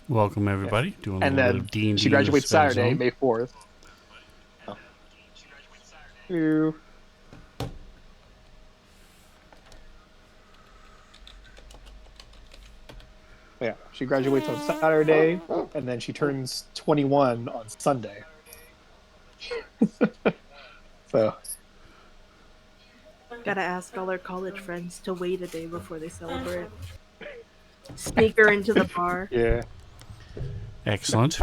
Welcome everybody. Doing a And little bit then of D and she D in the graduates Saturday, Svenzone. May 4th. Oh. Ew. Yeah, she graduates on Saturday, and then she turns 21 on Sunday. So, Gotta ask all her college friends to wait a day before they celebrate. Sneak her into the bar. yeah. Excellent.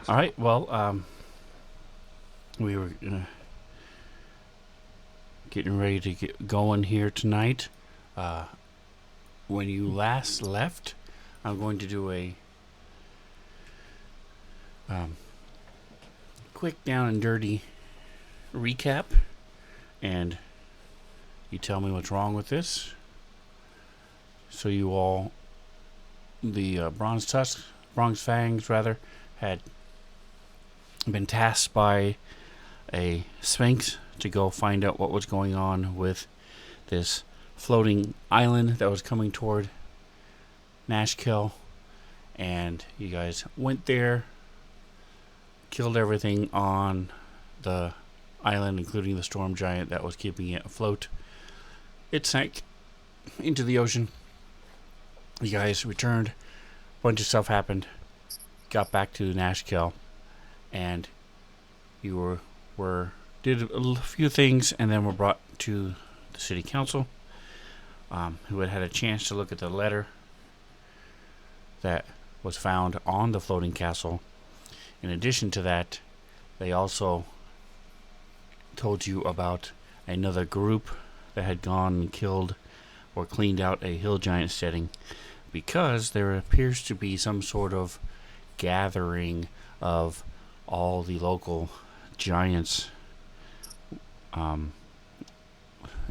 All right. Well, we were getting ready to get going here tonight. Uh, when you last left, I'm going to do a um, quick down and dirty recap, and you tell me what's wrong with this. So you all, the Bronze Fangs rather, had been tasked by a Sphinx to go find out what was going on with this floating island that was coming toward Nashkel. And you guys went there, killed everything on the island, including the storm giant that was keeping it afloat. It sank into the ocean. You guys returned. A bunch of stuff happened. Got back to Nashkel, and you were did a few things, and then were brought to the city council, who had a chance to look at the letter that was found on the floating castle. In addition to that, they also told you about another group that had gone and killed or cleaned out a hill giant setting, because there appears to be some sort of gathering of all the local giants.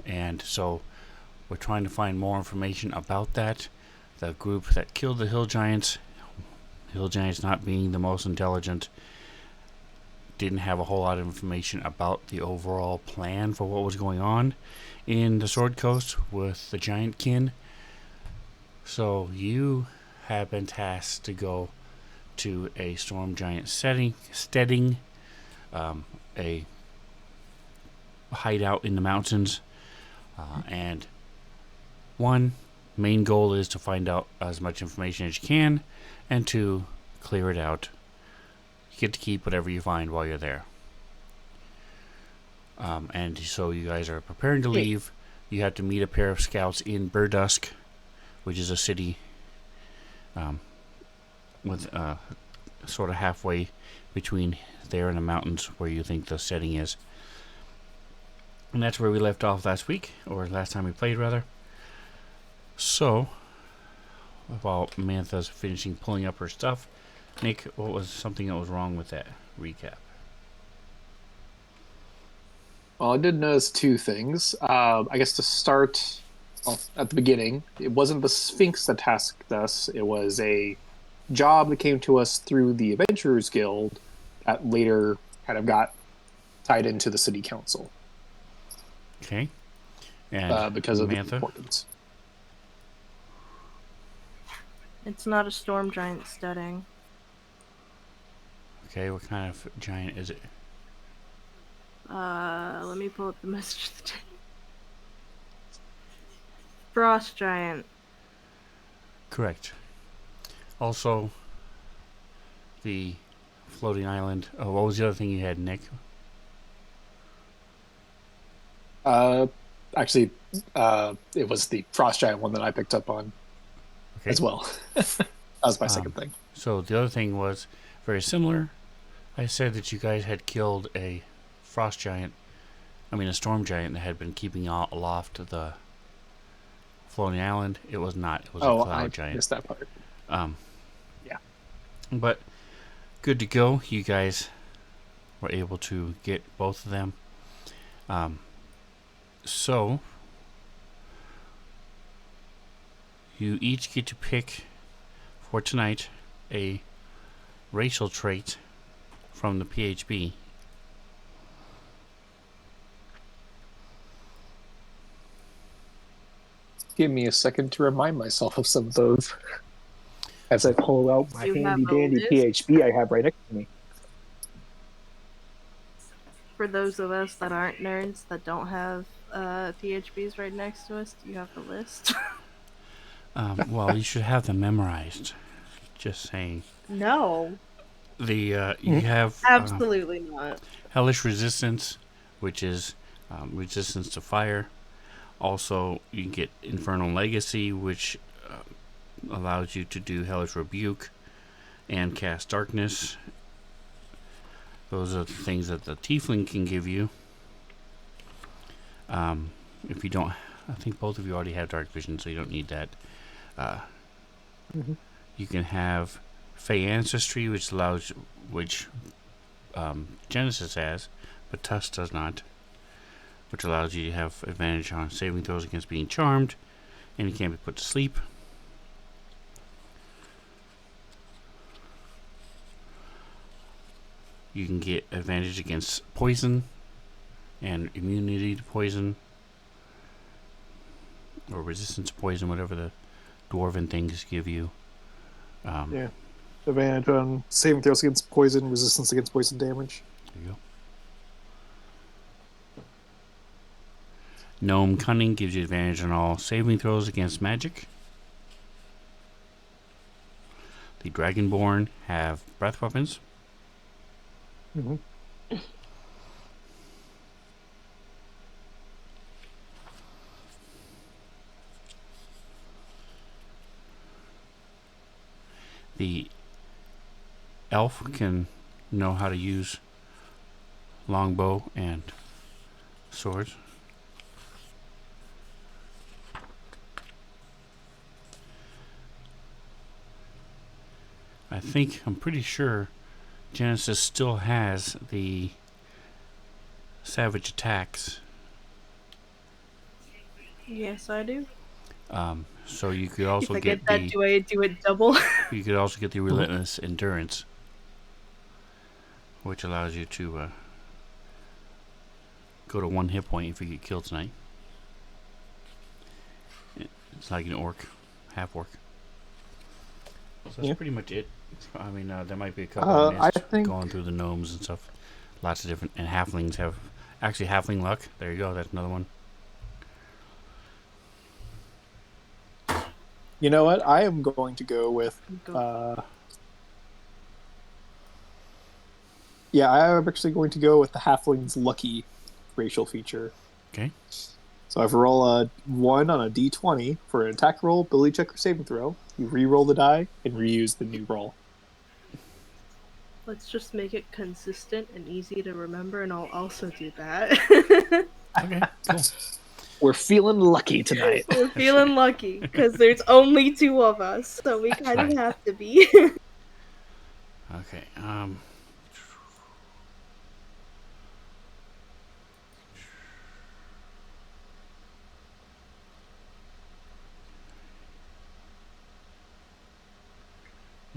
And so we're trying to find more information about that. The group that killed the hill giants not being the most intelligent, didn't have a whole lot of information about the overall plan for what was going on in the Sword Coast with the giant kin. So you have been tasked to go to a storm giant steading, a hideout in the mountains, and one main goal is to find out as much information as you can, and to clear it out. You get to keep whatever you find while you're there. And so you guys are preparing to leave. You have to meet a pair of scouts in Burdusk, which is a city with sort of halfway between there and the mountains where you think the setting is. And that's where we left off last week, or last time we played, rather. So, while Mantha's finishing pulling up her stuff, Nick, what was something that was wrong with that recap? Well, I did notice two things. I guess to start at the beginning, it wasn't the Sphinx that tasked us. It was a job that came to us through the Adventurers Guild that later kind of got tied into the city council. Okay. And because of the Mantha? importance. It's not a storm giant studying. Okay, what kind of giant is it? Let me pull up the message of the day. Frost giant. Correct. Also, the floating island. Oh, what was the other thing you had, Nick? Actually, it was the frost giant one that I picked up on as well. That was my second thing. So the other thing was very similar. I said that you guys had killed a storm giant that had been keeping aloft the floating island. It was not. It was a cloud giant. I missed that part. Yeah. But good to go. You guys were able to get both of them. So you each get to pick for tonight a racial trait from the PHB. Give me a second to remind myself of some of those. as I pull out my You have handy a dandy list? PHB I have right next to me. For those of us that aren't nerds that don't have PHBs right next to us, do you have the list? Well, you should have them memorized. Just saying. No, You have absolutely not. Hellish Resistance, which is resistance to fire. Also, you can get Infernal Legacy, which allows you to do Hellish Rebuke and cast Darkness. Those are the things that the Tiefling can give you. If you don't, I think both of you already have Dark Vision, so you don't need that. You can have Fey Ancestry, which Genesis has, but Tusk does not, which allows you to have advantage on saving throws against being charmed, and you can't be put to sleep. You can get advantage against poison and immunity to poison, or resistance to poison, whatever the dwarven things give you. Yeah. Advantage on saving throws against poison, resistance against poison damage. There you go. Gnome Cunning gives you advantage on all saving throws against magic. The Dragonborn have breath weapons. Mm-hmm. The elf can know how to use longbow and swords. I'm pretty sure Genesis still has the savage attacks. Yes, I do. So you could also If I get get that, do I do it double? you could also get the relentless endurance, which allows you to go to 1 hit point if you get killed tonight. It's like an orc, half orc. So that's pretty much it. I mean, there might be a couple I I missed think going through the gnomes and stuff. Lots of different, and halflings have actually halfling luck. There you go. That's another one. you know what? I am going to go with yeah, I'm actually going to go with the halfling's lucky racial feature. Okay. So if I roll a 1 on a d20 for an attack roll, ability check, or saving throw, you re-roll the die and reuse the new roll. Let's just make it consistent and easy to remember, and I'll also do that. Okay. Cool. We're feeling lucky tonight. We're feeling lucky because there's only 2 of us, so we kind of have to be. Okay. Let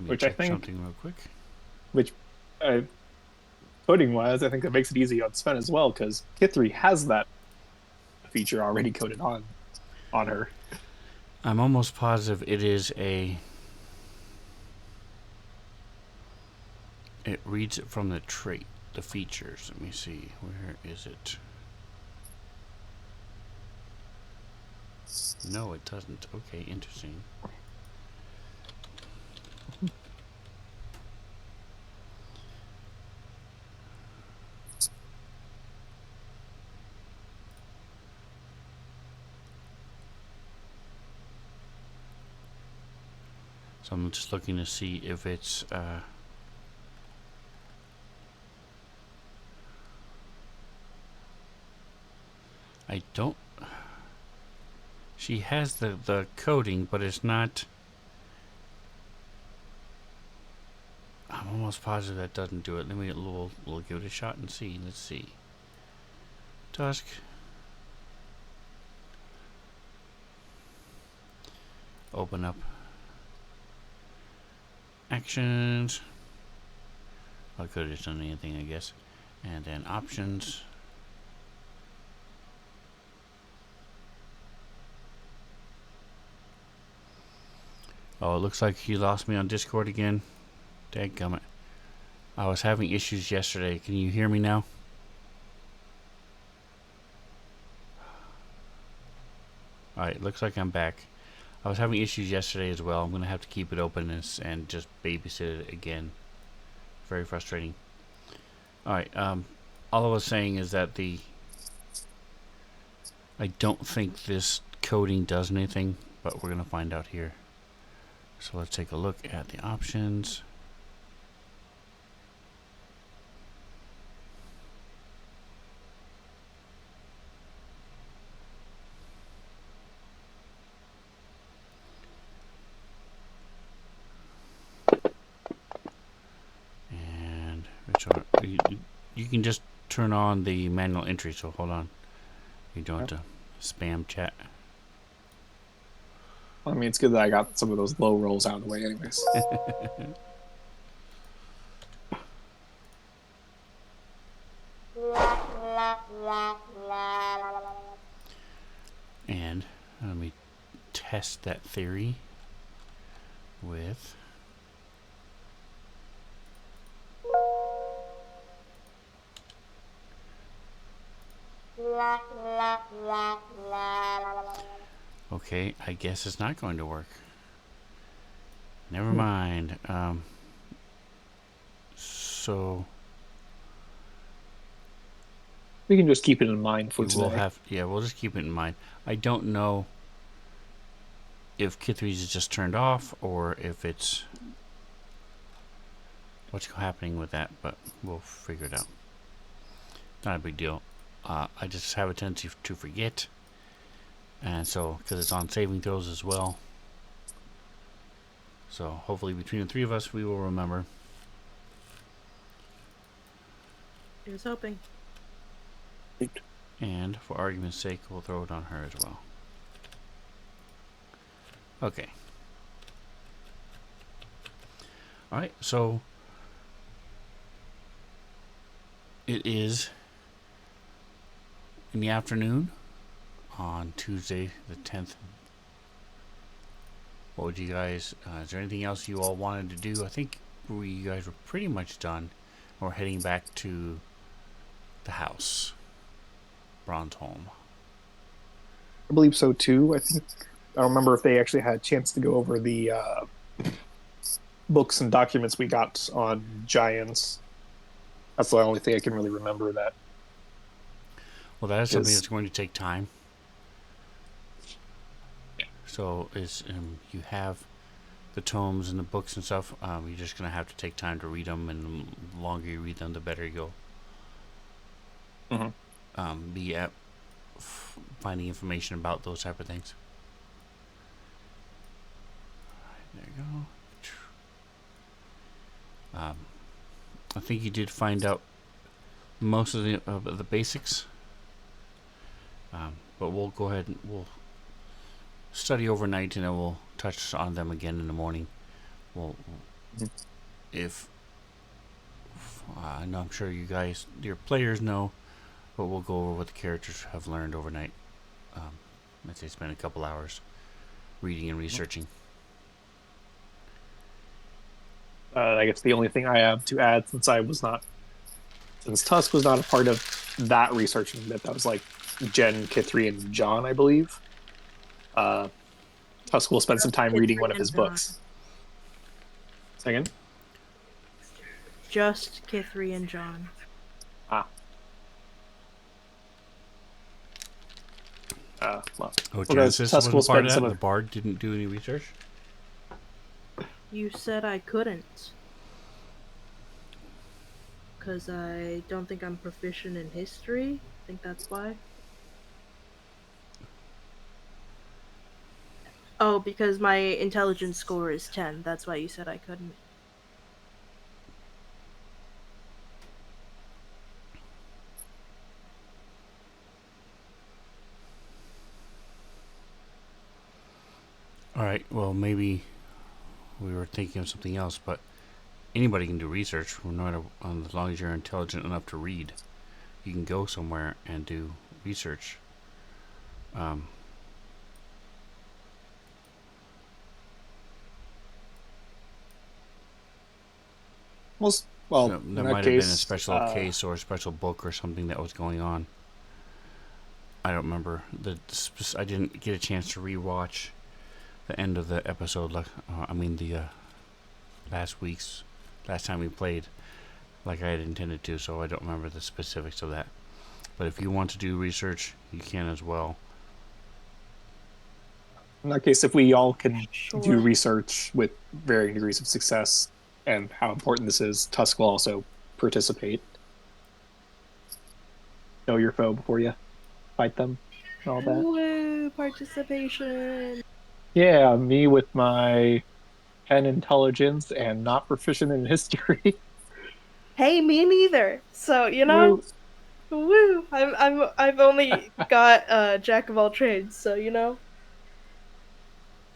me Which I check think- something real quick. Which, coding-wise, I think that makes it easy on Sven as well, because Kithri has that feature already coded on her. I'm almost positive it is a. It reads it from the trait, the features. Let me see. Where is it? No, it doesn't. Okay, interesting. So I'm just looking to see if it's I don't. She has the coding, but it's not. I'm almost positive that doesn't do it. Let me we'll give it a shot and see. Let's see. Tusk. Open up. Actions. I could have just done anything, I guess. And then options. Oh, it looks like you lost me on Discord again. Dadgummit. I was having issues yesterday. Can you hear me now? Alright, looks like I'm back. I was having issues yesterday as well. I'm going to have to keep it open and just babysit it again. Very frustrating. Alright, all I was saying is that I don't think this coding does anything, but we're going to find out here. So let's take a look at the options. And you can just turn on the manual entry, so hold on. You don't have to spam chat. I mean, it's good that I got some of those low rolls out of the way anyways. And let me test that theory with okay, I guess it's not going to work. Never mind. So We can just keep it in mind for we today. will have, yeah, we'll just keep it in mind. I don't know if Kithries is just turned off or if it's what's happening with that, but we'll figure it out. Not a big deal. I just have a tendency to forget, and so because it's on saving throws as well. So hopefully between the three of us we will remember. Here's hoping. And for argument's sake, we'll throw it on her as well. Okay. Alright, so it is in the afternoon on Tuesday the 10th. What would you guys, is there anything else you all wanted to do? I think you guys were pretty much done. We're heading back to the house. Bronzeholm. I believe so too. I don't remember if they actually had a chance to go over the books and documents we got on giants. That's the only thing I can really remember that. Well, that is something that's going to take time. So you have the tomes and the books and stuff. You're just going to have to take time to read them, and the longer you read them, the better you go. Be at finding information about those type of things. All right, there you go. I think you did find out most of the basics. But we'll go ahead and we'll study overnight, and then we'll touch on them again in the morning. If I know, I'm sure you guys, your players know, but we'll go over what the characters have learned overnight. Let's say spend a couple hours reading and researching. I guess the only thing I have to add, since Tusk was not a part of that researching bit, that was like Jen, Kithri, and John, I believe. Tusk will spend some time reading one of his books. Second? Just Kithri and John. Genesis wasn't part of that. The Bard didn't do any research. You said I couldn't. Because I don't think I'm proficient in history. I think that's why. Oh, because my intelligence score is 10. That's why you said I couldn't. Alright, well, maybe we were thinking of something else, but anybody can do research, no matter, as long as you're intelligent enough to read. You can go somewhere and do research. Well, There in might that have been a case, special case or a special book or something that was going on. I don't remember. I didn't get a chance to rewatch the end of the episode. The last time we played, like I had intended to, so I don't remember the specifics of that. But if you want to do research, you can as well. in that case, if we all can Sure. do research with varying degrees of success and how important this is, Tusk will also participate. Know your foe before you fight them and all that. Woo, participation. Yeah, me with my 10 intelligence and not proficient in history. Hey, me neither. So Woo. woo. I've only got jack of all trades. So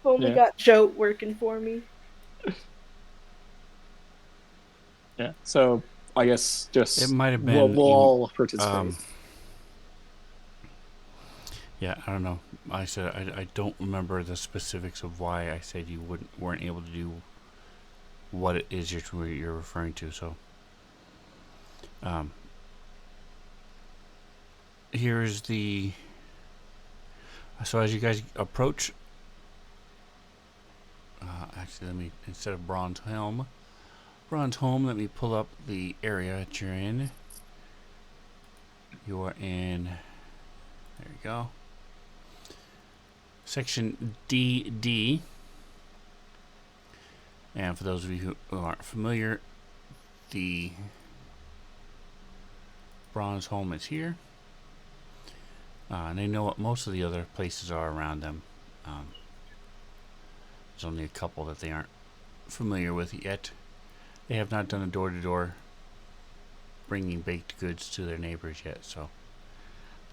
only Yeah, got Jote working for me. yeah. So I guess It just might have we'll been. all participate. Yeah, I don't know. I said I don't remember the specifics of why I said you weren't able to do what it is you're referring to. So, here's the. So as you guys approach, actually, instead of bronze helm, let me pull up the area that you're in. You are in. There you go. Section DD. And for those of you who aren't familiar, the bronze home is here. And they know what most of the other places are around them. There's only a couple that they aren't familiar with yet. They have not done a door-to-door bringing baked goods to their neighbors yet, so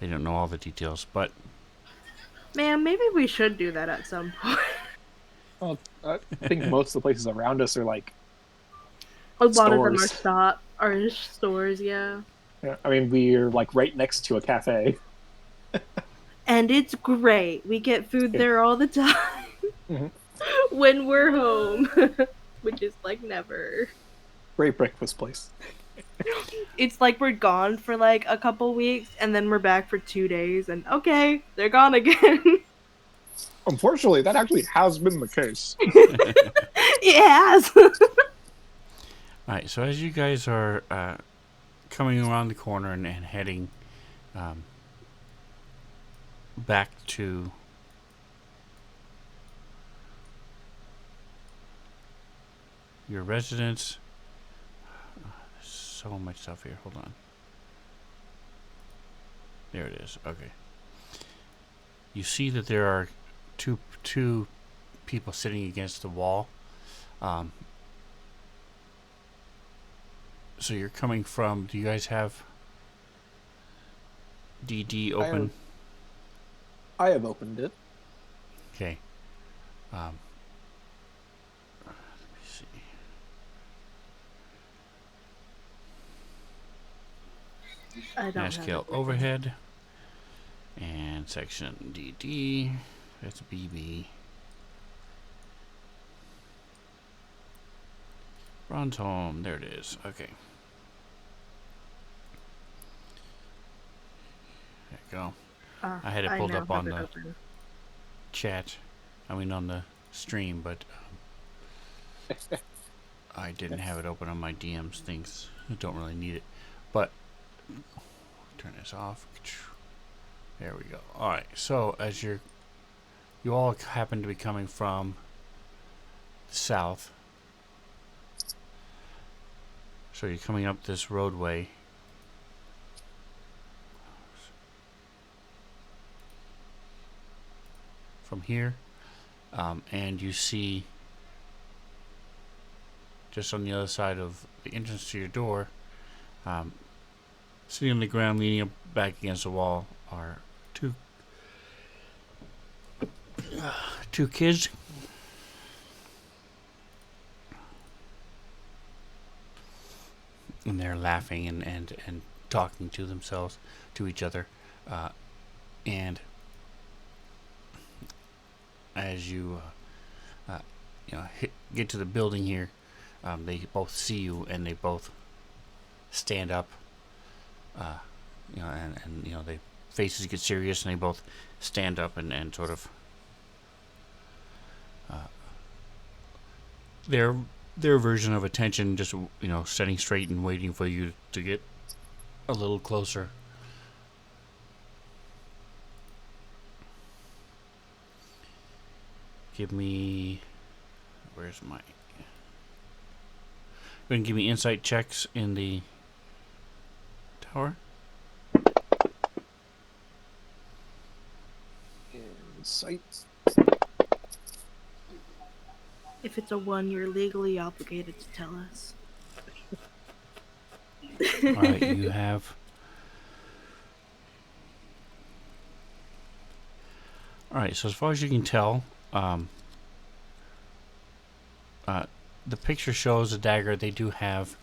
they don't know all the details. But Man, maybe we should do that at some point. Well, I think most of the places around us are like A lot of them stores. are stores, yeah. Yeah, I mean, we're like right next to a cafe. And it's great. We get food Yeah. there all the time Mhm. when we're home, which is like never. Great breakfast place. It's like we're gone for like a couple weeks and then we're back for 2 days and okay, they're gone again. Unfortunately, that actually has been the case. It has. alright, so as you guys are coming around the corner and heading back to your residence. There's so much stuff here. Hold on. There it is. Okay. You see that there are two people sitting against the wall. So you're coming from. Do you guys have DD open? I have opened it. Okay. Let me see. I don't have Nashkel it. overhead. And section DD. That's BB. Bronze home. There it is. Okay. There you go. I had it pulled now up on have it the open. chat. I mean on the stream, but I didn't have it open on my DM's things. I don't really need it. But turn this off. There we go. Alright, so as you all happen to be coming from the south. So you're coming up this roadway. From here. And you see just on the other side of the entrance to your door, sitting on the ground leaning up back against the wall are two kids. And they're laughing and talking to themselves, to each other. And as you get to the building here, they both see you and they both stand up. And they faces get serious and they both stand up and sort of their version of attention, just standing straight and waiting for you to get a little closer. Give me, where's my? Go ahead and give me insight checks in the tower. Insight. If it's a 1, you're legally obligated to tell us. All right, you have. All right, so as far as you can tell, the picture shows a dagger. They do have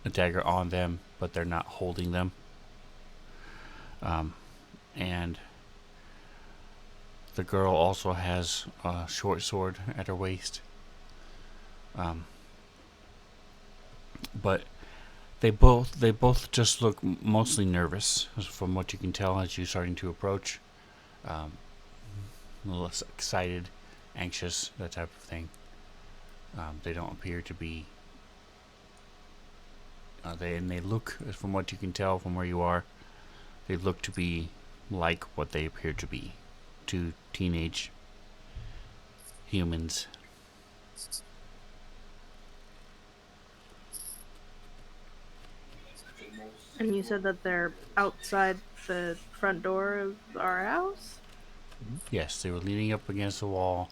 a dagger on them, but they're not holding them. And the girl also has a short sword at her waist. But they both just look mostly nervous, from what you can tell as you're starting to approach. A little less excited, anxious, that type of thing. They don't appear to be. They look, from what you can tell from where you are, they look to be like what they appear to be, 2 teenage humans. And you said that they're outside the front door of our house? Yes, they were leaning up against the wall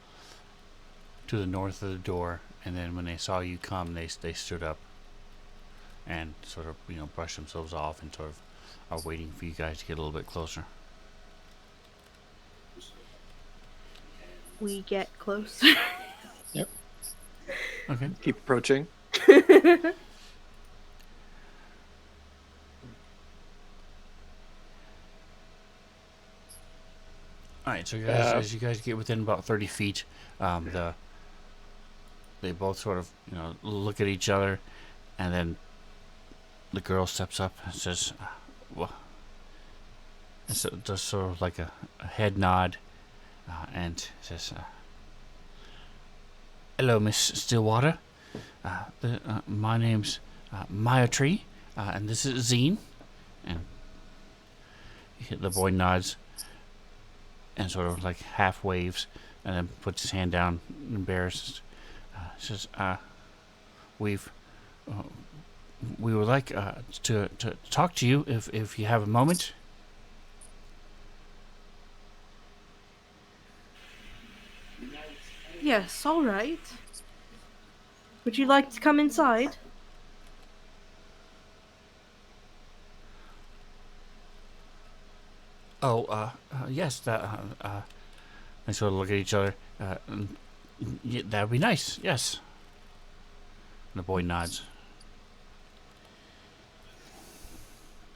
to the north of the door, and then when they saw you come, they stood up and sort of brushed themselves off and sort of are waiting for you guys to get a little bit closer. We get closer. Yep. Okay. Keep approaching. All right, so guys, as you guys get within about 30 feet, they both sort of look at each other, and then the girl steps up and says, "Well," and so does sort of like a head nod, and says, "Hello, Miss Stillwater. My name's Maya Tree, and this is Zine." And the boy nods and sort of like half waves, and then puts his hand down, embarrassed. Says, "We would like to talk to you if you have a moment." Yes, all right. Would you like to come inside? Oh, yes. They sort of look at each other. That'd be nice. Yes. And the boy nods.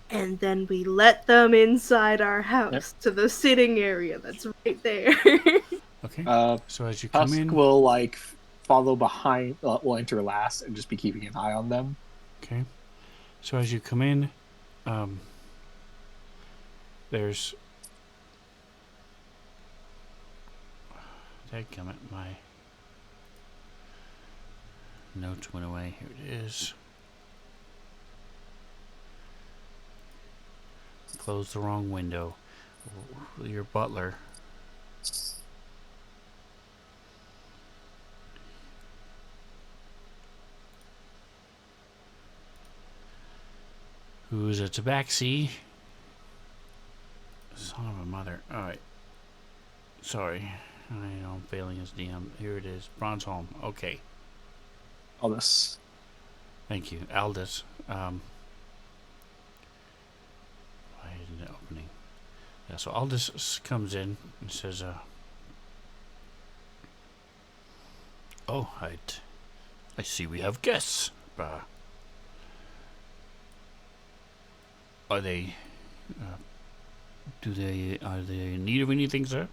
And then we let them inside our house to the sitting area that's right there. Okay. So as you come Husk in, will follow behind. Will enter last and just be keeping an eye on them. okay. So as you come in, there's. Dadgummit, my notes went away. Here it is. Closed the wrong window. Your butler. Who's a tabaxi? Son of a mother. Alright. Sorry. I know I'm failing as DM. Here it is. Bronzeholm. Okay. Aldous. Thank you. Aldous. Why isn't it opening? Yeah, so Aldous comes in and says, "Oh, I see we have guests. Are they, are they in need of anything, sir?"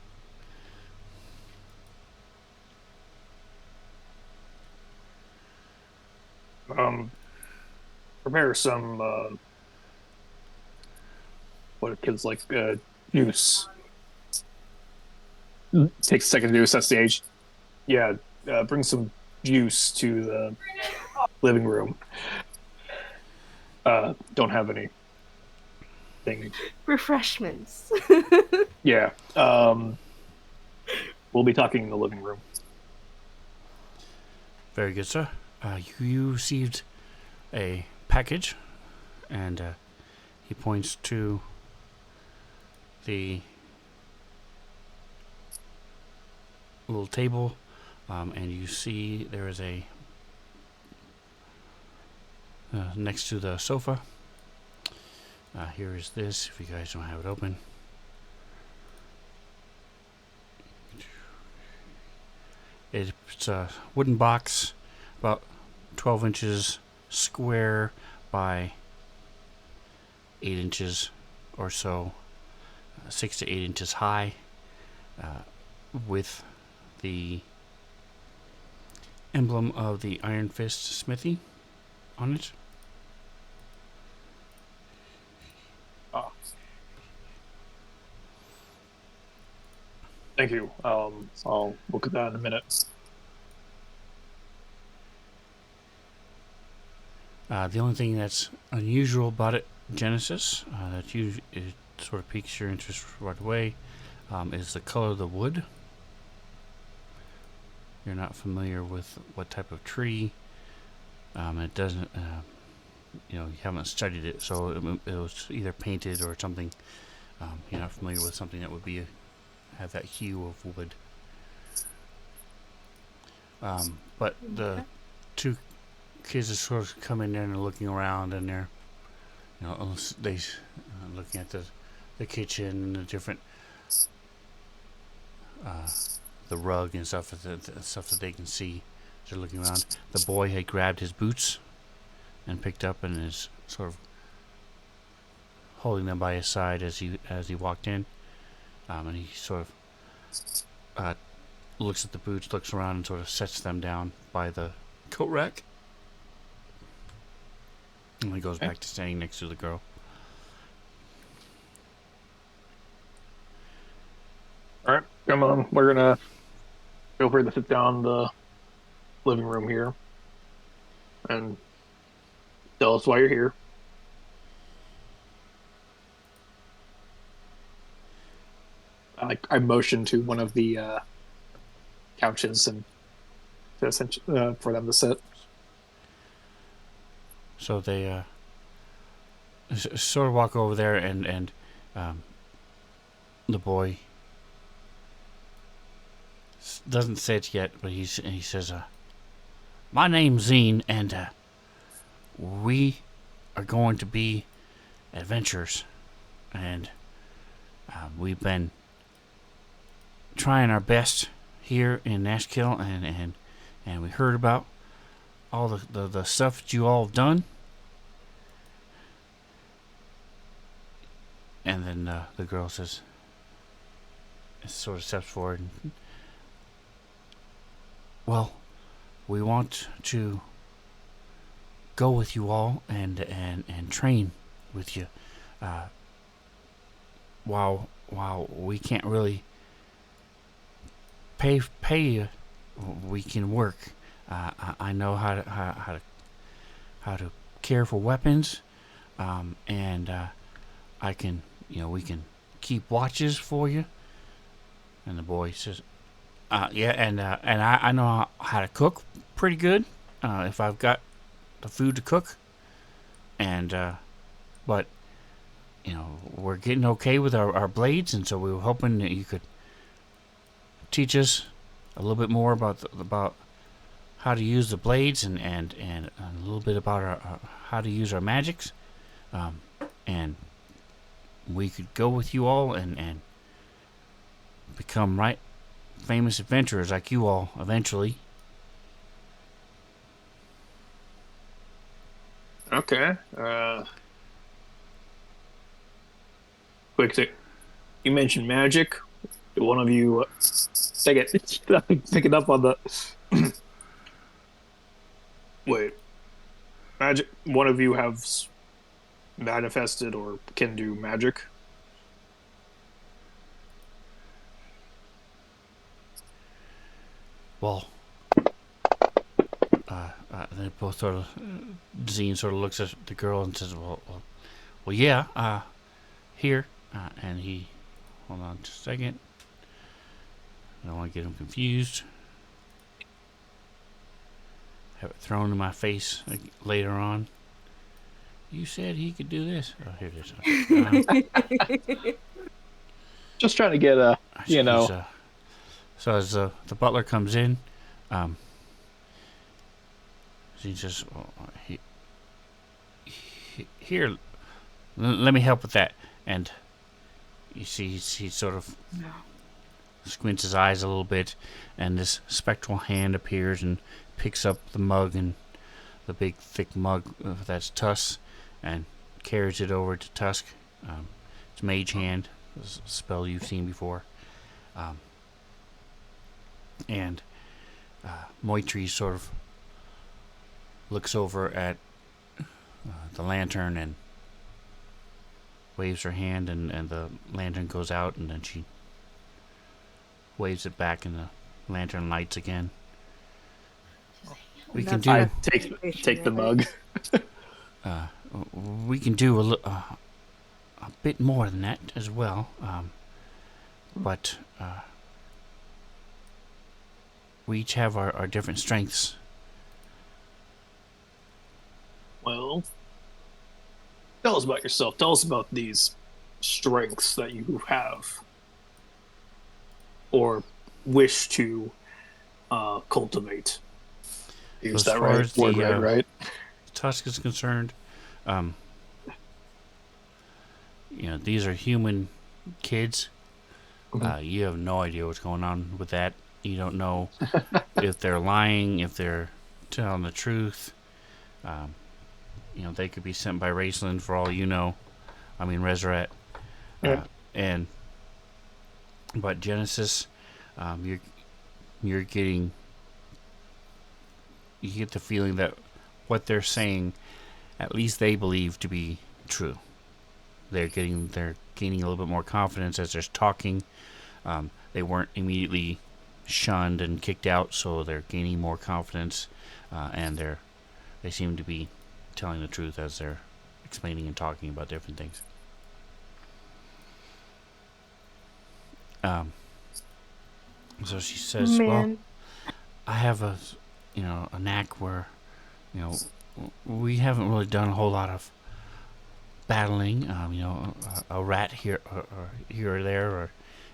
prepare some what kids like juice. Takes a second to do assess the age. Yeah, bring some juice to the living room. Don't have anything. Refreshments. Yeah. We'll be talking in the living room. Very good, sir. You received a package, and he points to the little table, and you see there is a next to the sofa. Here is this, if you guys don't have it open. It's a wooden box, about 12 inches square by 8 inches or so, 6 to 8 inches high, with the emblem of the Iron Fist Smithy on it. Oh. Thank you. I'll look at that in a minute. The only thing that's unusual about it, Genesis, that it sort of piques your interest right away, is the color of the wood. You're not familiar with what type of tree. It doesn't, you haven't studied it, so it was either painted or something. You're not familiar with something that would have that hue of wood. But the two kids are sort of coming in and looking around, and they're, looking at the kitchen and the different, the rug and stuff, the stuff that they can see. They're looking around. The boy had grabbed his boots and picked up and is sort of holding them by his side as he walked in. And he sort of looks at the boots, looks around, and sort of sets them down by the coat rack. And he goes back to standing next to the girl. All right, come on. We're gonna feel free to sit down in the living room here and tell us why you're here. I motion to one of the couches and for them to sit. So they sort of walk over there, and the boy doesn't say it yet, but he says, "My name's Zine, and we are going to be adventurers, and we've been trying our best here in Nashkel, and we heard about all the stuff that you all have done." And then the girl says, sort of steps forward, and, "Well, we want to go with you all and train with you. While we can't really pay you, we can work. I know how to care for weapons, and I can, we can keep watches for you." And the boy says, "Yeah, and I know how to cook pretty good, if I've got the food to cook. And but we're getting okay with our blades, and so we were hoping that you could teach us a little bit more about how to use the blades, and a little bit about our how to use our magics, and we could go with you all and become famous adventurers like you all eventually." Okay. Quick thing. You mentioned magic. Do one of you pick it up on the... Wait. magic. One of you have manifested or can do magic. Well, they both sort of. Zine sort of looks at the girl and says, "Well, yeah. Here." And he, hold on just a second. I don't want to get him confused. Have it thrown in my face later on. You said he could do this. Oh, here it is. Just trying to get a, So as the butler comes in, he says, "Here, let me help with that." And you see, he sort of squints his eyes a little bit, and this spectral hand appears and picks up the mug, and the big thick mug that's Tusk, and carries it over to Tusk. It's Mage Hand, a spell you've seen before. And Moitri sort of looks over at the lantern and waves her hand, and the lantern goes out, and then she waves it back, and the lantern lights again. We can do. I take the mug. We can do a bit more than that as well, but we each have our different strengths. Well, tell us about yourself. Tell us about these strengths that you have or wish to cultivate. Use that right word, right? Tusk is concerned, these are human kids. Mm-hmm. You have no idea what's going on with that. You don't know if they're lying, if they're telling the truth. They could be sent by Raceland for all you know. I mean, Resurrect. Yeah. But Genesis, you're getting. You get the feeling that what they're saying, at least they believe to be true. They're gaining a little bit more confidence as they're talking. They weren't immediately shunned and kicked out, so they're gaining more confidence, and they seem to be telling the truth as they're explaining and talking about different things. So she says, "Well, I have a knack where, we haven't really done a whole lot of battling. A rat here or there,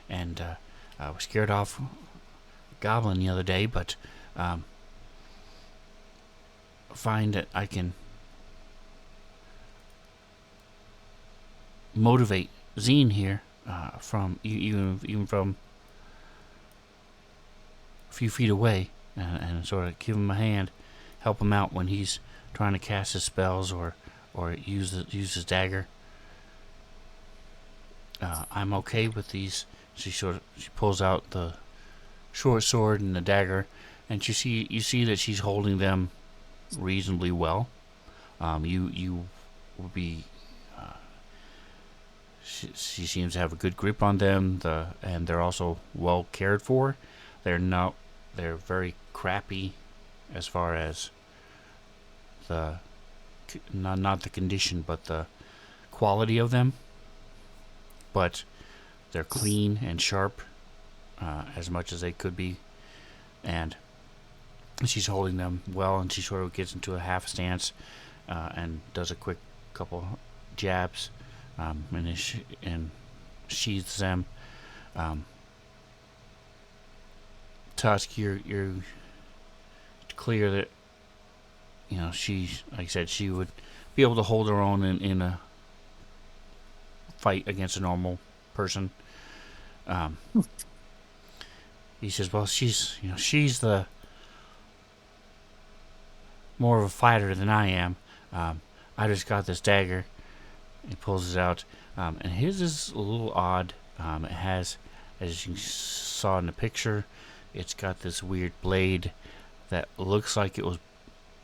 and we scared off a goblin the other day, but find that I can motivate Zine here from even from a few feet away, and sort of give him a hand, help him out when he's trying to cast his spells or use his dagger. I'm okay with these." She pulls out the short sword and the dagger, and you see that she's holding them reasonably well. You will be. She seems to have a good grip on them. And they're also well cared for. They're very crappy, as far as the not the condition, but the quality of them. But they're clean and sharp, as much as they could be, and she's holding them well. And she sort of gets into a half stance, and does a quick couple jabs, and sheathes them. Tusk, you're clear that she, like I said, she would be able to hold her own in a fight against a normal person. He says, "Well, she's the more of a fighter than I am. I just got this dagger." He pulls it out, and his is a little odd. It has, as you saw in the picture, it's got this weird blade that looks like it was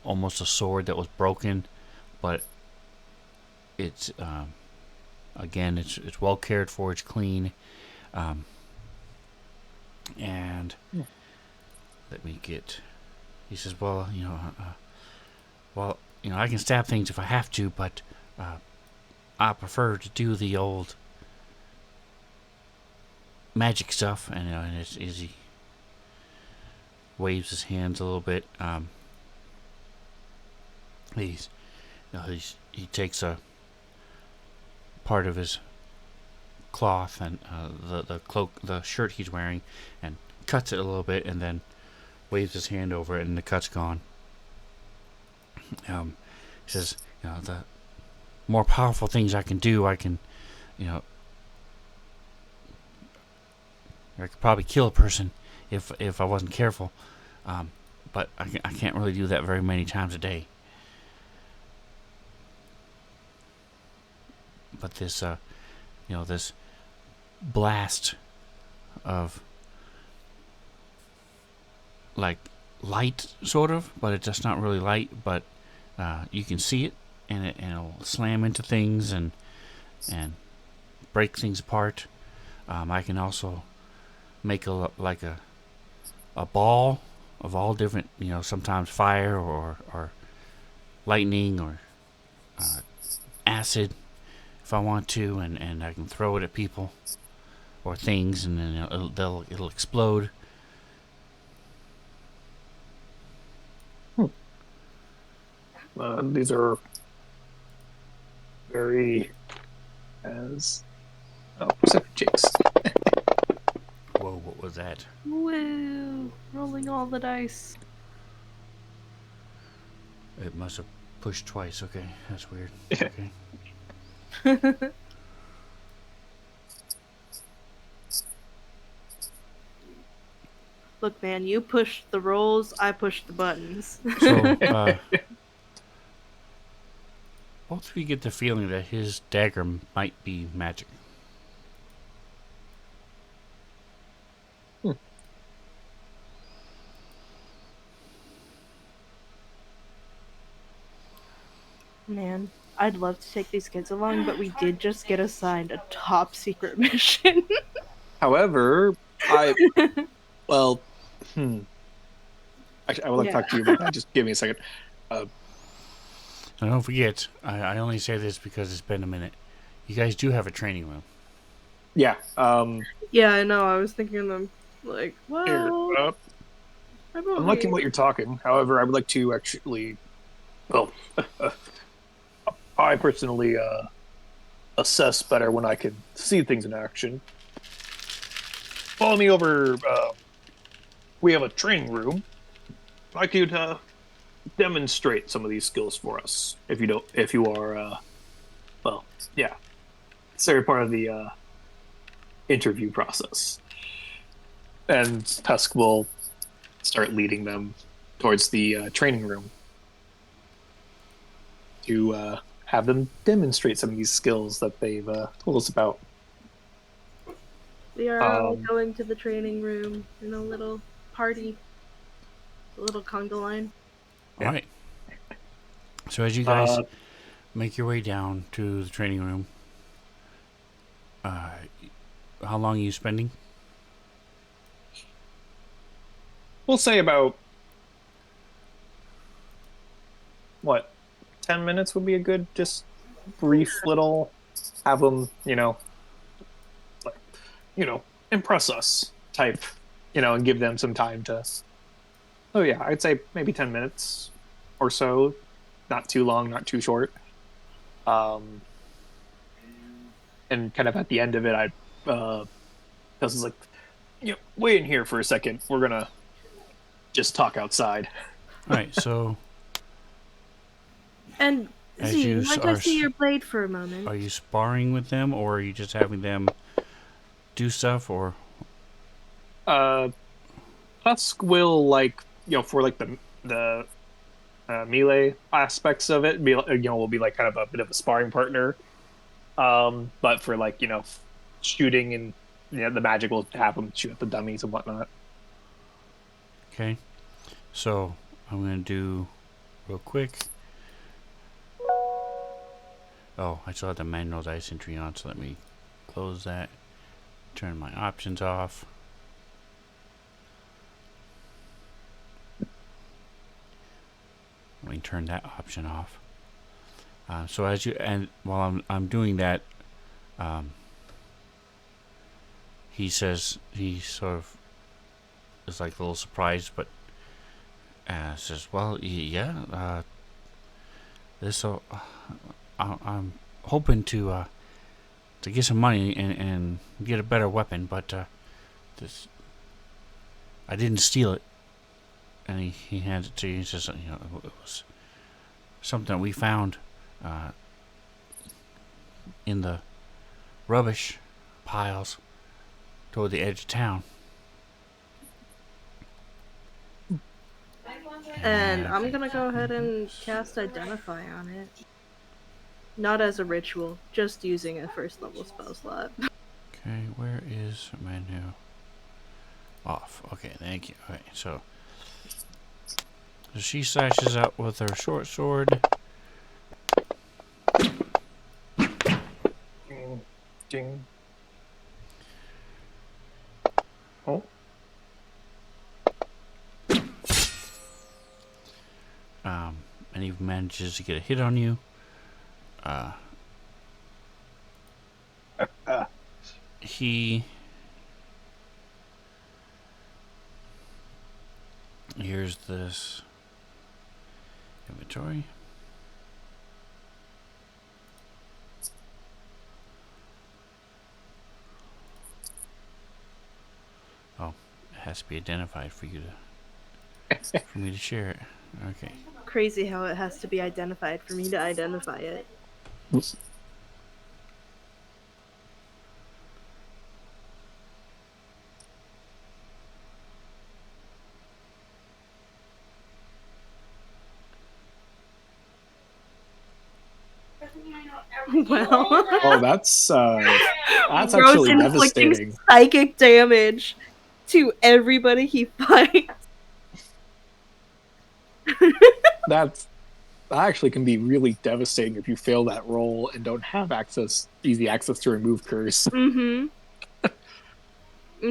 almost a sword that was broken, but it's again, it's well cared for. It's clean, and let me get. He says, "Well, I can stab things if I have to, but I prefer to do the old magic stuff." And it's easy. Waves his hands a little bit. He takes a part of his cloth and the cloak, the shirt he's wearing, and cuts it a little bit, and then waves his hand over it, and the cut's gone. He says, the more powerful things I can do, I can, I could probably kill a person if I wasn't careful, but I can't really do that very many times a day. But this, this blast of like light, sort of, but it's just not really light. But you can see it, and it'll slam into things and break things apart. I can also make a ball of all different, sometimes fire or lightning or acid if I want to, and I can throw it at people or things, and then it'll explode. These are very perception checks. Whoa, what was that? Woo! Rolling all the dice. It must have pushed twice. Okay, that's weird. Yeah. Okay. Look, man, you push the rolls, I push the buttons. So, both of you get the feeling that his dagger might be magic. Man, I'd love to take these kids along, but we did just get assigned a top secret mission. However, I would like to talk to you about that. Just give me a second. And don't forget, I only say this because it's been a minute. You guys do have a training room. Yeah. Yeah, I know. I was thinking them like, well, Here, I'm liking what you're talking. However, I would like to actually, I personally assess better when I can see things in action. Follow me over. We have a training room. I'd like you to demonstrate some of these skills for us. If you are, considered part of the interview process. And Tusk will start leading them towards the training room to have them demonstrate some of these skills that they've told us about. We are all going to the training room in a little party, a little conga line. All right. So as you guys make your way down to the training room, how long are you spending? We'll say about 10 minutes would be a good, just brief little, have them, impress us type, and give them some time to. Oh yeah, I'd say maybe 10 minutes or so, not too long, not too short. And kind of at the end of it, this is like, wait in here for a second. We're gonna just talk outside. All right, so. And As Z, you might I see your blade for a moment? Are you sparring with them, or are you just having them do stuff, or? Tusk will for the melee aspects of it, will be like kind of a bit of a sparring partner. But for shooting and the magic will have them shoot at the dummies and whatnot. Okay, so I'm gonna do real quick. Oh, I still have the manual dice entry on, so let me close that. Turn my options off. Let me turn that option off. So as you and while I'm doing that, he says he sort of is like a little surprised, but says, "Well, yeah, this I'm hoping to get some money and get a better weapon, but this I didn't steal it." And he hands it to you. He says, "You know, it was something that we found in the rubbish piles toward the edge of town." And I'm gonna go ahead and cast Identify on it. Not as a ritual, just using a first level spell slot. Okay, where is menu? Off. Okay, thank you. Okay, so she slashes out with her short sword. Ding. Ding. Oh. And he manages to get a hit on you. He here's this inventory. Oh, it has to be identified for you to for me to share it. Okay. Crazy how it has to be identified for me to identify it. Well, Oh, that's Rose actually inflicting devastating. psychic damage to everybody he fights. That actually can be really devastating if you fail that roll and don't have easy access to remove curse. Mm-hmm.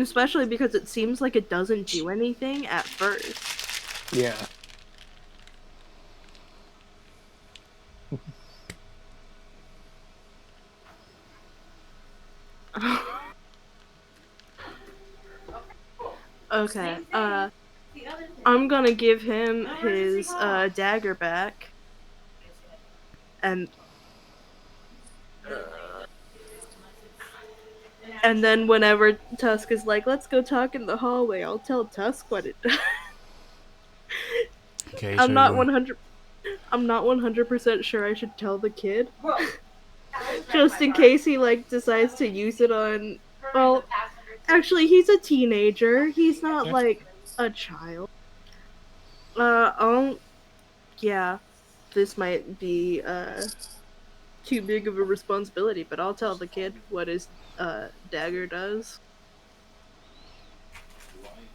Especially because it seems like it doesn't do anything at first. Yeah. Okay, I'm gonna give him his dagger back. And then whenever Tusk is like, let's go talk in the hallway, I'll tell Tusk what it does. Okay, I'm so not 100% sure I should tell the kid. Just in case he decides to use it on, well, actually he's a teenager. He's not like a child. Yeah, this might be too big of a responsibility, but I'll tell the kid what his dagger does.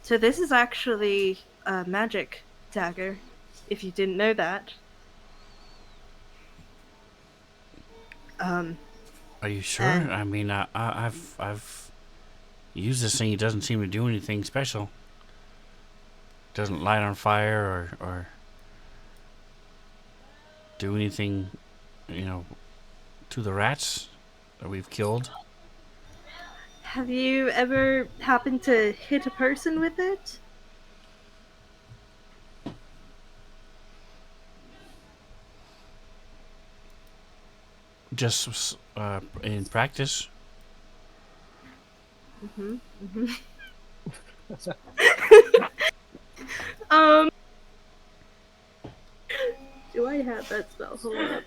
So this is actually a magic dagger, if you didn't know that. are you sure? And I mean, I've used this thing. It doesn't seem to do anything special. Doesn't light on fire or do anything, to the rats that we've killed. have you ever happened to hit a person with it? Just in practice. Um, do I have that spell? Hold up.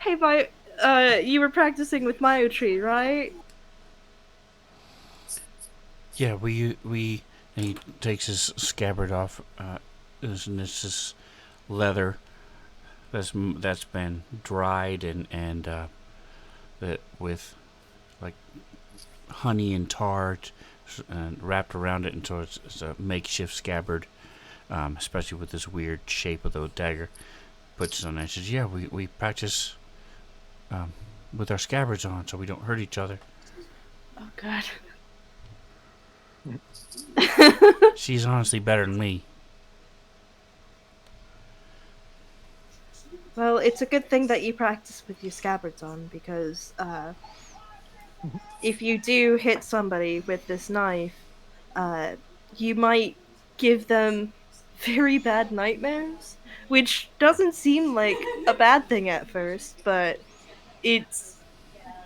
Hey, you were practicing with Mayo Tree, right? Yeah, we and he takes his scabbard off. And it's this leather that's been dried and that with like honey and tar and wrapped around it until it's a makeshift scabbard, especially with this weird shape of the dagger. Puts it on there and says, yeah, we practice with our scabbards on so we don't hurt each other. Oh God. She's honestly better than me. Well, it's a good thing that you practice with your scabbards on, because if you do hit somebody with this knife, you might give them very bad nightmares, which doesn't seem like a bad thing at first, but it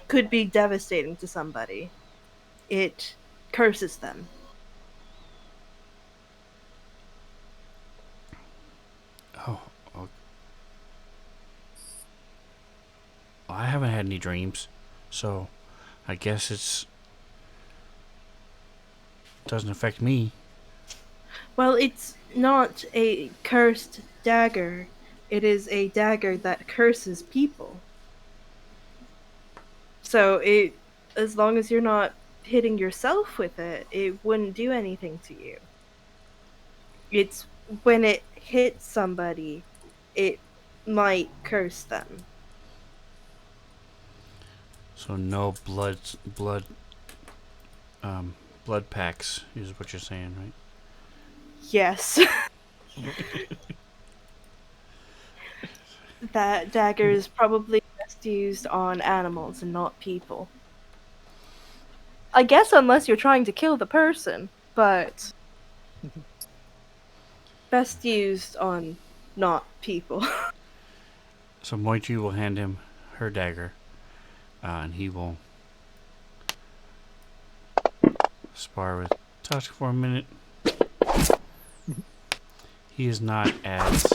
could be devastating to somebody. It curses them. Oh, I haven't had any dreams, so I guess it doesn't affect me. Well, it's not a cursed dagger. It is a dagger that curses people. So as long as you're not hitting yourself with it, it wouldn't do anything to you. It's when it hits somebody, it might curse them. So no blood packs is what you're saying, right? Yes. That dagger is probably best used on animals and not people. I guess unless you're trying to kill the person, but best used on not people. So Moichi will hand him her dagger, and he will spar with Tusk for a minute. He is not as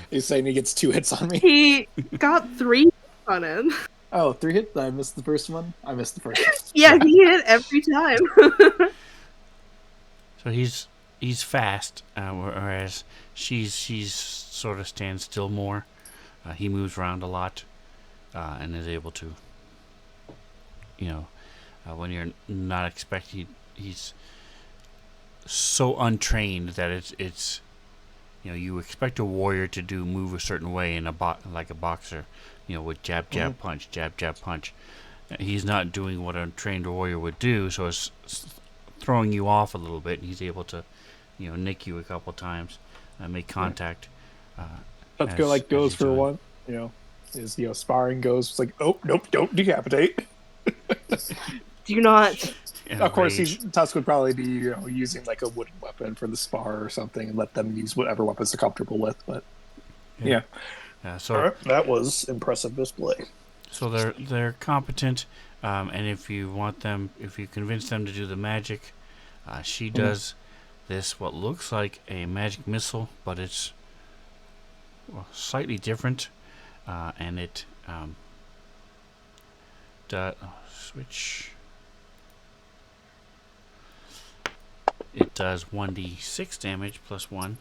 He's saying he gets 2 hits on me. He got 3 on him. Oh, 3 hits? I missed the first one? I missed the first one. Yeah, he hit every time. so he's fast, whereas she's sort of stands still more. He moves around a lot, and is able to, when you're not expecting, he's so untrained that it's you expect a warrior to move a certain way in like a boxer, with jab jab punch, jab jab punch. He's not doing what a trained warrior would do, so it's throwing you off a little bit, and he's able to nick you a couple times and make contact. Let's go goes for one. His sparring goes. It's like, oh nope, don't decapitate. Do not. Of course, Tusk would probably be using like a wooden weapon for the spar or something, and let them use whatever weapons they're comfortable with. But yeah. So right, that was impressive display. So they're competent, and if you convince them to do the magic, she does this what looks like a magic missile, but it's slightly different, and it switch. It does 1d6 damage plus 1.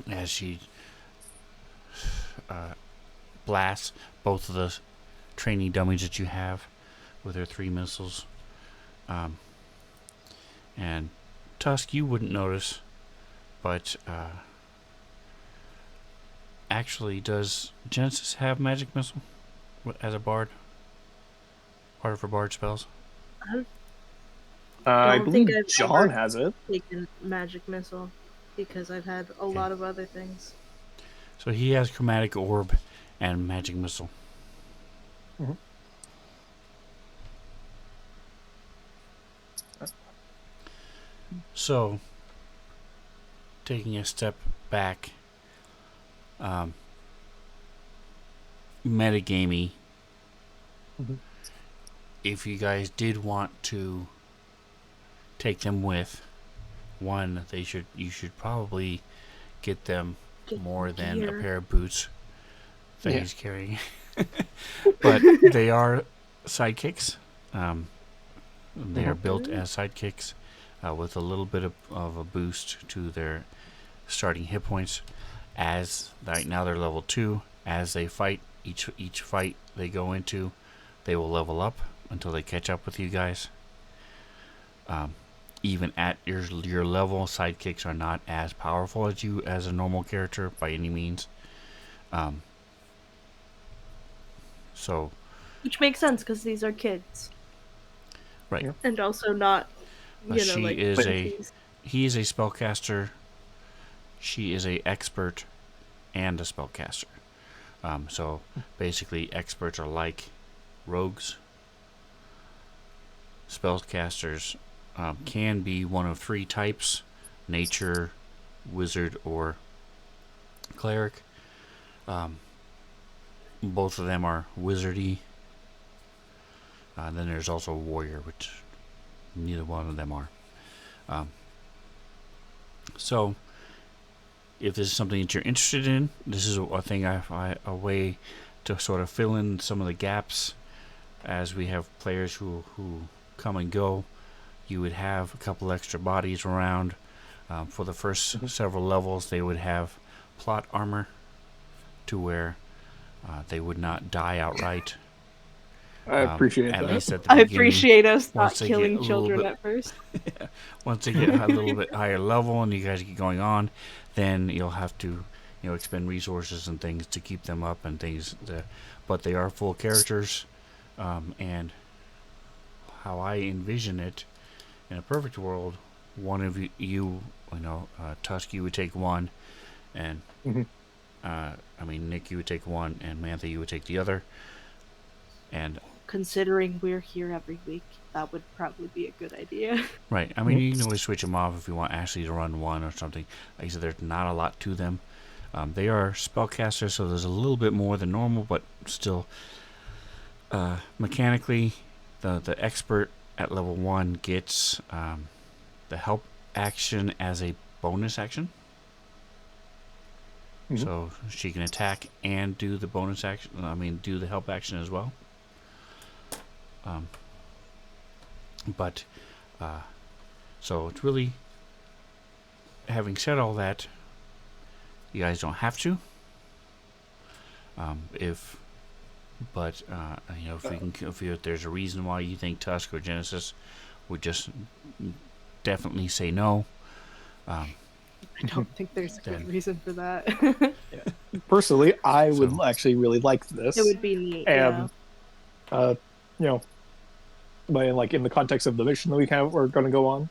As she blasts both of the training dummies that you have with her 3 missiles. And Tusk, you wouldn't notice, but actually, does Genesis have magic missile as a bard? Part of her bard spells? I believe John has it. Taken magic missile because I've had a lot of other things. So he has chromatic orb and magic missile. Mm-hmm. So, taking a step back, metagamey. If you guys did want to take them with, you should probably get them more than a pair of boots that he's carrying. But they are sidekicks. They are built as sidekicks with a little bit of a boost to their starting hit points. As right now they're level 2. As they fight, each fight they go into, they will level up until they catch up with you guys. Even at your level, sidekicks are not as powerful as you as a normal character by any means. So, Which makes sense because these are kids, right. and also not, She like is twenties. he is a spellcaster. She is a expert and a spellcaster. So basically, experts are like rogues. Spellcasters can be one of 3 types: nature, wizard, or cleric. Both of them are wizardy. Then there's also warrior, which neither one of them are. So, if this is something that you're interested in, this is a thing a way to sort of fill in some of the gaps as we have players who come and go. You would have a couple extra bodies around. For the first several levels, they would have plot armor to where they would not die outright. I appreciate at that. least at the I beginning. appreciate us not Once they get killing a little children bit- at first. Once they get a little bit higher level and you guys get going on, then you'll have to, expend resources and things to keep them up and things. But they are full characters, and how I envision it, in a perfect world, one of Tusk, you would take one, and Nick, you would take one, and Mantha, you would take the other, and Considering we're here every week, that would probably be a good idea. right. You can always switch them off if you want Ashley to run one or something. Like I said, there's not a lot to them. They are spellcasters, so there's a little bit more than normal, but still, mechanically, the expert at level 1 gets the help action as a bonus action. So she can attack and do the bonus action. Do the help action as well. So it's really, having said all that, you guys don't have to. If there's a reason why you think Tusk or Genesis would just definitely say no. I don't think there's a good reason for that. Personally, I would actually really like this. It would be neat. And but in the context of the mission that we're going to go on,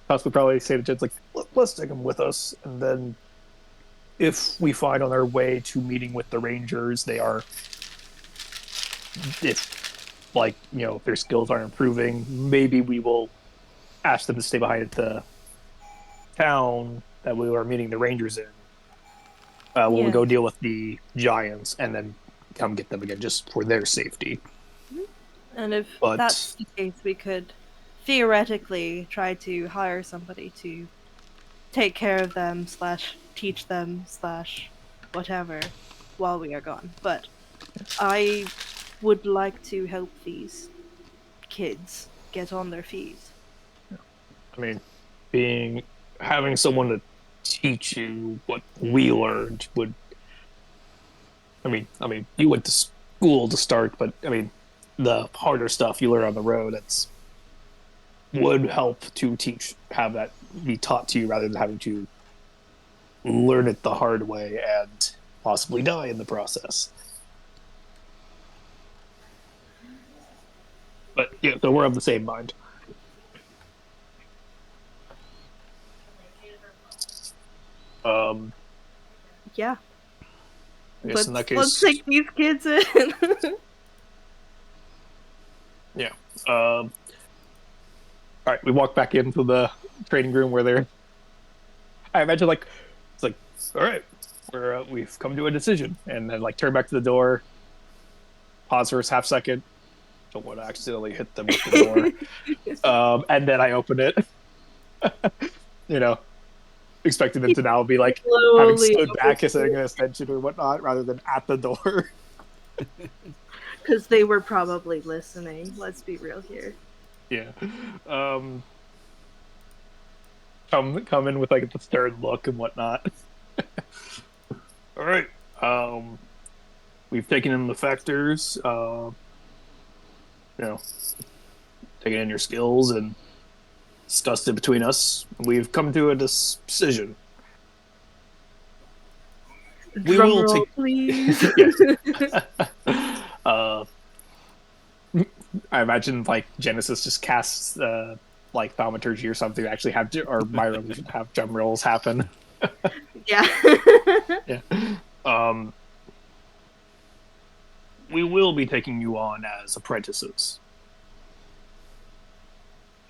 Tusk would probably say to Jed's like, let's take him with us, and then if we find on our way to meeting with the Rangers, if their skills aren't improving, maybe we will ask them to stay behind at the town that we are meeting the Rangers in. We'll go deal with the Giants and then come get them again, just for their safety. And if that's the case, we could theoretically try to hire somebody to take care of them / teach them / whatever while we are gone. But I would like to help these kids get on their feet. Having someone to teach you what we learned would. You went to school to start, but the harder stuff you learn on the road, would help to have that be taught to you rather than having to learn it the hard way and possibly die in the process. But so we're of the same mind. Yeah. I guess in that case, let's take these kids in. Yeah. All right, we walk back into the training room where they're. I imagine it's like, all right, we've come to a decision, and then turn back to the door, pause for a half second, don't want to accidentally hit them with the door, and then I open it. Expecting them to now be having stood back, saying attention or whatnot, rather than at the door. Because they were probably listening. Let's be real here. Yeah. Come in with the stern look and whatnot. right. We've taken in the factors. You know, taken in your skills and discussed it between us. We've come to a decision. We Drum will roll, take. please. Yes. uh, I imagine like Genesis just casts like thaumaturgy or something to actually have or Myra should have drum rolls happen. Yeah. Yeah. Um, we will be taking you on as apprentices.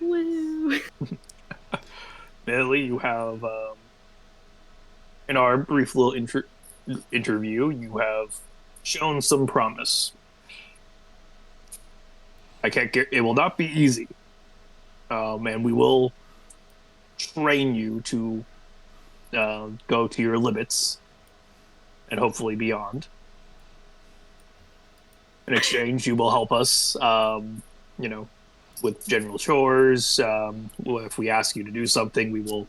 Woo. Millie, you have in our brief little interview, you have shown some promise. I can't get. It will not be easy, and we will train you to go to your limits and hopefully beyond. In exchange, you will help us, you know, with general chores. If we ask you to do something, we will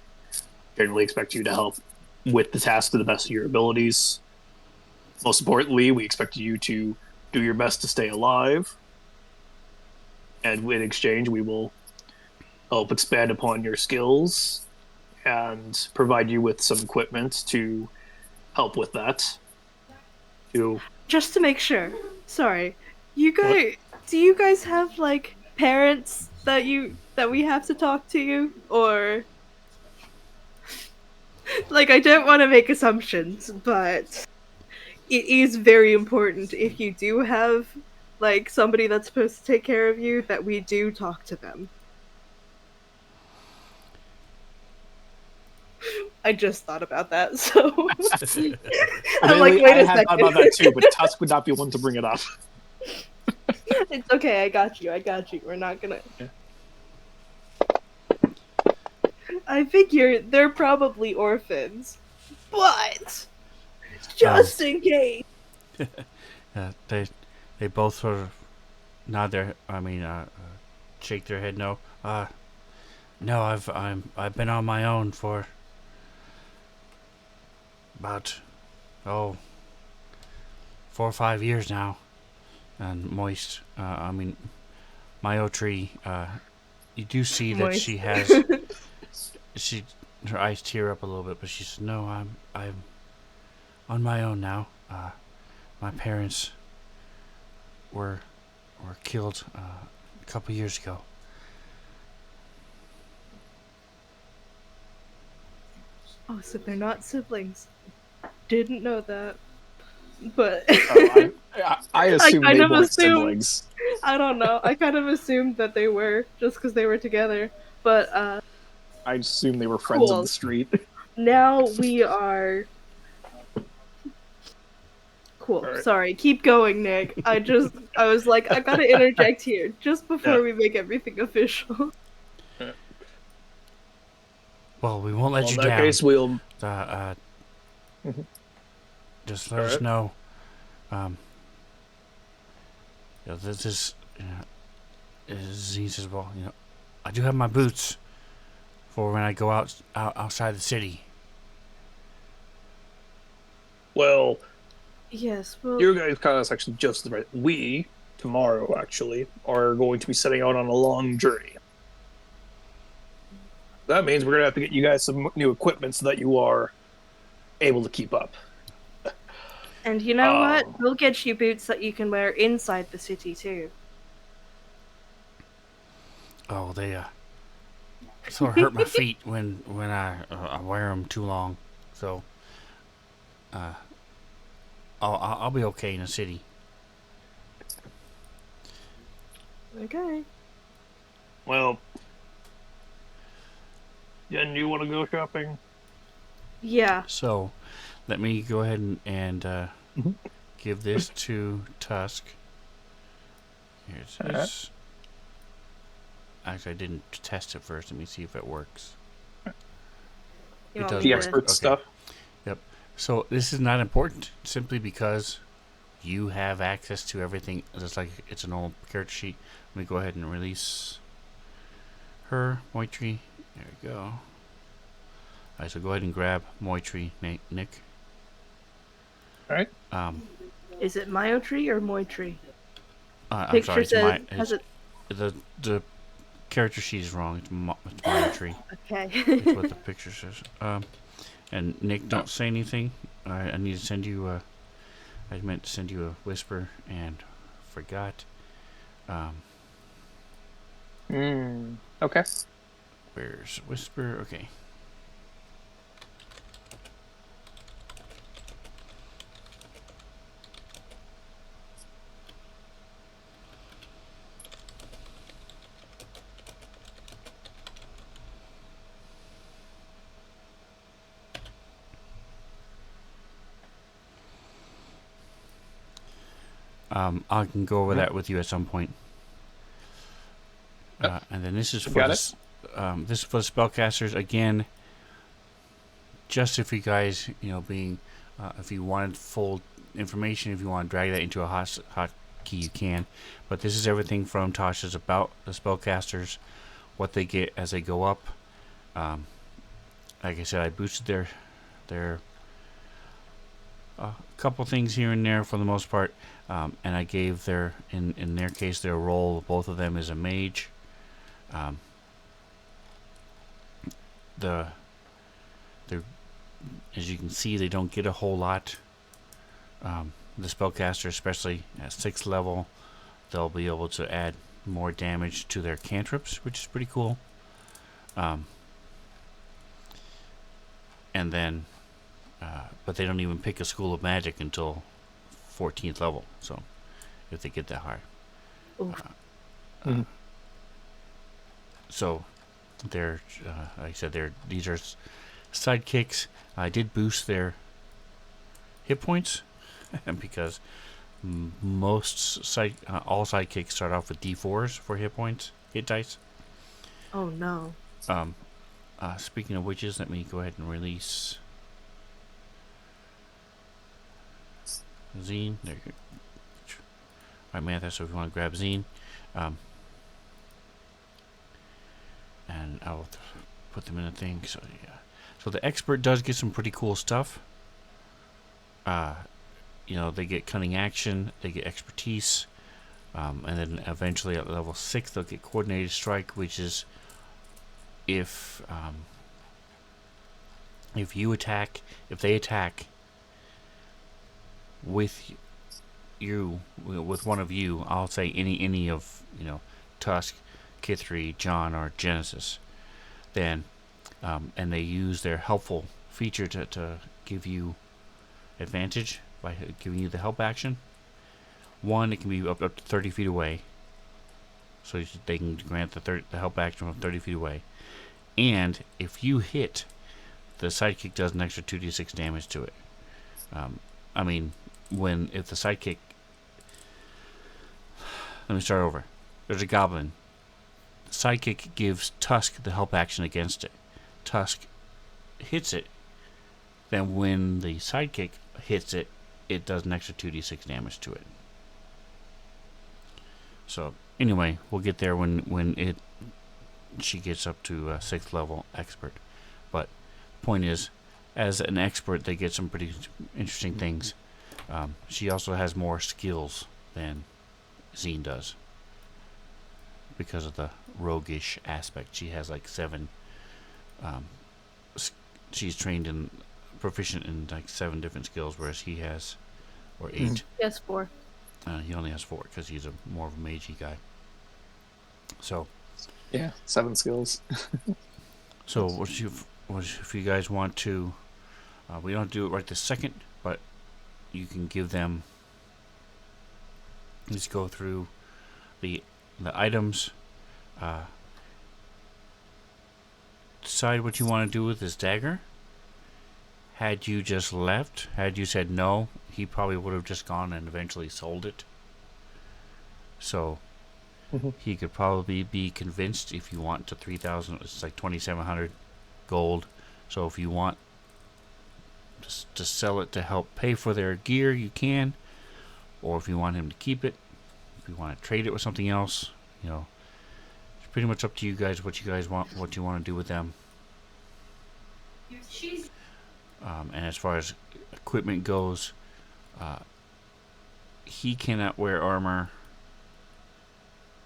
generally expect you to help with the task to the best of your abilities. Most importantly, we expect you to do your best to stay alive. And in exchange, we will help expand upon your skills and provide you with some equipment to help with that. To Just to make sure. Sorry. You what? guys do you guys have like parents that we have to talk to you, or like I don't want to make assumptions, but it is very important if you do have like somebody that's supposed to take care of you that we do talk to them. I just thought about that, so I'm like, Admittedly, wait I a had thought second. about that too, but Tusk would not be one to bring it up. It's okay, I got you, I got you. We're not gonna. Yeah. I figure they're probably orphans, but Um, just in case. they both sort of nod their. Shake their head. No. No. I've been on my own for about 4 or 5 years now, and moist. Myotri. You do see that Moist. she has. She her eyes tear up a little bit, but she says, "No, I'm on my own now. My parents were killed a couple years ago." Oh, so they're not siblings. Didn't know that. But I I assume kind they of weren't assumed. siblings. I don't know. I kind of assumed that they were just because they were together. But I assume they were friends of the cool. street. Now we are cool. All right. Sorry, keep going, Nick. I was like, I gotta interject here just Yeah. before we make everything official. Well, we won't Well, let in you that down. case, we'll. Uh, Mhm. just All let us right. know. Um, this is. He says, "Well, I do have my boots for when I go outside the city." Well, Yes, well, your guys' kind of actually just the right. We tomorrow actually are going to be setting out on a long journey. That means we're gonna have to get you guys some new equipment so that you are able to keep up. and you know what? Um, We'll get you boots that you can wear inside the city too. Oh, they sort of hurt my feet when I wear them too long. So uh, I'll be okay in the city. Okay. well, Jen, do you want to go shopping? Yeah. So let me go ahead and Mhm. give this to Tusk. Here it All right. is. Actually, I didn't test it first. Let me see if it works. You It want does me The work. to? expert Okay. stuff. Yep. So this is not important simply because you have access to everything just like it's a normal character sheet. Let me go ahead and release her, Moitri. There we go. Alright, so go ahead and grab Moitri, Nick. All right. Is it Mayo tree or Moi tree? I'm sorry, Picture it's my says has it. the character sheet is wrong. It's my tree. Okay. It's what the picture says. And Nick, don't say anything. I need to send you a. I meant to send you a whisper and forgot. Okay. Where's whisper? Okay. I can go over that with you at some point. And then this is for this is for the spellcasters again. Just if you guys, being, if you wanted full information, if you want to drag that into a hot key, you can. But this is everything from Tasha's about the spellcasters, what they get as they go up. Like I said, I boosted their couple things here and there for the most part, and I gave in their case their role. Both of them is a mage. As you can see, they don't get a whole lot. The spellcaster, especially at 6th level, they'll be able to add more damage to their cantrips, which is pretty cool. And then, but they don't even pick a school of magic until 14th level. So, if they get that high. So, they're like I said, these are sidekicks. I did boost their hit points because all sidekicks start off with D4s for hit points, hit dice. Oh no. Speaking of witches, let me go ahead and release Zine. There you go. Alright, Mantha, so if you want to grab Zine, and I'll put them in a thing. So yeah. So the expert does get some pretty cool stuff. They get cunning action, they get expertise, and then eventually at level 6 they'll get coordinated strike, which is if they attack with one of you, I'll say any of Tusk, Kithri, John, or Genesis, then and they use their helpful feature to give you advantage by giving you the help action. One, it can be up to 30 feet away, so they can grant the help action from 30 feet away. And if you hit, the sidekick does an extra 2d6 damage to it. If the sidekick... Let me start over. There's a goblin. The sidekick gives Tusk the help action against it. Tusk hits it. Then when the sidekick hits it, it does an extra 2d6 damage to it. So, anyway, we'll get there when she gets up to 6th level expert. But point is, as an expert, they get some pretty interesting things. She also has more skills than Zine does because of the roguish aspect. She has like 7. She's proficient in like 7 different skills, whereas he has, or 8. Yes, 4. He only has 4 because he's more of a magey guy. So, yeah, 7 skills. So, if you guys want to, we don't do it right this second, but you can give them. Let's go through the items. Decide what you want to do with this dagger. Had you just left, had you said no, he probably would have just gone and eventually sold it. So he could probably be convinced if you want to 3,000. It's like 2,700 gold. So if you want to sell it to help pay for their gear, you can. Or if you want him to keep it, if you want to trade it with something else, it's pretty much up to you guys what you guys want, what you want to do with them. And as far as equipment goes, He cannot wear armor.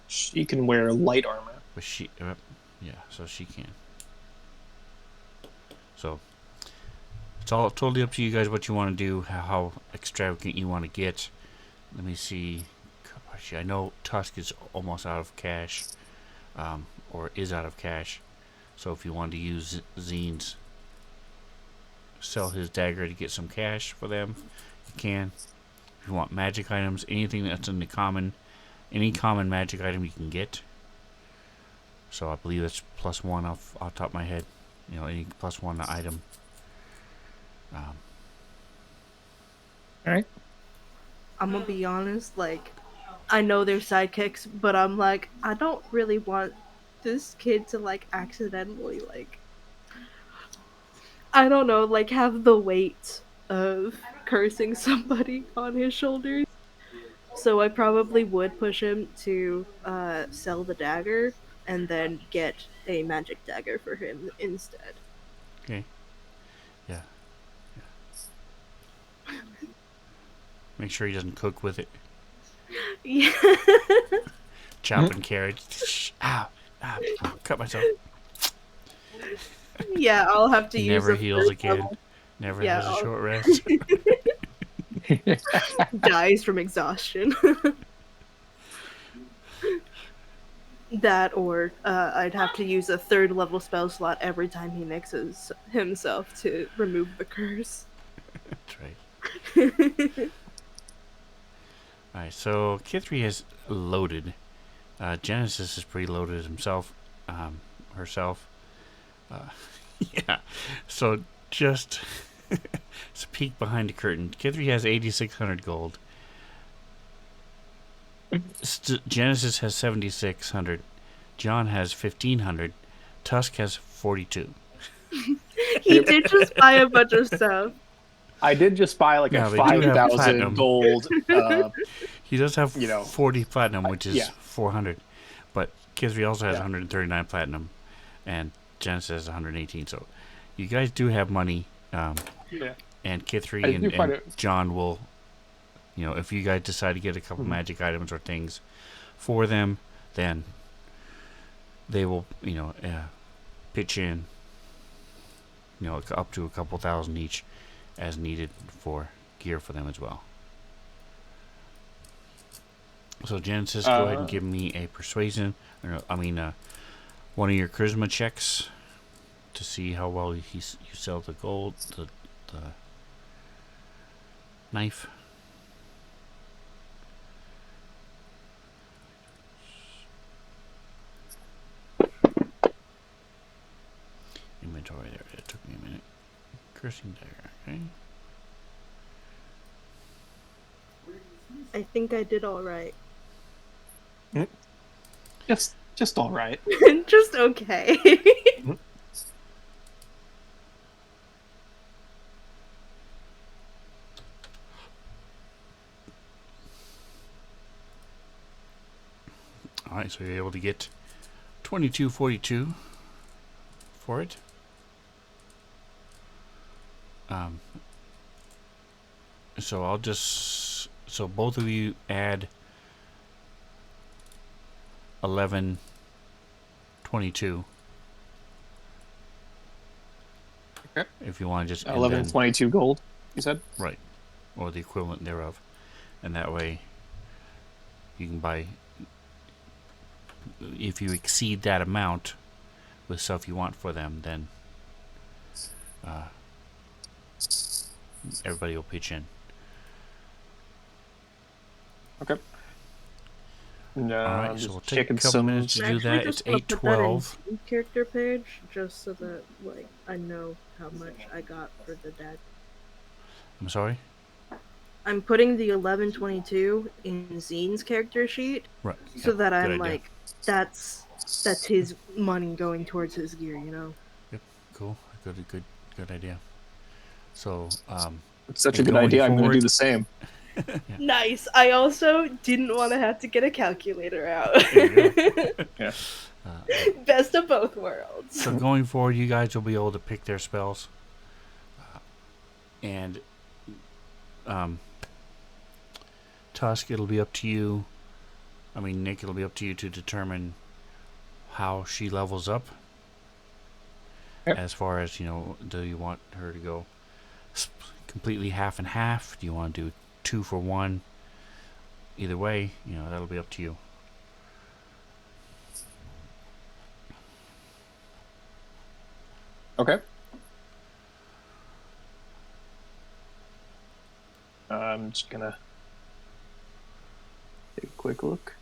She can wear light armor. But she, so she can. So it's all totally up to you guys what you want to do, how extravagant you want to get. Let me see. I know Tusk is almost out of cash, or is out of cash. So if you want to use Zine's, sell his dagger to get some cash for them, you can. If you want magic items, anything that's in the common, any common magic item you can get. So I believe that's +1 off top of my head. You know, any +1 item. All right. I'm gonna be honest, like, I know they're sidekicks, but I'm like, I don't really want this kid to, like, accidentally, like, I don't know, like, have the weight of cursing somebody on his shoulders. So I probably would push him to sell the dagger and then get a magic dagger for him instead. Okay. Yeah. Make sure he doesn't cook with it. Yeah. Chopping carrots. Ow. Ow. Cut myself. Yeah, I'll have to He use never a heals first again. level. Never Yeah, has a I'll- short rest. Dies from exhaustion. That, or I'd have to use a 3rd level spell slot every time he mixes himself to remove the curse. That's right. Alright, so Kithri has loaded. Genesis is pretty loaded himself, herself. Yeah. So just it's a peek behind the curtain. Kithri has 8,600 gold. Genesis has 7,600. John has 1,500. Tusk has 42. He did just buy a bunch of stuff. I did just buy like No, a they do have 5,000 platinum. gold. He does have 40 platinum, which is yeah. 400. But Kithri also has Yeah. 139 platinum, and Genesis has 118. So you guys do have money. Yeah. And Kithri I do find and it- John will, you know, if you guys decide to get a couple magic items or things for them, then they will, you know, pitch in, you know, up to a couple thousand each as needed for gear for them as well. So Genesis, go ahead and give me a persuasion, one of your charisma checks to see how well you sell the gold, the knife. Inventory there. It took me a minute. Cursing dagger. Okay. I think I did alright. Just all right. Just okay. All right, so you're able to get 2242 for it. So I'll just both of you add 1122. Okay. If you want to just 1122 gold, you said? Right, or the equivalent thereof, and that way you can buy. If you exceed that amount with stuff you want for them, then everybody will pitch in. Okay. No, All right, just so we'll take a checking couple some. minutes to do Actually, that. just It's wanna put that in 8:12. Steam character page, just so that like I know how much I got for the dad. I'm sorry. I'm putting the 1122 in Zine's character sheet, Right. so yeah, that good I'm idea. like, that's his money going towards his gear, you know. Yep. Cool. Good idea. So, It's such a and good going idea. I'm going to forward- do the same. Nice. I also didn't want to have to get a calculator out. There you go. Yeah. Best of both worlds. So going forward, you guys will be able to pick their spells, and Tusk, it'll be up to you. I mean, Nick, it'll be up to you to determine how she levels up. Yep. As far as, do you want her to go completely half and half? Do you want to do 2 for 1? Either way, that'll be up to you. Okay. I'm just gonna take a quick look.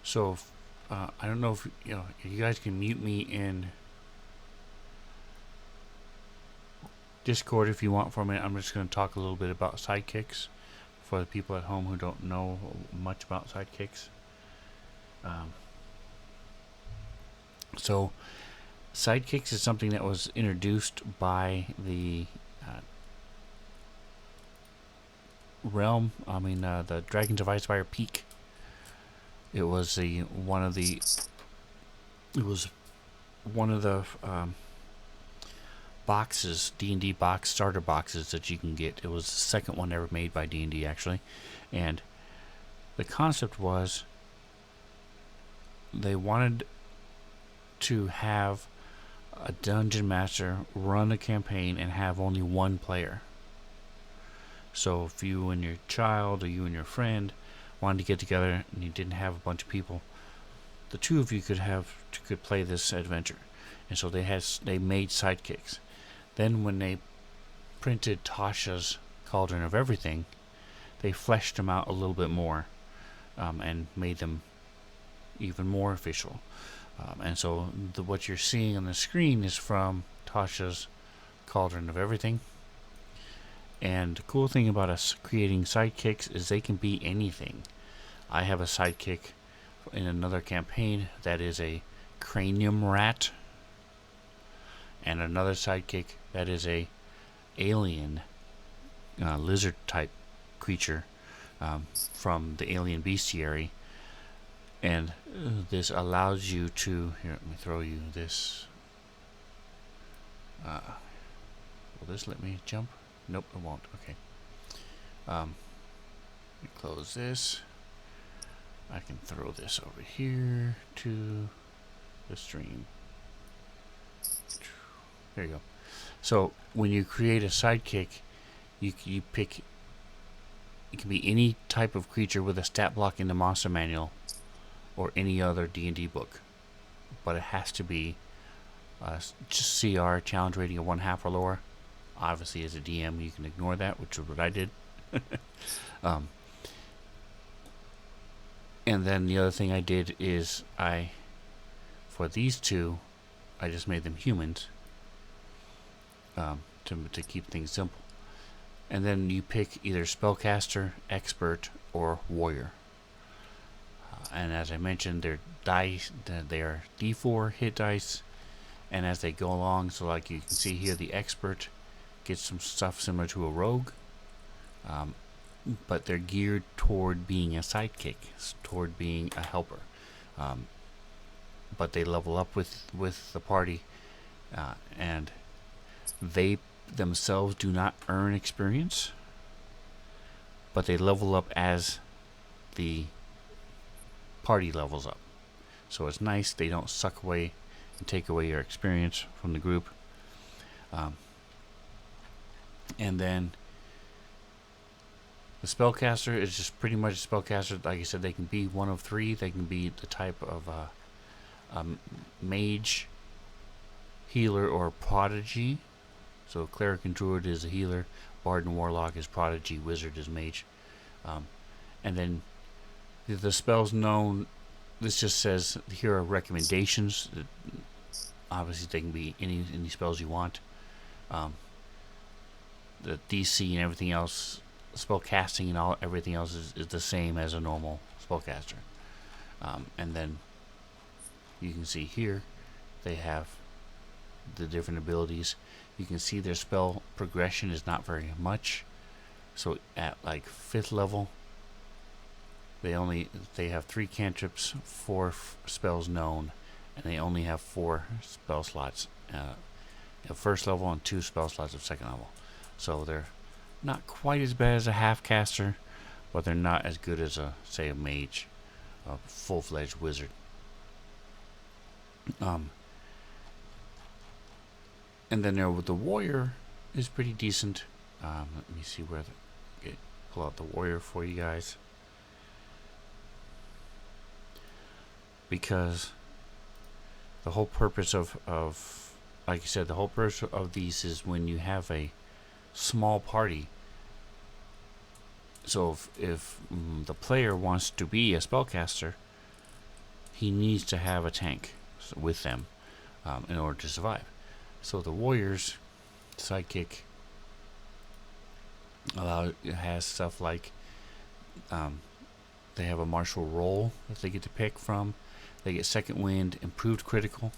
So, I don't know if you guys can mute me in Discord if you want for a minute. I'm just going to talk a little bit about sidekicks for the people at home who don't know much about sidekicks. So, sidekicks is something that was introduced by the realm. The Dragons of Icefire Peak. It was one of the boxes, D&D box starter boxes that you can get. It was the second one ever made by D&D, actually. And the concept was they wanted to have a dungeon master run a campaign and have only one player. So if you and your child or you and your friend wanted to get together and you didn't have a bunch of people, the two of you could play this adventure. And so they made sidekicks. Then when they printed Tasha's Cauldron of Everything, they fleshed them out a little bit more and made them even more official. And so what you're seeing on the screen is from Tasha's Cauldron of Everything. And the cool thing about us creating sidekicks is they can be anything. I have a sidekick in another campaign that is a cranium rat, and another sidekick that is a alien lizard type creature from the alien bestiary. And this allows you to, here, let me throw you this. Will this let me jump? Nope, it won't. Okay. Let me close this. I can throw this over here to the stream. There you go. So when you create a sidekick, you pick. It can be any type of creature with a stat block in the Monster Manual or any other D&D book, but it has to be just CR, challenge rating of 1/2 or lower. Obviously, as a DM, you can ignore that, which is what I did. And then the other thing I did is for these two, I just made them humans to keep things simple. And then you pick either spellcaster, expert, or warrior. And as I mentioned, they're dice. They are D4 hit dice, and as they go along, so like you can see here, the expert gets some stuff similar to a rogue, but they're geared toward being a sidekick, toward being a helper. But they level up with the party, and they themselves do not earn experience, but they level up as the party levels up. So it's nice. They don't suck away and take away your experience from the group. And then the spellcaster is just pretty much a spellcaster. Like I said, they can be one of three. They can be the type of mage, healer, or prodigy. So cleric and druid is a healer, bard and warlock is prodigy, wizard is mage. And then the spells known, this just says here are recommendations. Obviously they can be any spells you want. The DC and everything else, spell casting and everything else is the same as a normal spellcaster. And then you can see here they have the different abilities. You can see their spell progression is not very much. So at like 5th level, they have 3 cantrips, 4 spells known, and they only have 4 spell slots at 1st level and 2 spell slots at 2nd level. So they're not quite as bad as a half caster, but they're not as good as say a mage, a full-fledged wizard. And then there with the warrior is pretty decent. Let me see where pull out the warrior for you guys, because the whole purpose of like you said, the whole purpose of these is when you have a small party. So if the player wants to be a spellcaster, he needs to have a tank with them in order to survive. So the warrior's sidekick has stuff like they have a martial roll that they get to pick from. They get second wind, improved critical,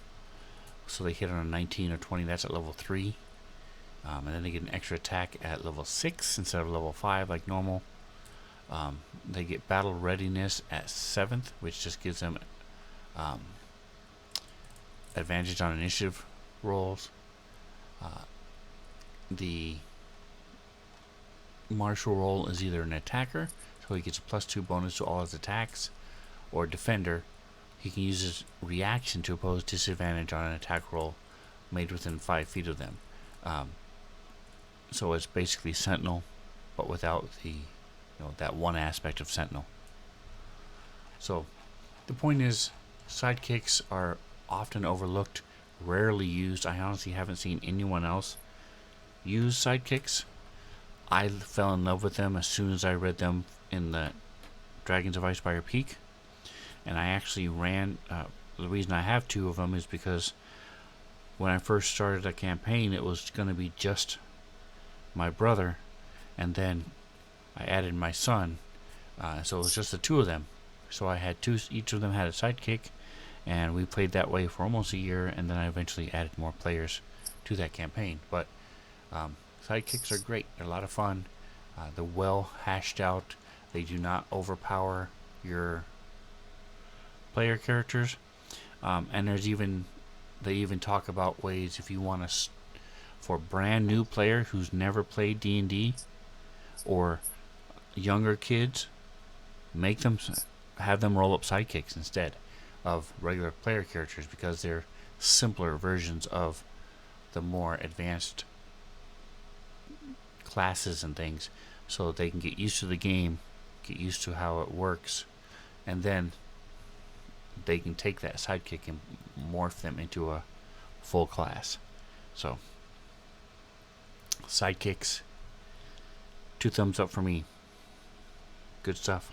so they hit on a 19 or 20. That's at level 3, and then they get an extra attack at level 6 instead of level 5 like normal. They get battle readiness at 7th, which just gives them advantage on initiative rolls. The martial roll is either an attacker, so he gets a +2 bonus to all his attacks, or defender. He can use his reaction to oppose disadvantage on an attack roll made within 5 feet of them. So it's basically Sentinel, but without the that one aspect of Sentinel. So the point is, sidekicks are often overlooked, rarely used. I honestly haven't seen anyone else use sidekicks. I fell in love with them as soon as I read them in the Dragons of Icespire Peak, and I actually ran. The reason I have 2 of them is because when I first started a campaign, it was going to be just my brother, and then I added my son, so it was just the 2 of them. So I had 2, each of them had a sidekick, and we played that way for almost a year, and then I eventually added more players to that campaign. But sidekicks are great. They're a lot of fun. They're well hashed out. They do not overpower your player characters. And they even talk about ways, if you want to, for a brand new player who's never played D&D, or younger kids, have them roll up sidekicks instead of regular player characters, because they're simpler versions of the more advanced classes and things, so they can get used to the game, get used to how it works, and then they can take that sidekick and morph them into a full class. So sidekicks, 2 thumbs up for me. Good stuff.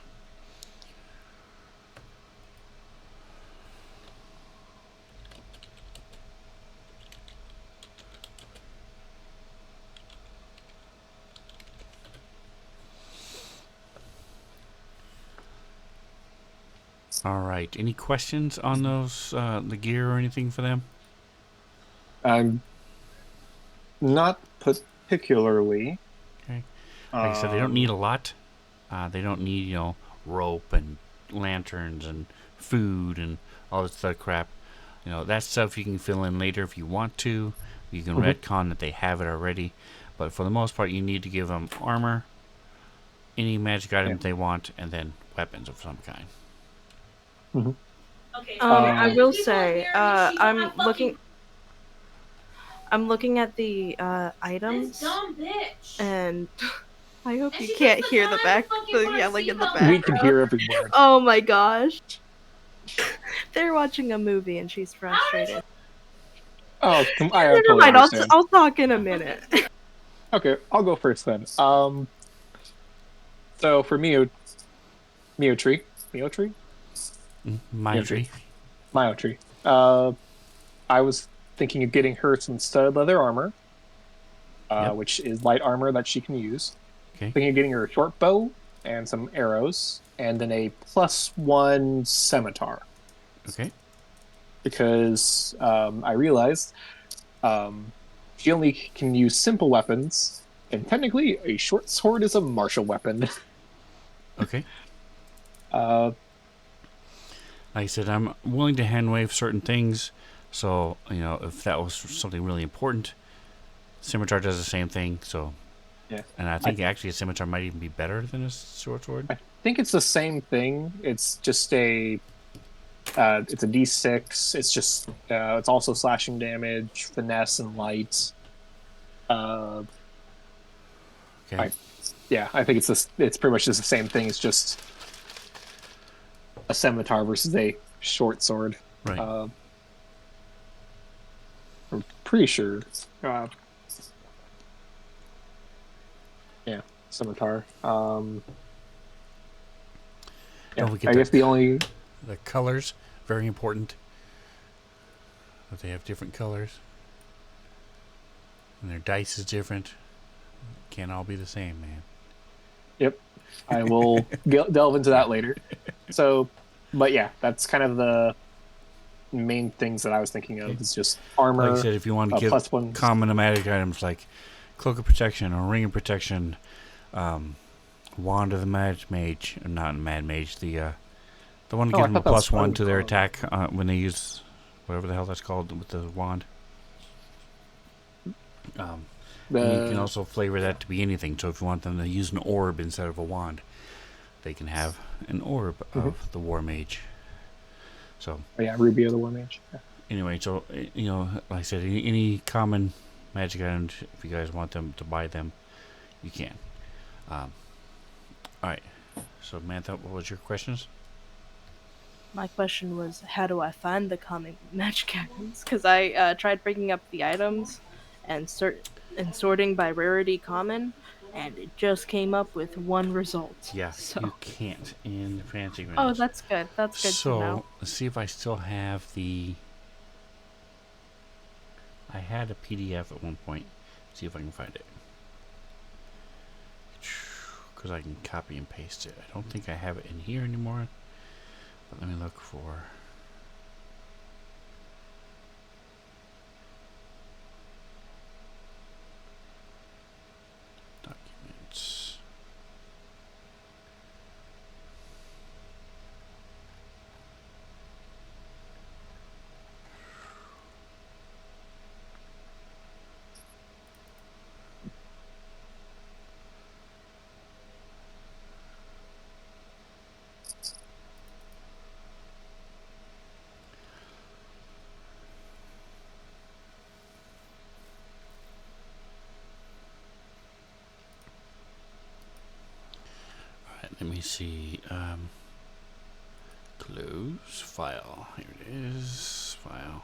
All right. Any questions on those, the gear or anything for them? Not particularly. Okay. Like I said, they don't need a lot. They don't need, rope and lanterns and food and all this other crap. That stuff you can fill in later if you want to. You can retcon that they have it already. But for the most part, you need to give them armor, any magic item they want, and then weapons of some kind. Okay. I will say, I'm looking at the items, and I hope you can't hear the yelling in the background. We can hear every word. Oh my gosh. They're watching a movie and she's frustrated. Oh, I Never totally mind, understand. I'll talk in a minute. Okay, I'll go first then. So for Mio Tree. I was thinking of getting her some studded leather armor, which is light armor that she can use. Okay. Thinking of getting her a short bow and some arrows, and then a +1 scimitar. Okay. Because I realized she only can use simple weapons, and technically a short sword is a martial weapon. Okay. Like I said, I'm willing to hand wave certain things. So, if that was something really important, scimitar does the same thing. So, Yeah. And I think actually a scimitar might even be better than a short sword. I think it's the same thing. It's just it's a D6. It's also slashing damage, finesse, and light. Uh, Okay. I yeah, I think it's pretty much just the same thing. It's just a scimitar versus a short sword. Right. I'm pretty sure. Uh, yeah, scimitar. Yeah, Don't forget I guess the colors, very important. That they have different colors. And their dice is different. Can't all be the same, man. Yep, I will delve into that later. So, but yeah, that's kind of the main things that I was thinking Okay. of. Is just Like I armor, said, if you want to give +1. common magic items like Cloak of Protection or Ring of Protection, Wand of the Mad Mage, not Mad Mage, the one that Oh, I gives them a thought that was +1 to their Frodo. attack when they use whatever the hell that's called with the wand. And you can The also flavor that to be anything. So if you want them to use an orb instead of a wand, they can have an orb of the War Mage. So Oh yeah, Rubio the War Mage. Yeah. anyway, so like I said, any common magic items, if you guys want them to buy them, you can. All right. So Mantha, what was your questions? My question was, how do I find the common magic items? Because I tried bringing up the items and sorting by rarity common, and it just came up with one result. Yeah, you So, can't in Fantasy oh, Grounds. that's good. That's good to know. So let's see if I still have the. I had a PDF at one point. See if I can find it. Because I can copy and paste it. I don't think I have it in here anymore. But let me look for. Documents. Alright, let me see. Close file. Here it is. File.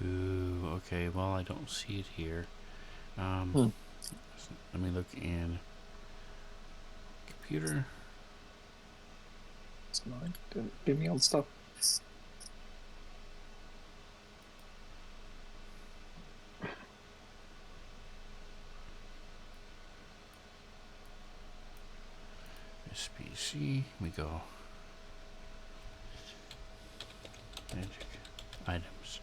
Ooh, okay, well, I don't see it here. Hmm. Let me look in computer. It's mine. Didn't give me all the stuff. SPC. We go. Magic items.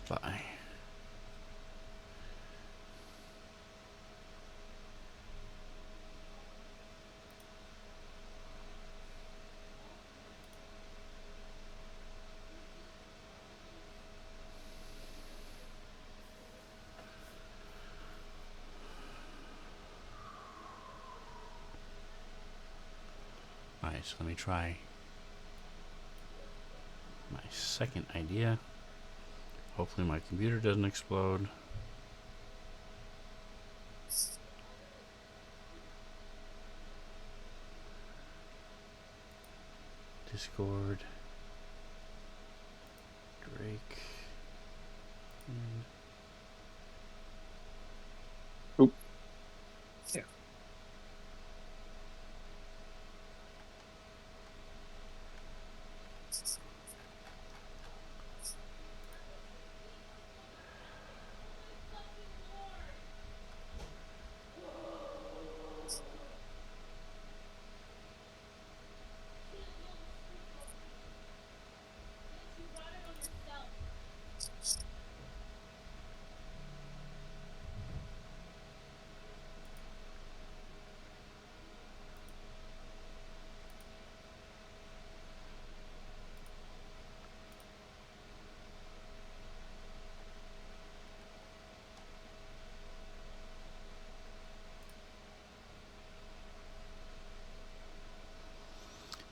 Buy. Alright, so let me try my second idea. Hopefully my computer doesn't explode. Discord. Drake. And Oop. Yeah.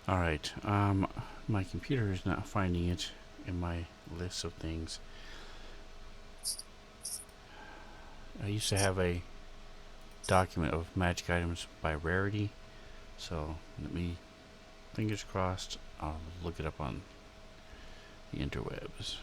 All right. My computer is not finding it in my list of things. I used to have a document of magic items by rarity, so let me, fingers crossed, I'll look it up on the interwebs.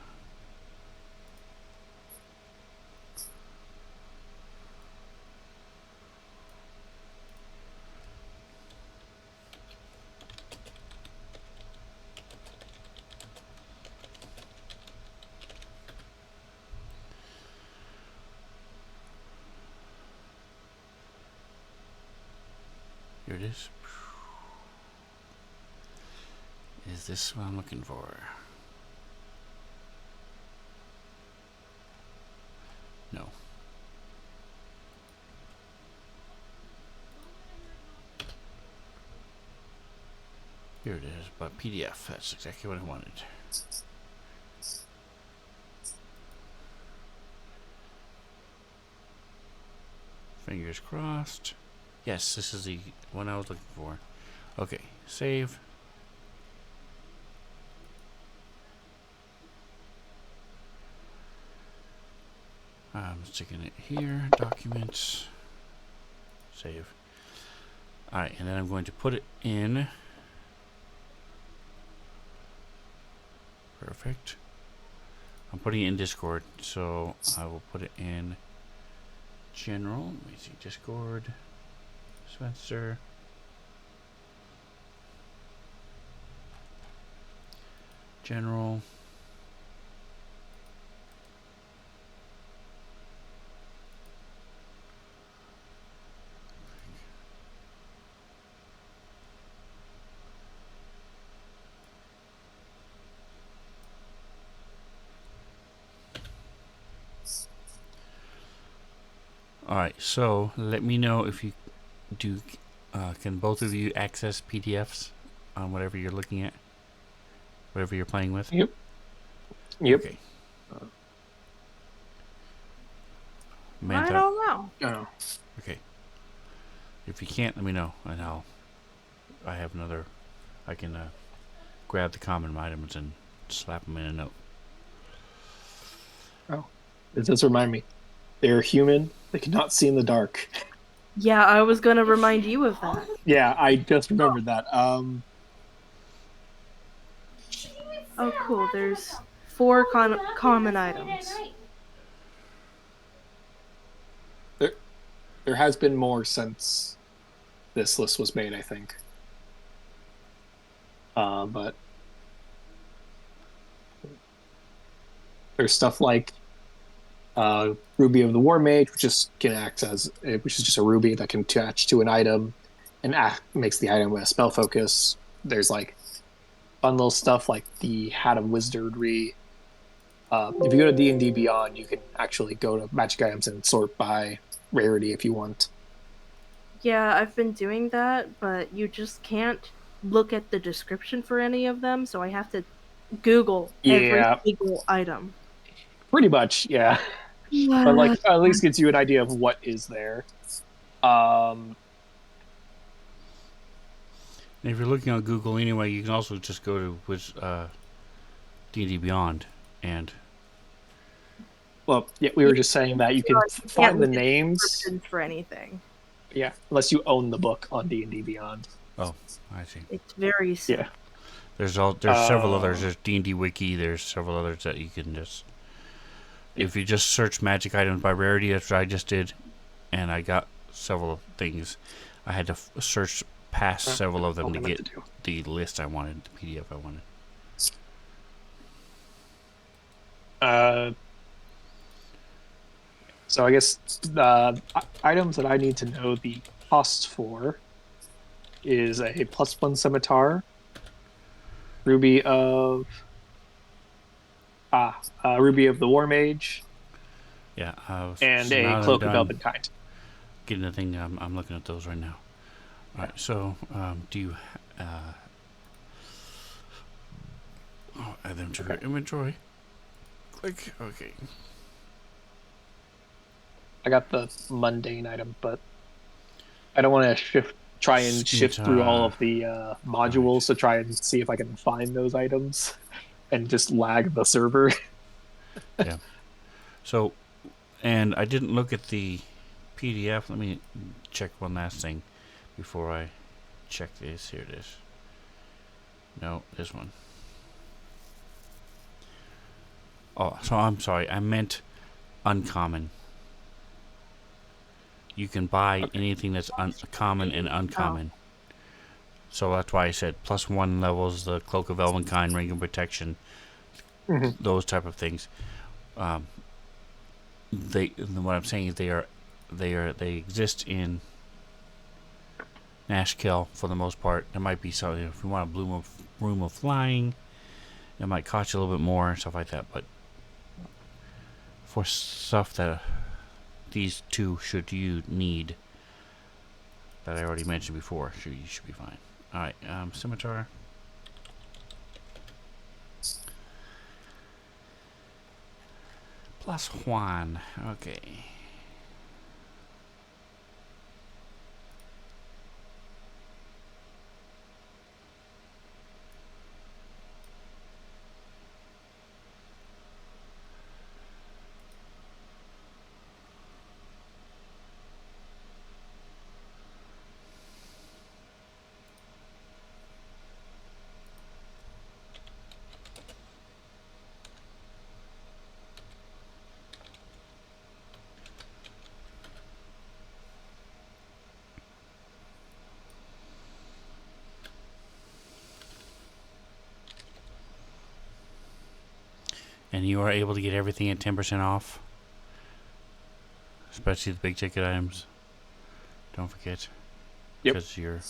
Here it is. Is this what I'm looking for? No. Here it is, but PDF. That's exactly what I wanted. Fingers crossed. Yes, this is the one I was looking for. Okay, save. I'm sticking it here. Documents. Save. Alright, and then I'm going to put it in. Perfect. I'm putting it in Discord, so I will put it in general. Let me see, Discord. Spencer. General. Alright, so let me know if you do. Can both of you access PDFs on whatever you're looking at? Whatever you're playing with? Yep. Okay. I don't know. Oh. Okay. If you can't, let me know, and I have another. I can grab the common items and slap them in a note. Oh. It does remind me. They're human. They cannot see in the dark. Yeah, I was gonna remind you of that. Yeah, I just remembered that. Oh, cool. There's 4 common items. There has been more since this list was made, I think. But there's stuff like Ruby of the War Mage, which is just a ruby that can attach to an item and makes the item with a spell focus. There's like fun little stuff like the Hat of Wizardry. If you go to D&D Beyond, you can actually go to magic items and sort by rarity if you want. Yeah, I've been doing that, but you just can't look at the description for any of them, so I have to Google every Yeah, single item. pretty much, yeah. But like at least gives you an idea of what is there. And if you're looking on Google anyway, you can also just go to D&D Beyond and. Well, yeah, we were just saying that you can find the names. For anything. Yeah, unless you own the book on D&D Beyond. Oh, I see. It's very simple. Yeah. There's several others. There's D&D Wiki. There's several others that you can just. If you just search magic items by rarity, that's what I just did, and I got several things. I had to search past several of them to get the list I wanted, the PDF I wanted. So I guess the items that I need to know the cost for is a +1 scimitar, Ruby of the War Mage, Yeah, and so a Cloak of Elvenkind. Getting the thing, I'm looking at those right now. All right, so do you add them to your inventory? Click. Okay. I got the mundane item, but I don't want to shift try and shift through all of the modules Right. to try and see if I can find those items and just lag the server. Yeah. So, and I didn't look at the PDF. Let me check one last thing before I check this. Here it is. No, this one. Oh, so I'm sorry. I meant uncommon. You can buy Okay. anything that's common and uncommon. So that's why I said +1 levels, the Cloak of Elvenkind, Ring of Protection, Mhm. those type of things. What I'm saying is they exist in Nashkel for the most part. There might be something if you want a room of flying, it might cost you a little bit more and stuff like that. But for stuff that these two you need that I already mentioned before, you should be fine. All right, scimitar. +1. Okay. And you are able to get everything at 10% off, especially the big ticket items. Don't forget, Yep. because you're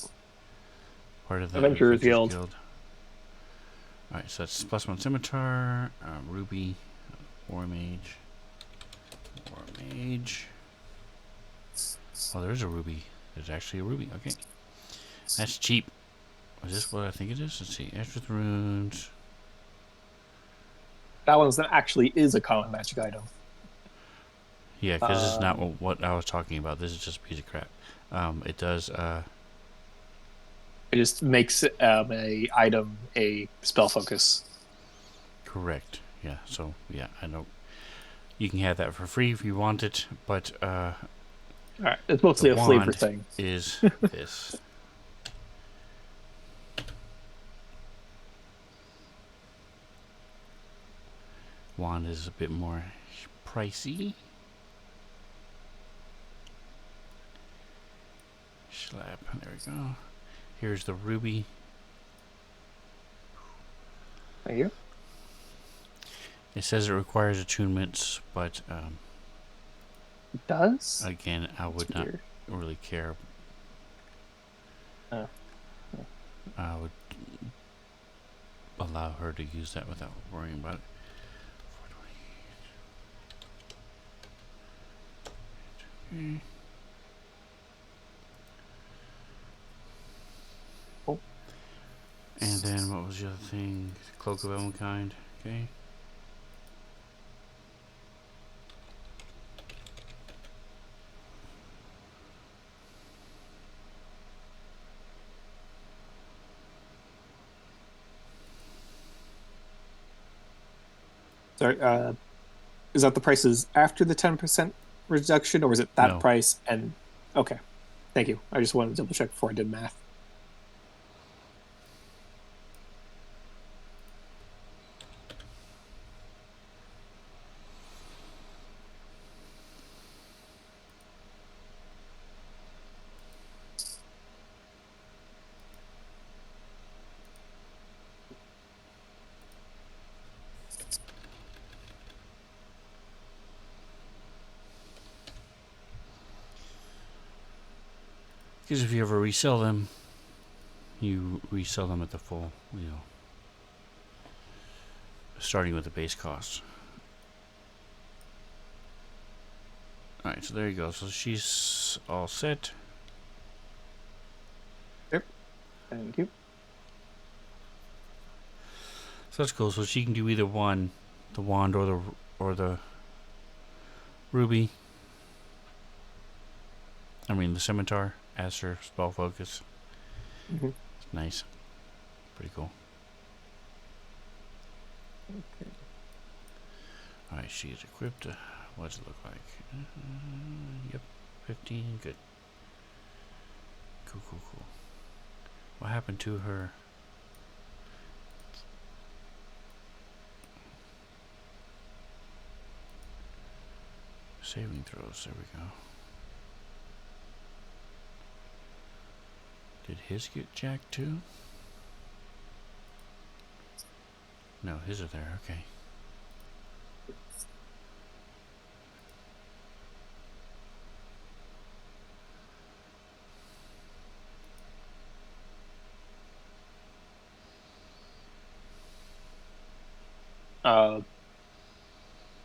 part of the Adventurers Adventurers Guild. Guild. Alright, so that's +1 scimitar, ruby, war mage. Oh, there's a ruby. There's actually a ruby. Okay, that's cheap. Is this what I think it is? Let's see. Ashworth runes. That one actually is a common magic item. Yeah, because this is not what I was talking about. This is just a piece of crap. It does. It just makes a item a spell focus. Correct. Yeah. So yeah, I know. You can have that for free if you want it, but All right, it's mostly a flavor thing. Is this? Wand is a bit more pricey. Slap. There we go. Here's the ruby. Thank you. It says it requires attunements, but It does? again, I would not really care. Oh. I would allow her to use that without worrying about it. 420. Oh. And then what was the other thing? Cloak of Elvenkind. Okay. Sorry, is that the prices after the 10% reduction, or is it that No. price? And okay, thank you. I just wanted to double check before I did math. Because if you ever resell them, you resell them at the full, starting with the base cost. Alright, so there you go. So she's all set. Yep. Thank you. So that's cool. So she can do either one, the wand or the ruby. I mean the scimitar. as her spell focus. Mm-hmm. Nice. Pretty cool. Okay. Alright, she's equipped. What does it look like? Yep, 15. Good. Cool. What happened to her? Saving throws. There we go. Did his get jacked too? No, his are there. Okay.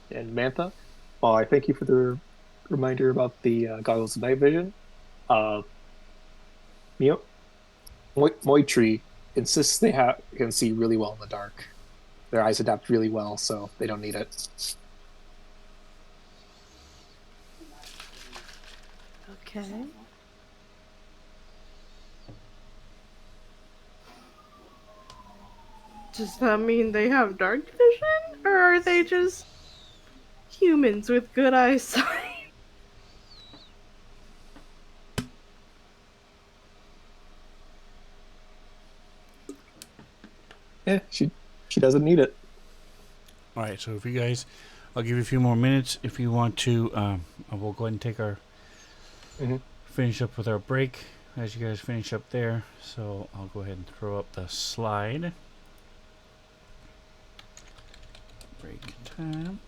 And Mantha, well, I thank you for the reminder about the goggles of night vision. Uh, Moitri insists they can see really well in the dark. Their eyes adapt really well, so they don't need it. Okay. Does that mean they have dark vision? Or are they just humans with good eyesight? Yeah, she doesn't need it. Alright, so if you guys, I'll give you a few more minutes if you want to. We'll go ahead and take our finish up with our break as you guys finish up there. So I'll go ahead and throw up the slide. Break time.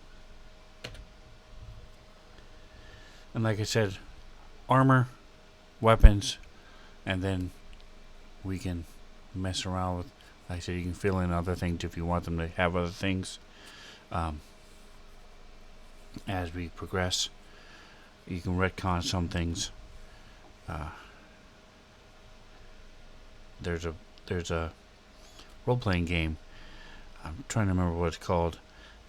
And like I said, armor, weapons, and then we can mess around with, like I said, you can fill in other things if you want them to have other things. As we progress, you can retcon some things. There's a role-playing game. I'm trying to remember what it's called,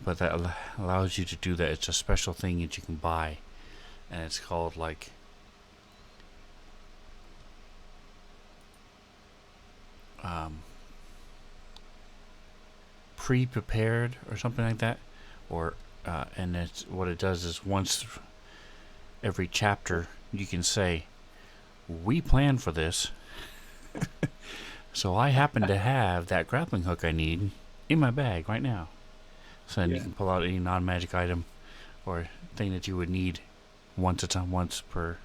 but that allows you to do that. It's a special thing that you can buy, and it's called like pre-prepared or something like that, or and it's what it does is once every chapter you can say, "We planned for this." So I happen to have that grappling hook I need in my bag right now. So then you can pull out any non-magic item or thing that you would need once per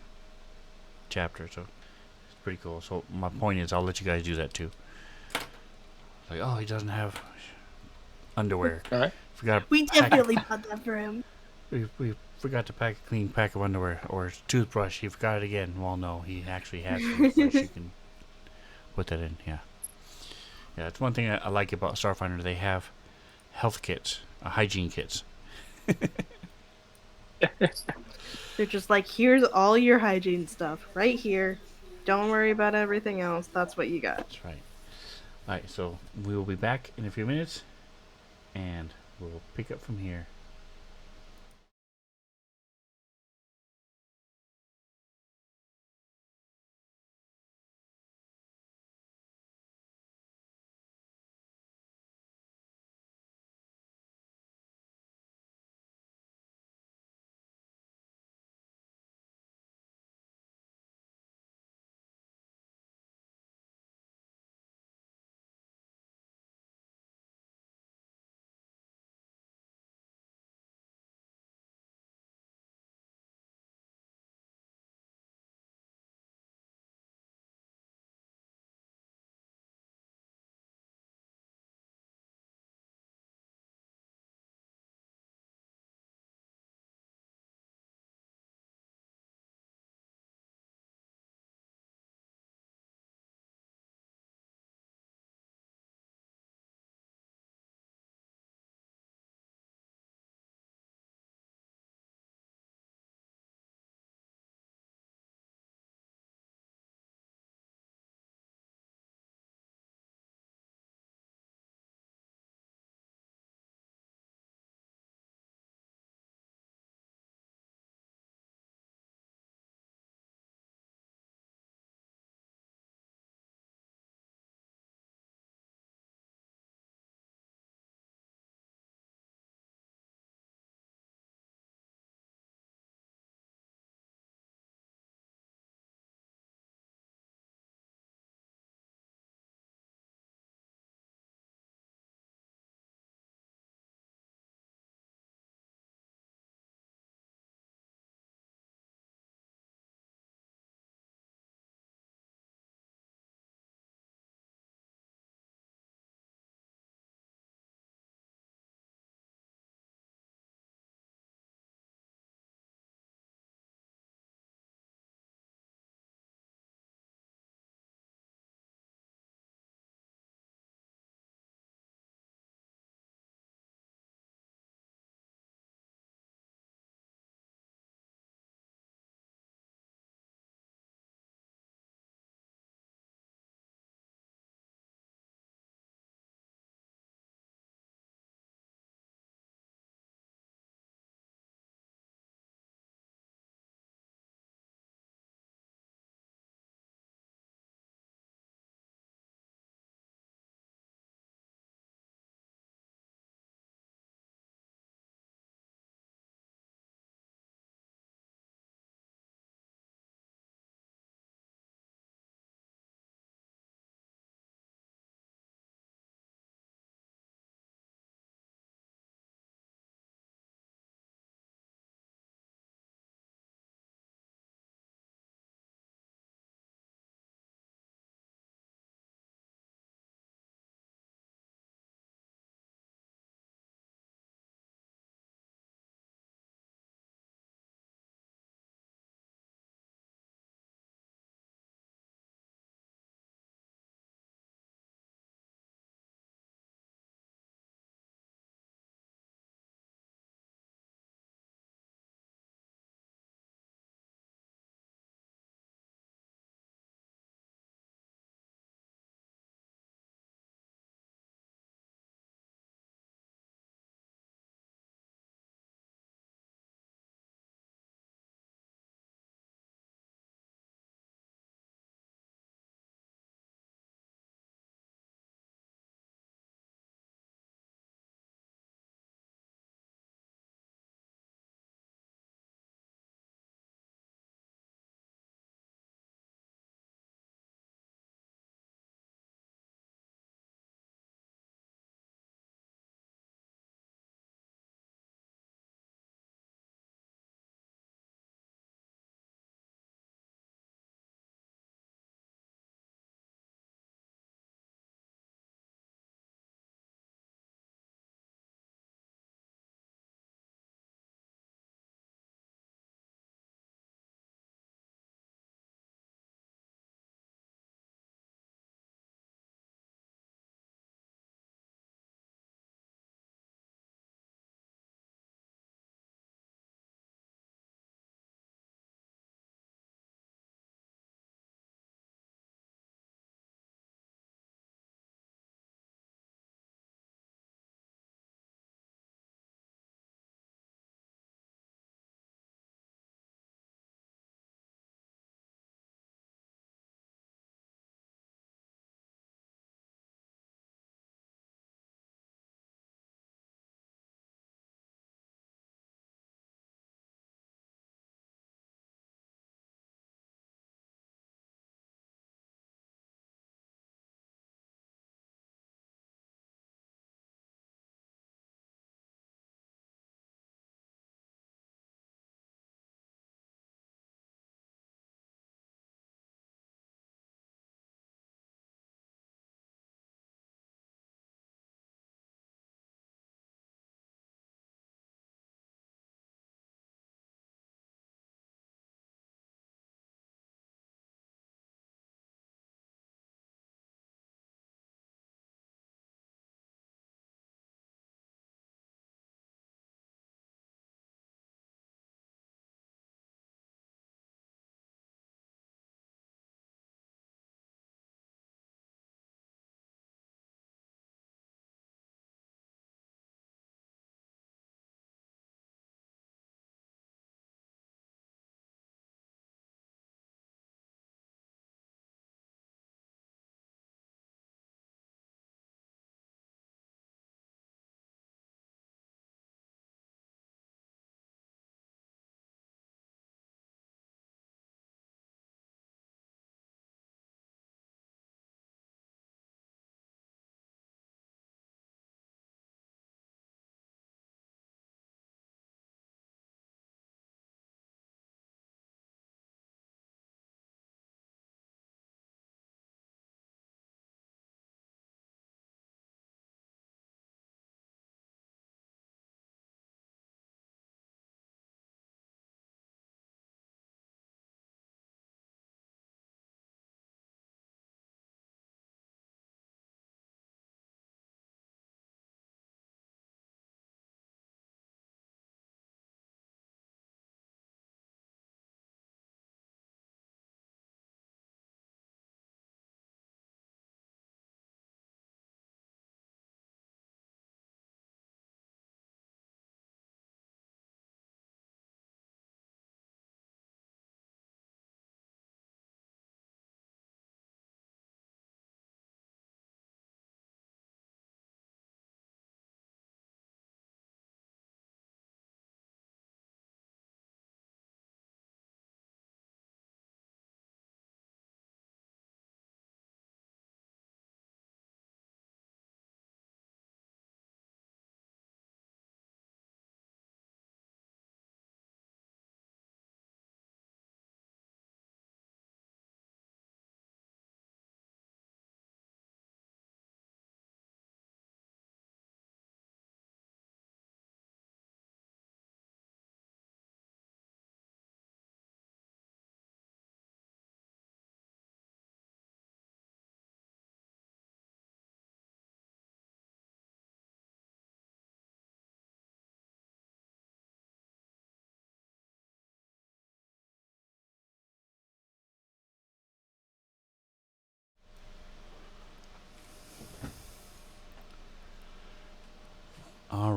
chapter. So it's pretty cool. So my point is, I'll let you guys do that too. Like, oh, he doesn't have underwear. All right. We definitely bought that for him. We forgot to pack a clean pack of underwear or toothbrush. He forgot it again. Well, no, he actually has toothbrush. You can put that in. Yeah. Yeah, it's one thing I like about Starfinder. They have health kits, hygiene kits. They're just like, here's all your hygiene stuff right here. Don't worry about everything else. That's what you got. That's right. Alright, so we will be back in a few minutes, and we'll pick up from here.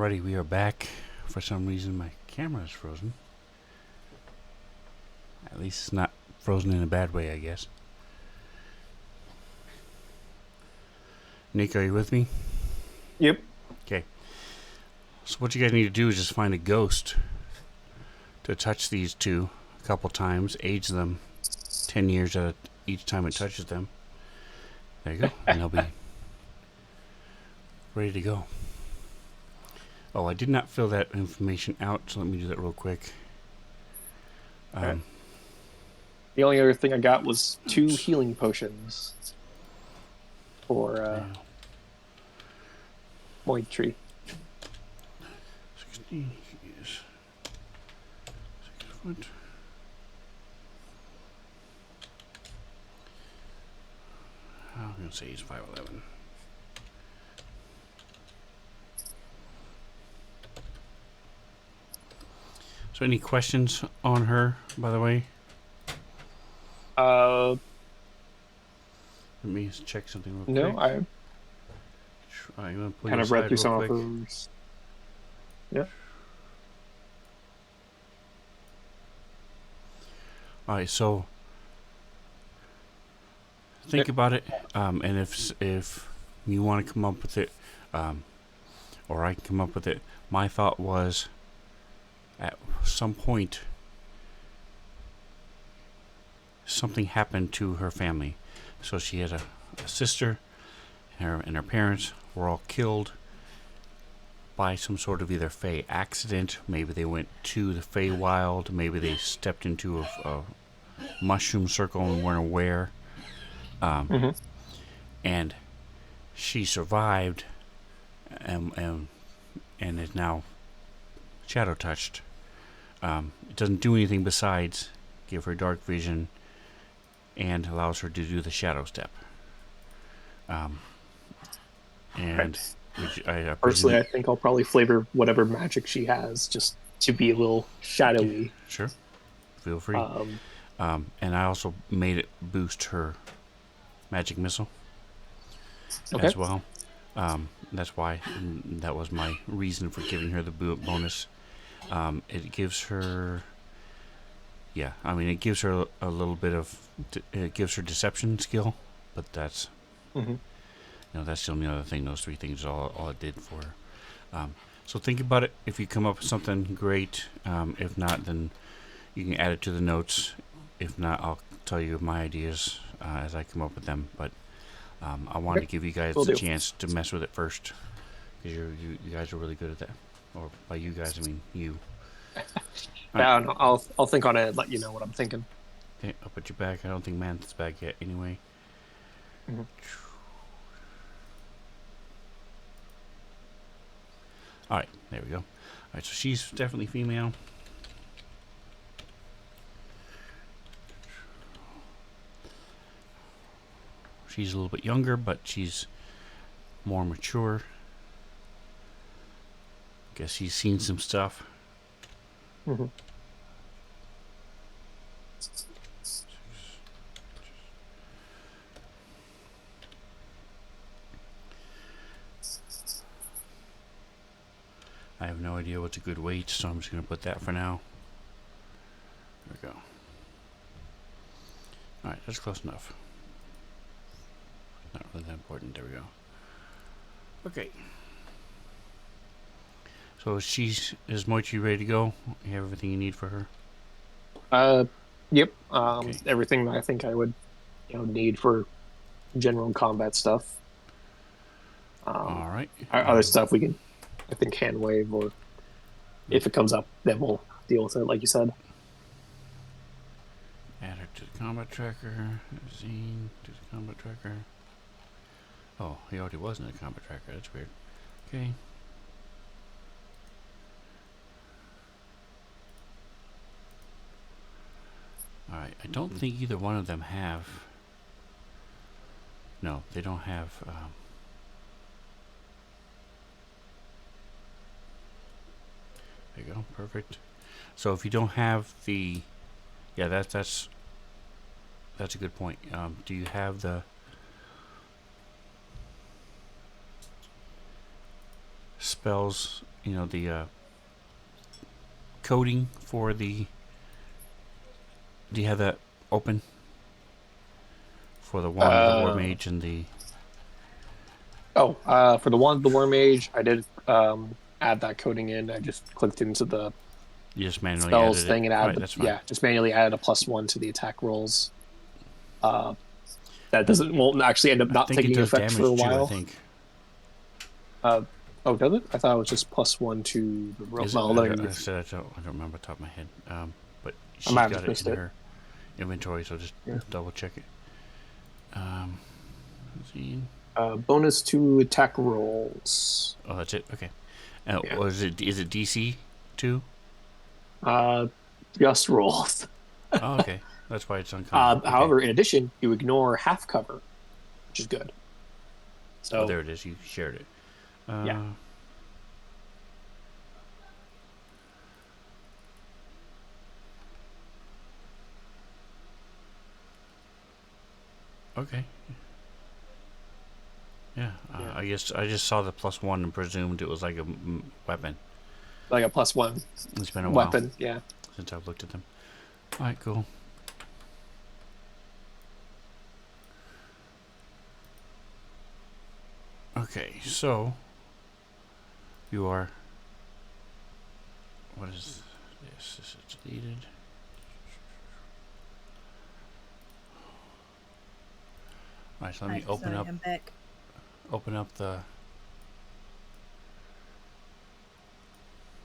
Alrighty, we are back. For some reason, my camera is frozen. At least it's not frozen in a bad way, I guess. Nick, are you with me? Yep. Okay. So what you guys need to do is just find a ghost to touch these two a couple times, age them 10 years each time it touches them. There you go. And they'll be ready to go. Oh, I did not fill that information out, so let me do that real quick. Right. The only other thing I got was 2 healing potions for Moitry. 16 is 6 foot. I'm going to say he's 5'11". So any questions on her, by the way? Uh, Let me just check something real no, quick. I I'm going to pull kind you of read aside through real some quick. of hers. Yeah. Alright, so think about it, and if you want to come up with it, or I can come up with it. My thought was, at some point, something happened to her family. So she had a sister, and her parents were all killed by some sort of either Fey accident. Maybe they went to the Fey Wild. Maybe they stepped into a mushroom circle and weren't aware. And she survived, and is now shadow touched. It doesn't do anything besides give her dark vision and allows her to do the shadow step. And which I Personally, I think I'll probably flavor whatever magic she has just to be a little shadowy. Sure, feel free. And I also made it boost her magic missile as well. That's why that was my reason for giving her the bonus. It gives her, it gives her a little bit of, it gives her deception skill, but that's, that's the only other thing. Those 3 things is all it did for her. So think about it. If you come up with something, great. If not, then you can add it to the notes. If not, I'll tell you my ideas as I come up with them. But I wanted to give you guys the chance to mess with it first, because you guys are really good at that. Or by you guys, I mean you. Yeah, no, I'll think on it and let you know what I'm thinking. Okay, I'll put you back. I don't think Manth's back yet anyway. Alright, there we go. Alright, so she's definitely female. She's a little bit younger, but she's more mature. Guess she's seen some stuff. I have no idea what's a good weight, so I'm just going to put that for now. There we go. Alright, that's close enough. Not really that important. There we go. Okay. So is Moichi ready to go? You have everything you need for her? Yep. Okay. Everything I think I would, need for general combat stuff. All right. Other stuff we can, I think, hand wave, or if it comes up, then we'll deal with it, like you said. Add her to the combat tracker. Zine to the combat tracker. Oh, he already was in the combat tracker. That's weird. Okay. Alright, I don't think either one of them have... No, they don't have... There you go, perfect. So if you don't have the... Yeah, that's a good point. Do you have the... spells the coding for the. Do you have that open for the Wand of the War Mage and the? For the Wand of the War Mage, I did add that coding in. I just clicked into the You just manually spells added it. thing and All add right, that's fine. just manually added a +1 to the attack rolls. That won't actually end up I not think it taking does effect for a damage too. I while. think. Does it? I thought it was just +1 to the roll. Is it? Well, let me I said I don't remember off the top of my head. But I she's might have got just it missed in it. her inventory, so just Yeah. double check it. Let's see. Bonus to attack rolls. Oh, that's it. Okay. Yeah. Is it DC 2? Just rolls. Oh, okay. That's why it's uncommon. Okay. However, in addition, you ignore half cover, which is good. So Oh, there it is. You shared it. Yeah. Okay. Yeah. I guess I just saw the +1 and presumed it was like a weapon. like a +1 It's been a weapon. while Yeah. since I've looked at them. All right, cool. Okay, so you are. What is this? This is deleted. All right, so let me open up. I'm back. Open up the.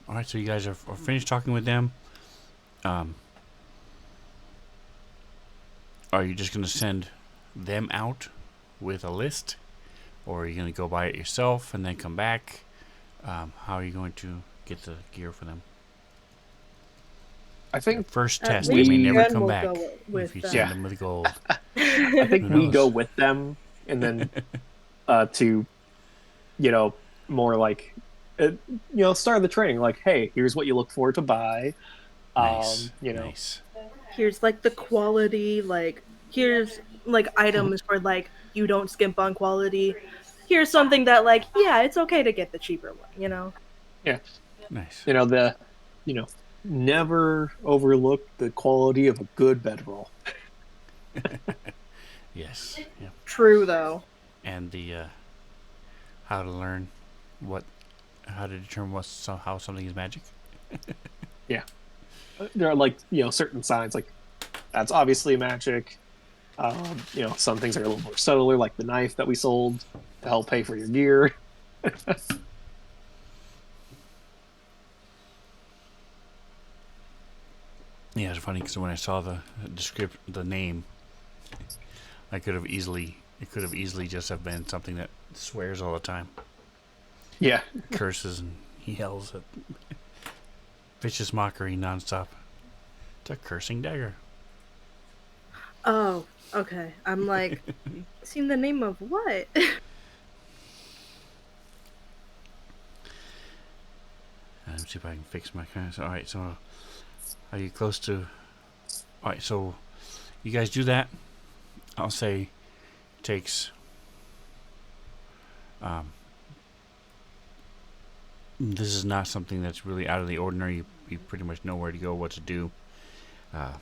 All right, so you guys are finished talking with them. Are you just gonna send them out with a list, or are you gonna go buy it yourself and then come back? How are you going to get the gear for them? I think First At test, they least may never Ren come will back go with if you them. send Yeah. them with gold. I think Who we knows? go with them, and then to more like start the training. Like, hey, here's what you look for to buy. Nice, Nice. Here's like the quality, like here's like items where like you don't skimp on quality. Here's something that like, yeah, it's okay to get the cheaper one. Yeah. nice. Never overlook the quality of a good bedroll. Yes, yeah. True though. And the how to learn how to determine how something is magic. Yeah. There are certain signs like that's obviously magic. Some things are a little more subtler, like the knife that we sold to help pay for your gear. Yeah, it's funny because when I saw the name, it could have easily just have been something that swears all the time, Yeah. curses and yells at vicious mockery nonstop. It's a cursing dagger. Oh, okay. I'm like, seen the name of what? Let me see if I can fix my kind. All right, so are you close to? All right, so you guys do that. I'll say takes. This is not something that's really out of the ordinary. You pretty much know where to go, what to do. Yeah.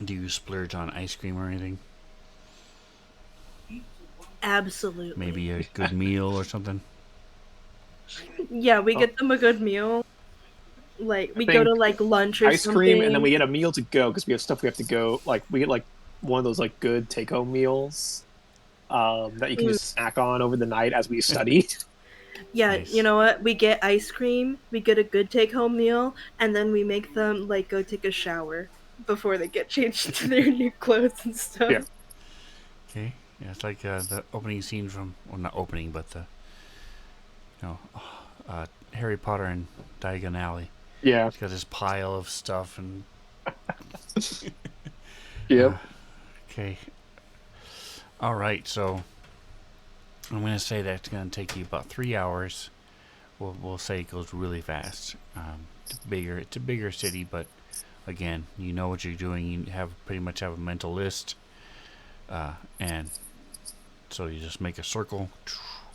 Do you splurge on ice cream or anything? Absolutely. Maybe a good meal or something? Yeah, we get them a good meal. Like we I go to think like lunch or ice something. cream, and then we get a meal to go because we have stuff we have to go. Like we get like one of those like good take-home meals that you can just snack on over the night as we study. Yeah, Nice. you know what? We get ice cream, we get a good take-home meal, and then we make them like go take a shower before they get changed into their new clothes and stuff. Yeah. Okay. Yeah, it's like the opening scene from, well, not opening, but the, Harry Potter and Diagon Alley. Yeah. It's got this pile of stuff and. Yep. Okay. All right, so I'm going to say that's going to take you about 3 hours. We'll say it goes really fast. It's a bigger city, but again, you know what you're doing. You pretty much have a mental list, and so you just make a circle,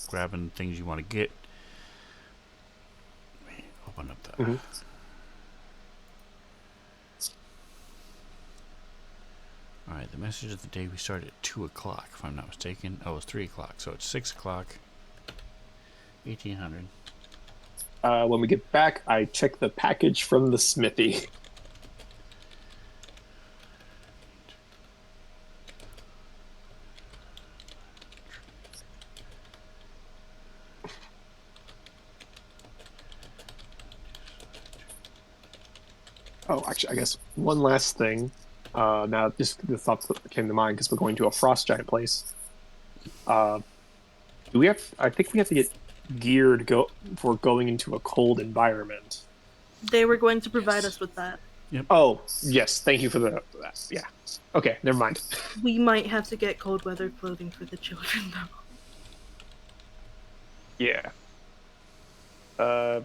grabbing things you want to get. open up the. Mhm. All right, the message of the day, we started at 2 o'clock, if I'm not mistaken. Oh, it's 3 o'clock, so it's 6 o'clock. 1800. When we get back, I check the package from the smithy. Oh, actually, I guess one last thing. Now, just the thought that came to mind because we're going to a frost giant place. Uh, do we have? I think we have to get geared go for going into a cold environment. They were going to provide Yes. us with that. Yep. Oh, yes. Thank you for that. Yeah. Okay. Never mind. We might have to get cold weather clothing for the children, though. Yeah. Uh,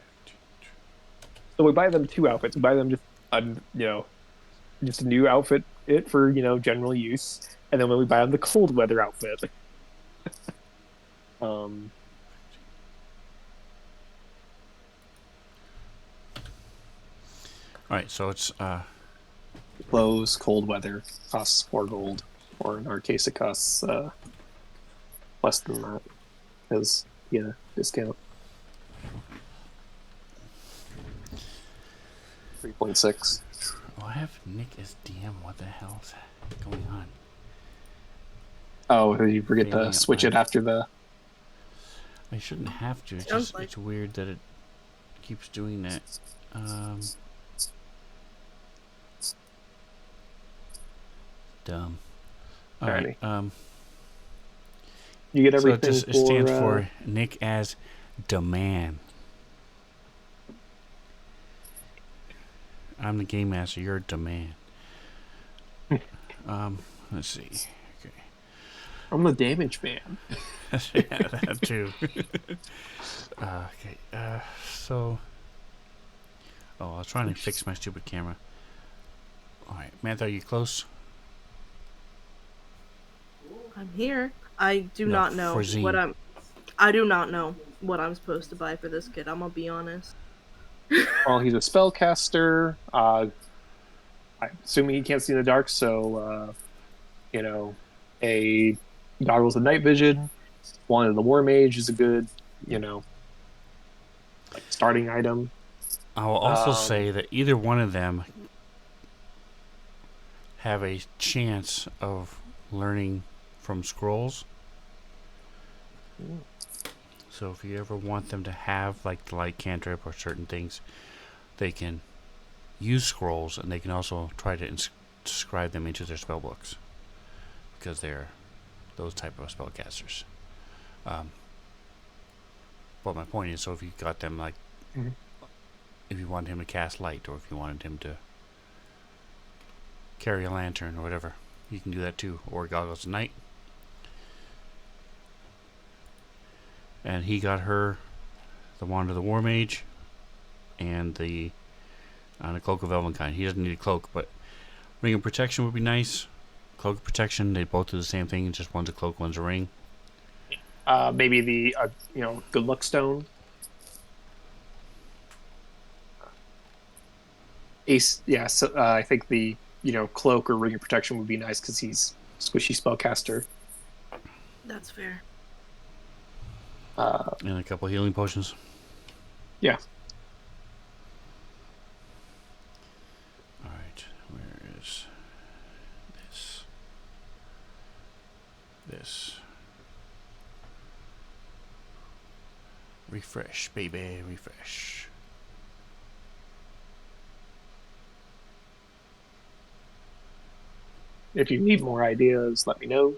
so we buy them two outfits. We buy them just just a new outfit for general use, and then when we buy them the cold weather outfit. Um. All right, so it's Clothes, cold weather costs 4 gold, or in our case, it costs less than that because discount 3.6. oh, I have Nick as DM. What the hell's going on? Oh, you forget Failing to at switch it life. after the. I shouldn't have to. It's Sounds just like- it's weird that it keeps doing that. Dumb. All right. Alrighty. You get So everything it stands for Nick as Demand. I'm the game master. You're Demand. Let's see. Okay. I'm the damage man. Yeah, that too. Okay. So. Oh, I was trying to fix my stupid camera. All right, Mantha, are you close? I'm here. I do No, not know for Zine. what I'm. I do not know what I'm supposed to buy for this kid. I'm gonna be honest. Well, he's a spellcaster. I'm assuming he can't see in the dark, so a goggles of night vision. One of the war mage is a good, like starting item. I will also Um, say that either one of them have a chance of learning from scrolls. So if you ever want them to have like the light cantrip or certain things, they can use scrolls, and they can also try to inscribe them into their spell books because they're those type of spellcasters. But my point is, so if you got them like, Mhm. if you wanted him to cast light, or if you wanted him to carry a lantern or whatever, you can do that too, or goggles of night. And he got her the wand of the war mage and the cloak of Elvenkind. He doesn't need a cloak, but ring of protection would be nice. Cloak of protection, they both do the same thing, just one's a cloak, one's a ring. Maybe the good luck stone. Ace, yeah. So I think the cloak or ring of protection would be nice because he's squishy spellcaster. That's fair. And a couple healing potions. Yeah. Alright, where is this? This. Refresh, baby, refresh. If you need more ideas, let me know.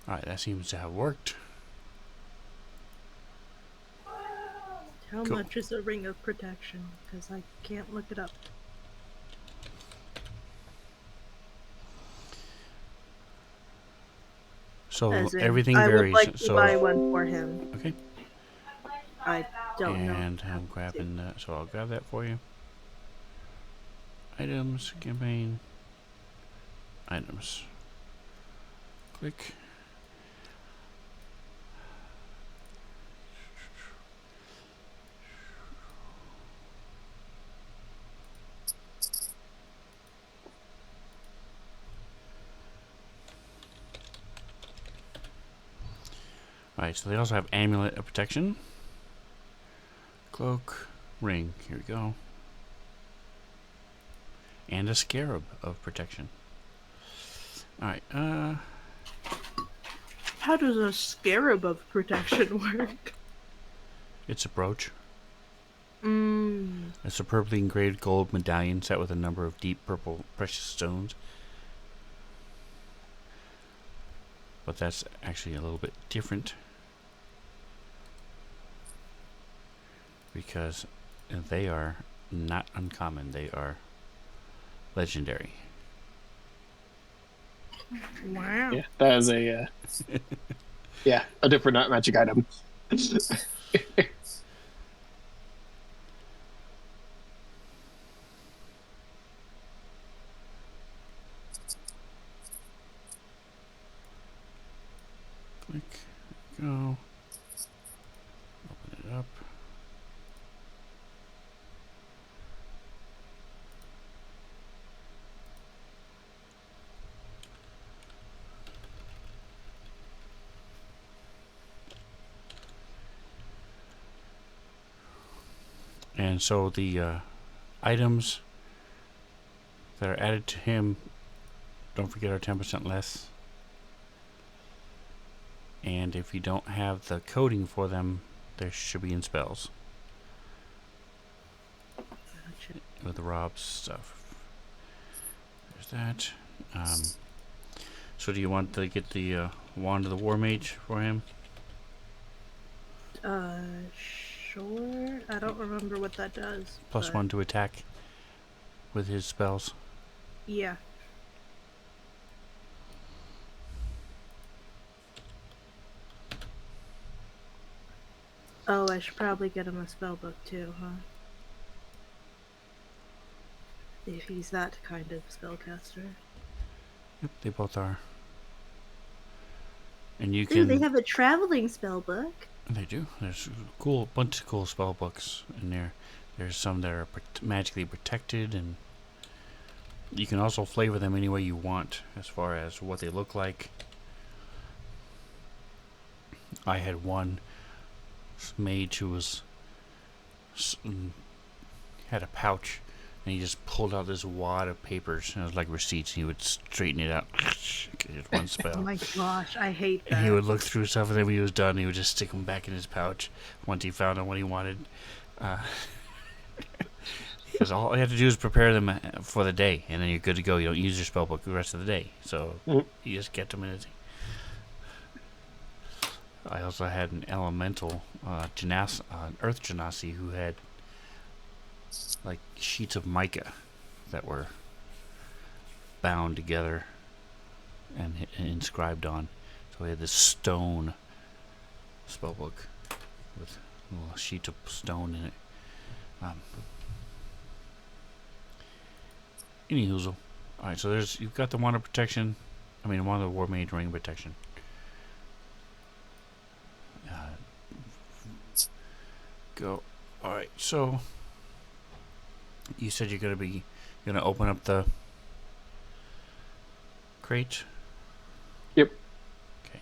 Alright, that seems to have worked. How Cool. much is a ring of protection? Because I can't look it up. So As in, everything I varies. would like to So buy one for him. okay. I don't know. And I'm grabbing that, so I'll grab that for you. Items, campaign, items. Click. Alright, so they also have amulet of protection. Cloak, ring. Here we go. And a scarab of protection. Alright, How does a scarab of protection work? it's a brooch. Mmm. A superbly engraved gold medallion set with a number of deep purple precious stones. But that's actually a little bit different. Because they are not uncommon. They are legendary. Wow. Yeah, that is a a different magic item. Click, go. Open it up. And so the items that are added to him, don't forget, are 10% less. And if you don't have the coding for them, there should be in spells. Gotcha. With Rob's stuff. There's that. So do you want to get the Wand of the War Mage for him? Sure. I don't remember what that does. Plus 1 to attack with his spells. Yeah. Oh, I should probably get him a spell book too, huh? If he's that kind of spellcaster. Yep, they both are. And you Ooh, can... they have a traveling spell book. They do. There's a bunch of cool spell books in there. There's some that are magically protected, and you can also flavor them any way you want as far as what they look like. I had one mage who was had a pouch, and he just pulled out this wad of papers, and it was like receipts, and he would straighten it out. Get one spell. Oh my gosh, I hate that. And he would look through stuff, and then when he was done, he would just stick them back in his pouch once he found out what he wanted. Because all you have to do is prepare them for the day, and then you're good to go. You don't use your spell book the rest of the day, so you just get them in it. I also had an elemental earth genasi who had like sheets of mica that were bound together and inscribed on. So we had this stone spellbook with a little sheet of stone in it. Anyhoozle. Alright, so you've got the Wand of Protection. Wand of the War Mage Ring Protection. Go. Alright, so you said you're gonna open up the crate? Yep. Okay.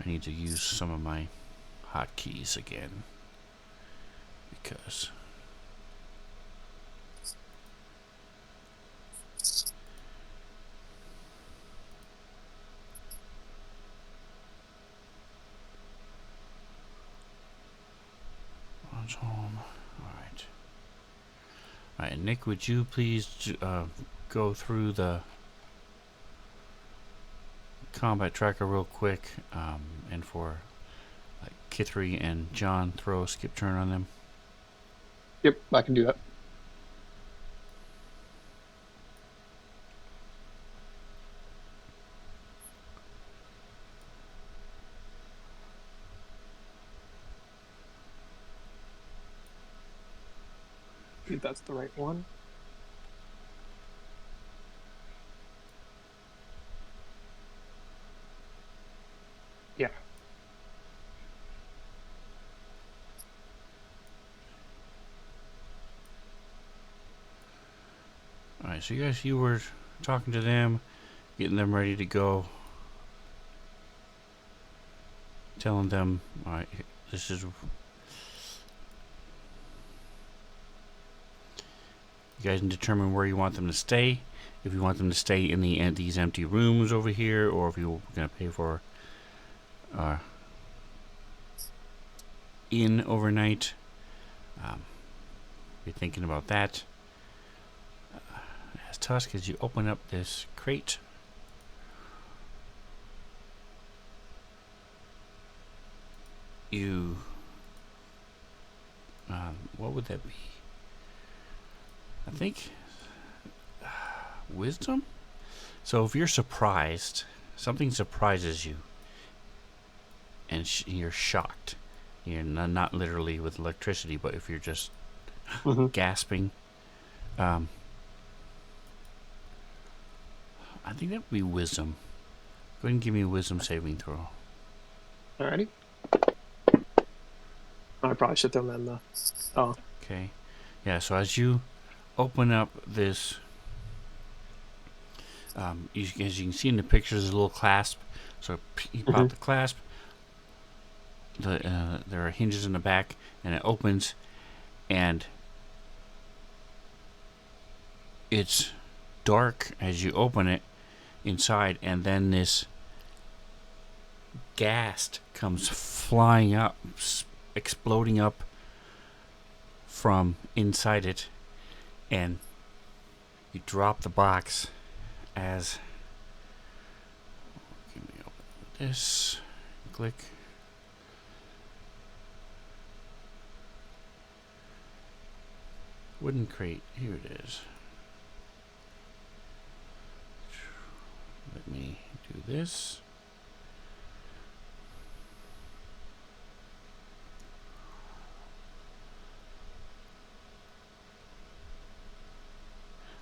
I need to use some of my hotkeys again because launch home. Alright, Nick, would you please go through the combat tracker real quick, and for Kithri and John, throw a skip turn on them. Yep, I can do that. I think that's the right one. Yeah. Alright, so you were talking to them, getting them ready to go, telling them, all right, this is. You guys can determine where you want them to stay. If you want them to stay in these empty rooms over here, or if you're gonna pay for inn overnight. Be thinking about that. As Tusk, as you open up this crate, you what would that be? I think wisdom. So if you're surprised, something surprises you, and you're shocked. You're not literally with electricity, but if you're just gasping, I think that would be wisdom. Go ahead and give me a wisdom saving throw. Alrighty. I probably should throw them in the. Oh. Okay. Yeah. So as you open up this, as you can see in the picture, there's a little clasp. So you pop the clasp. There are hinges in the back, and it opens, and it's dark as you open it inside, and then this gas comes flying up, exploding up from inside it, and you drop the box as. Let me open this. Click. Wooden crate. Here it is. Let me do this.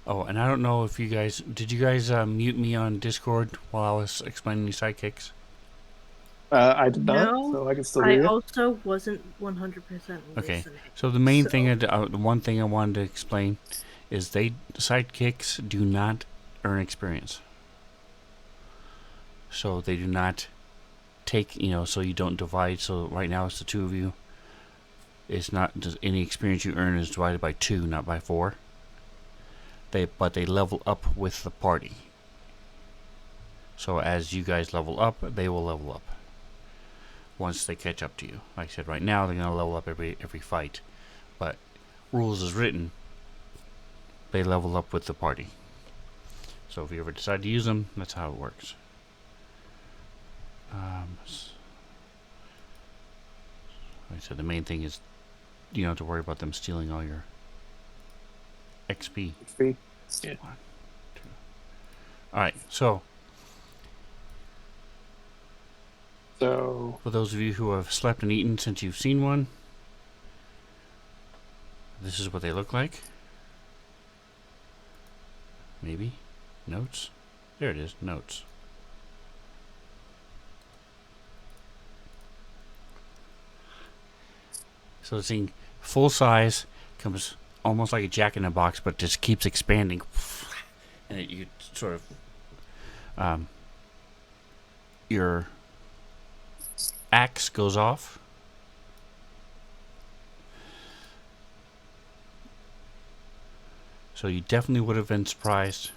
Oh, and I don't know if you guys... Did you guys mute me on Discord while I was explaining these sidekicks? I did not, No, so I can still hear you. I also wasn't 100% listening. Okay, so the main thing, the one thing I wanted to explain is sidekicks do not earn experience. So they do not take, so you don't divide. So right now it's the two of you. It's not, any experience you earn is divided by 2, not by 4. But they level up with the party. So as you guys level up, they will level up once they catch up to you. Like I said, right now they're gonna level up every fight, but rules as written, they level up with the party. So if you ever decide to use them, that's how it works. Like I said, the main thing is you don't have to worry about them stealing all your XP. XP. Yeah. 1, 2. All right, so for those of you who have slept and eaten since you've seen one, this is what they look like. Maybe notes. There it is, notes. So it's in full size, comes almost like a Jack in the Box, but just keeps expanding, and you sort of your axe goes off. So you definitely would have been surprised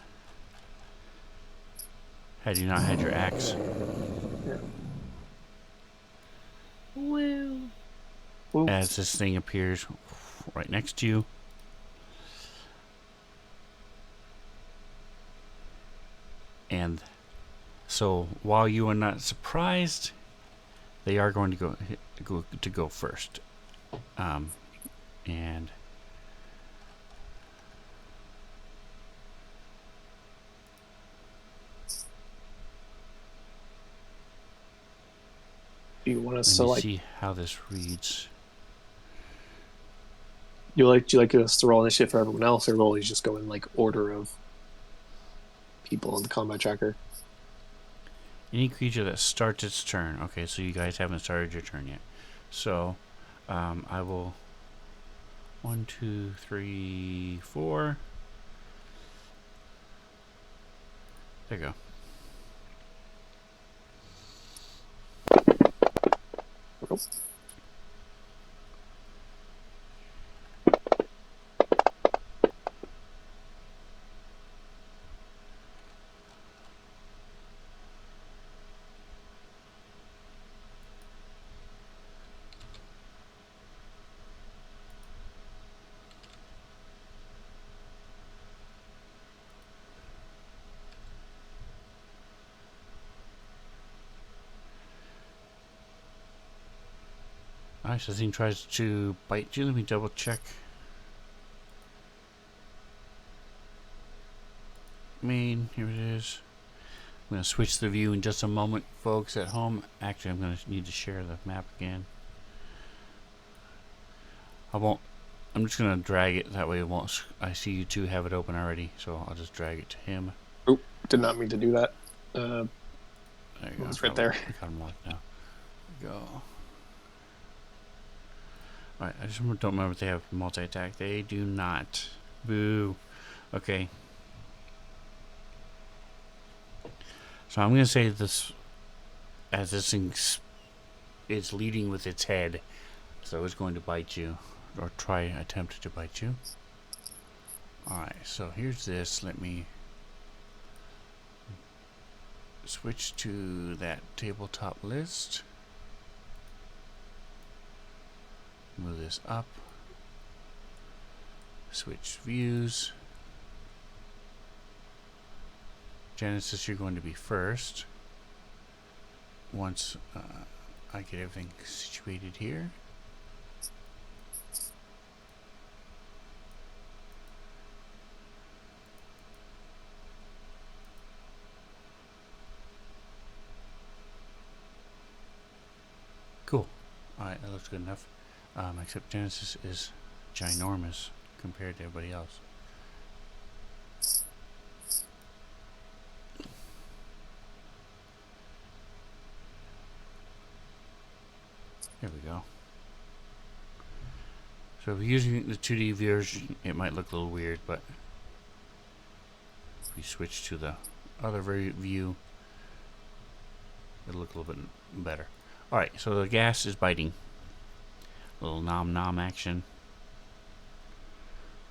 had you not had your axe. Woo. As this thing appears right next to you. And so while you are not surprised, they are going to go first. And Do you want us let to me see how this reads. Do you like us to roll initiative for everyone else, or will you just go in like order of people on the combat tracker? Any creature that starts its turn. Okay, so you guys haven't started your turn yet. So I will 1, 2, 3, 4. There you go. Oh. Alright, so this thing tries to bite you. Let me double check. Here it is. I'm going to switch the view in just a moment, folks at home. Actually, I'm going to need to share the map again. I'm just going to drag it. That way it won't. I see you two have it open already, so I'll just drag it to him. Oh, did not mean to do that. There you go. It's right there. I got him locked now. There we go. Alright, I just don't remember if they have multi-attack. They do not. Boo. Okay. So I'm going to say this, as this thing is leading with its head, so it's going to bite you, or attempt to bite you. Alright, so here's this. Let me switch to that tabletop list. Move this up. Switch views. Genesis, you're going to be first. Once I get everything situated here. Cool. Alright, that looks good enough. Except Genesis is ginormous compared to everybody else. There we go. So if you're using the 2D viewers, it might look a little weird, but if we switch to the other view, it'll look a little bit better. Alright, so the gas is biting. A little nom nom action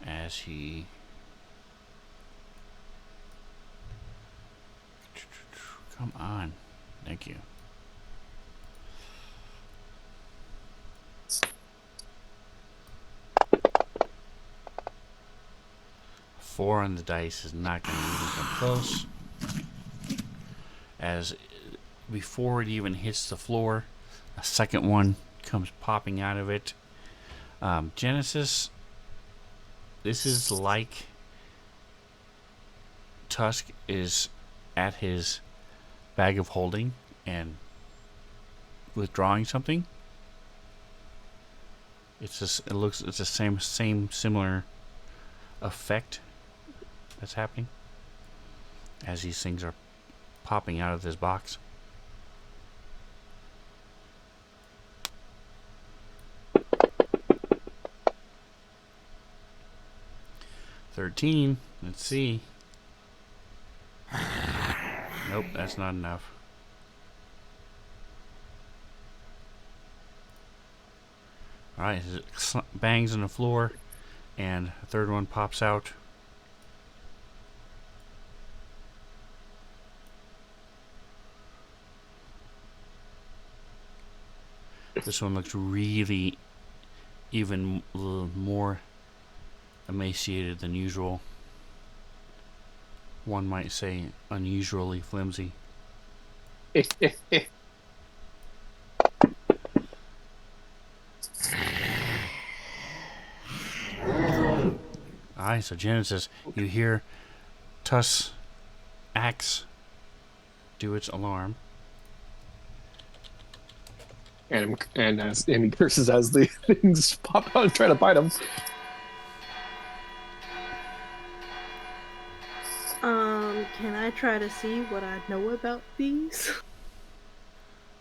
as he come on. Thank you. Four on the dice is not going to even come close. As before it even hits the floor, a second one comes popping out of it. Genesis, this is like Tusk is at his bag of holding and withdrawing something. It's just, it's the same similar effect that's happening as these things are popping out of this box. $13. Let's see. Nope, that's not enough. Alright, it bangs on the floor, and a third one pops out. This one looks really even a little more emaciated than usual. One might say unusually flimsy. Alright, so Genesis, you hear Tusk's axe do its alarm. And he curses as the things pop out and try to bite him. Can I try to see what I know about these?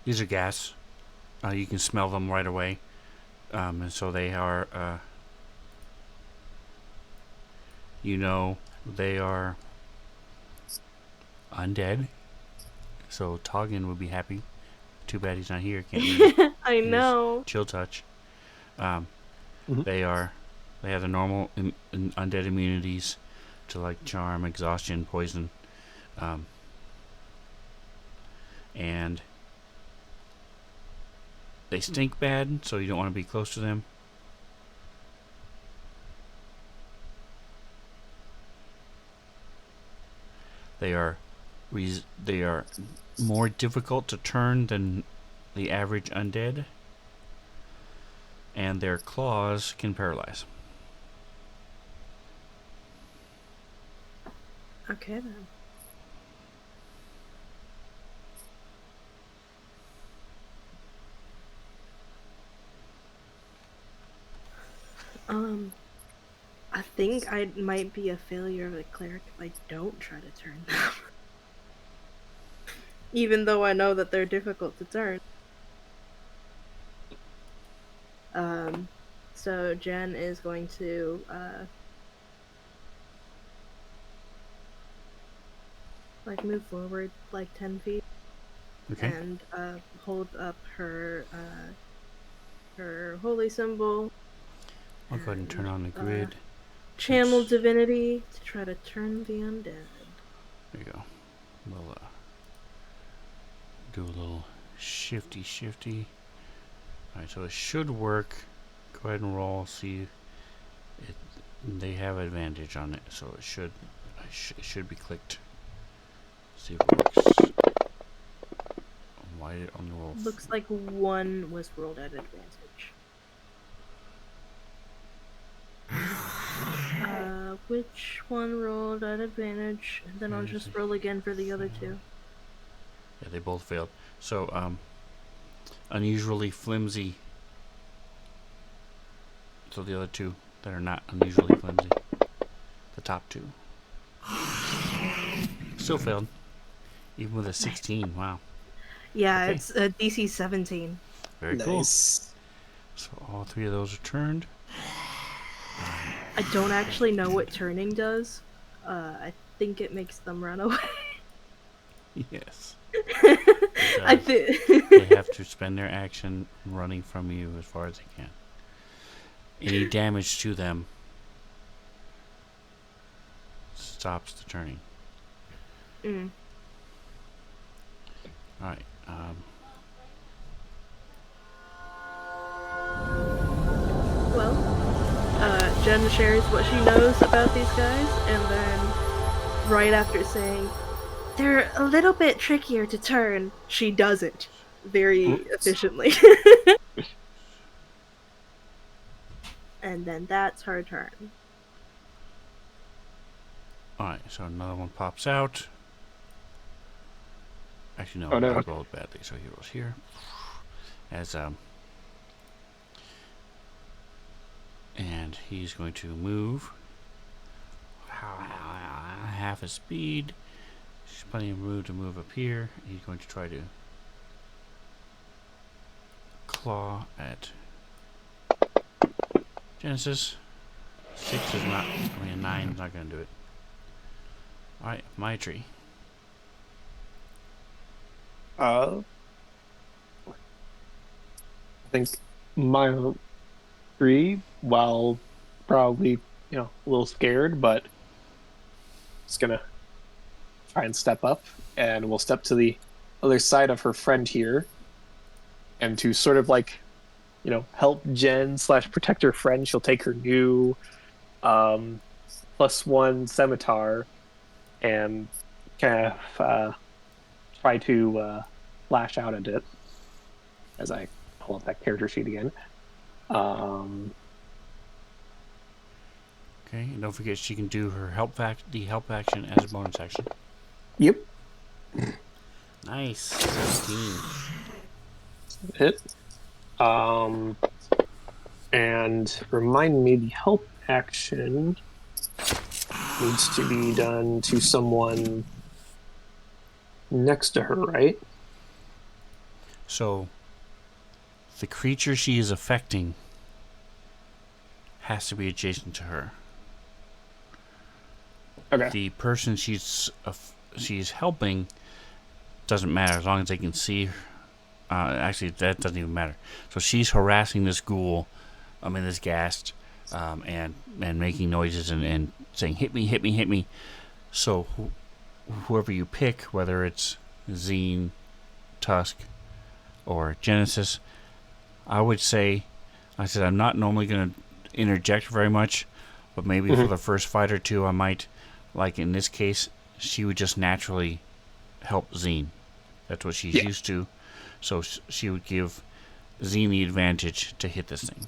These are gas. You can smell them right away. And so they are, they are undead. So Toggin would be happy. Too bad he's not here. Can't use I his know. chill touch. Mhm. They have the normal undead immunities to like charm, exhaustion, poison, and they stink bad, so you don't want to be close to them. They are more difficult to turn than the average undead, and their claws can paralyze. Okay then. I think I might be a failure of the cleric if I don't try to turn them. Even though I know that they're difficult to turn. So Jen is going to like move forward like 10 feet Okay. and hold up her her holy symbol. I'll go ahead and turn on the grid. Channel It's- divinity to try to turn the undead. There you go. We'll do a little shifty. Alright, so it should work. Go ahead and roll. See, they have advantage on it, so it should be clicked. See if it works. Why did it only roll? Looks like one was rolled at advantage. Which one rolled at advantage? And then I'll just roll again for the other two. Yeah, they both failed. So, unusually flimsy. So the other two that are not unusually flimsy. The top two. Still failed. Even with a 16. Wow. Yeah, Okay. it's a DC 17. Very cool. Nice. So all three of those are turned. I don't actually know what turning does. I think it makes them run away. Yes. I think They have to spend their action running from you as far as they can. Any damage to them stops the turning. Alright. Well, Jen shares what she knows about these guys, and then right after saying, they're a little bit trickier to turn, she does it very efficiently. And then that's her turn. Alright, so another one pops out. Actually, no, Oh, no. I rolled badly, so he rolls here. And he's going to move half his speed. There's plenty of room to move up here. He's going to try to claw at Genesis. 6 is not, 9 is not going to do it. Alright, my tree. I think my three, while probably, a little scared, but just gonna try and step up, and we'll step to the other side of her friend here, and to sort of like, help Jen / protect her friend, she'll take her new +1 scimitar and kind of try to lash out at it as I pull up that character sheet again. Okay, and don't forget she can do her help action as a bonus action. Yep. Nice. 17. Hit. And remind me, the help action needs to be done to someone next to her, right? So, the creature she is affecting has to be adjacent to her. Okay. The person she's she's helping, doesn't matter as long as they can see. Actually, that doesn't even matter. So she's harassing this ghoul, this ghast, and making noises and saying, "Hit me, hit me, hit me." So whoever you pick, whether it's Zine, Tusk, or Genesis, I would say, I'm not normally going to interject very much, but maybe for the first fight or two, I might, like in this case, she would just naturally help Zine. That's what she's used to. So she would give Zine the advantage to hit this thing.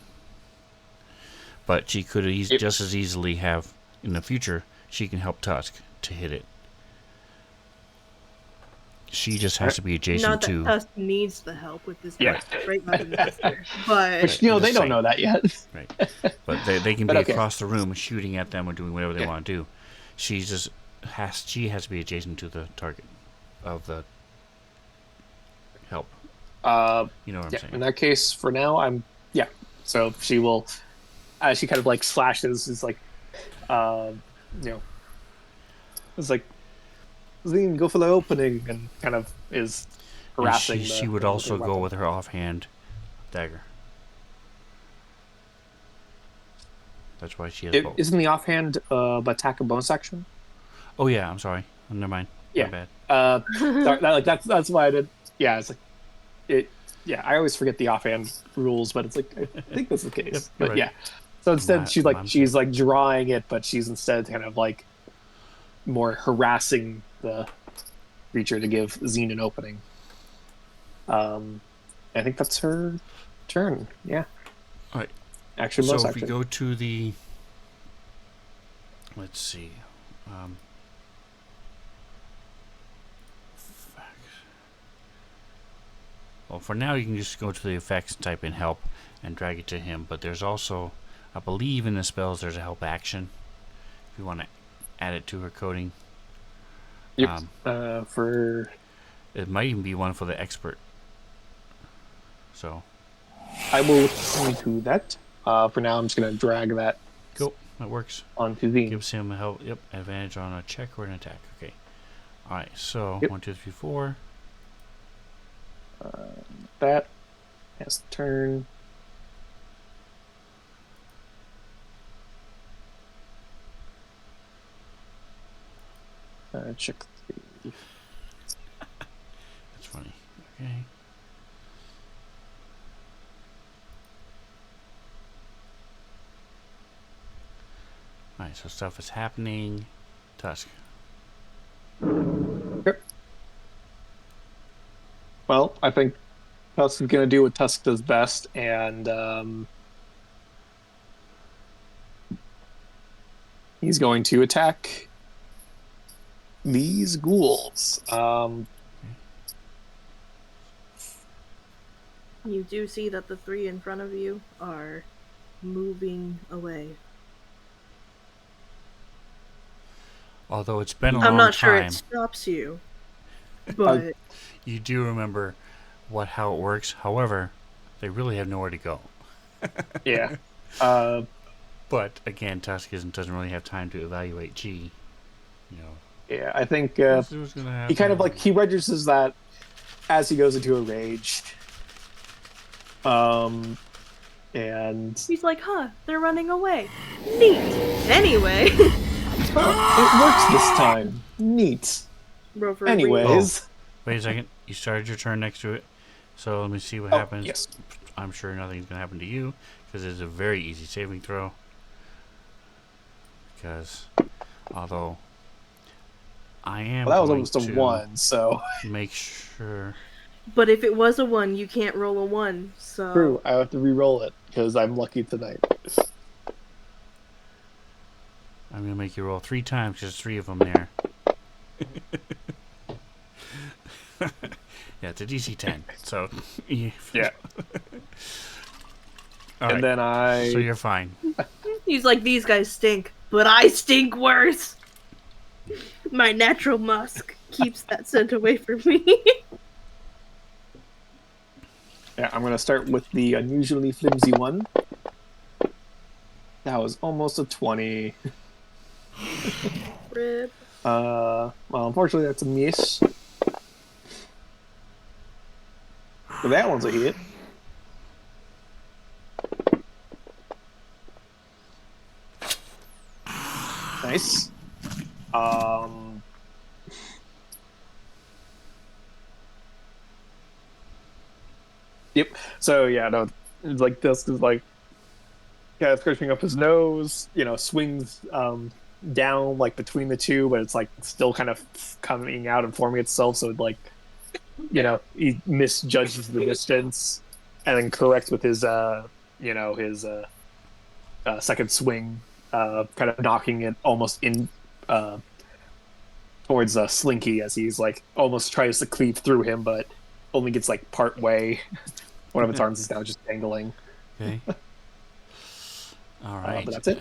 But she could just as easily have, in the future, she can help Tusk to hit it. She just has to be adjacent to... Not that Tusk needs the help with this great weapon master. But... Which, they don't know that yet. Right. But they can be across the room shooting at them or doing whatever they want to do. She has to be adjacent to the target of the help. You know what I'm saying? In that case, for now, So she will... she kind of like slashes, is like, it's like, Zine, go for the opening, and kind of is harassing. She would also go with her offhand dagger. That's why she has both. Isn't the offhand attack a bonus action? Oh yeah, I'm sorry. Never mind. Yeah. My bad. That's why I did. Yeah, it's like it. Yeah, I always forget the offhand rules, but it's like I think that's the case. Yep, but right. yeah, so instead she's drawing it, but she's instead kind of like more harassing the creature to give Zine an opening. I think that's her turn. Yeah. All right. Action so bonus if action. we go to the, let's see. Well, for now you can just go to the effects, type in help, and drag it to him. But there's also, I believe in the spells, there's a help action. If you want to add it to her coding. Yep. It might even be one for the expert. So. I will look into that. For now, I'm just going to drag that. Cool. That works. Onto Zine. Gives him a help. Yep. Advantage on a check or an attack. Okay. All right. So 1, 2, 3, 4. That has the turn. Check the... That's funny. Okay. Alright, so stuff is happening. Tusk. Yep. Well, I think Tusk is going to do what Tusk does best, and he's going to attack these ghouls. You do see that the three in front of you are moving away. Although it's been a long time. I'm not sure it stops you, but... You do remember how it works. However, they really have nowhere to go. Yeah. But, again, Tusk doesn't really have time to evaluate G. Yeah, I think he kind of he registers that as he goes into a rage. And he's like, they're running away. Neat. Anyway. It works this time. Neat. Anyways. Wait a second. You started your turn next to it. So let me see what happens. Yes. I'm sure nothing's going to happen to you because it's a very easy saving throw. Because, although I am that was going almost a to 1, so make sure. But if it was a 1, you can't roll a 1, so... True, I have to re-roll it, because I'm lucky tonight. I'm going to make you roll 3 times, because there's 3 of them there. Yeah, it's a DC 10, so... Yeah. All right. Then So you're fine. He's like, these guys stink, but I stink worse! My natural musk keeps that scent away from me. Yeah, I'm going to start with the unusually flimsy one. That was almost a 20. Rip. Well, unfortunately, that's a miss. But that one's a hit. Nice. Yep. So yeah, no, like this is like kind of scratching up his nose. Swings down like between the two, but it's like still kind of coming out and forming itself. So like he misjudges the distance, and then corrects with his his second swing, kind of knocking it almost in towards Slinky as he's like almost tries to cleave through him, but only gets like part way. One of its arms is now just dangling. Okay. All right. But that's it.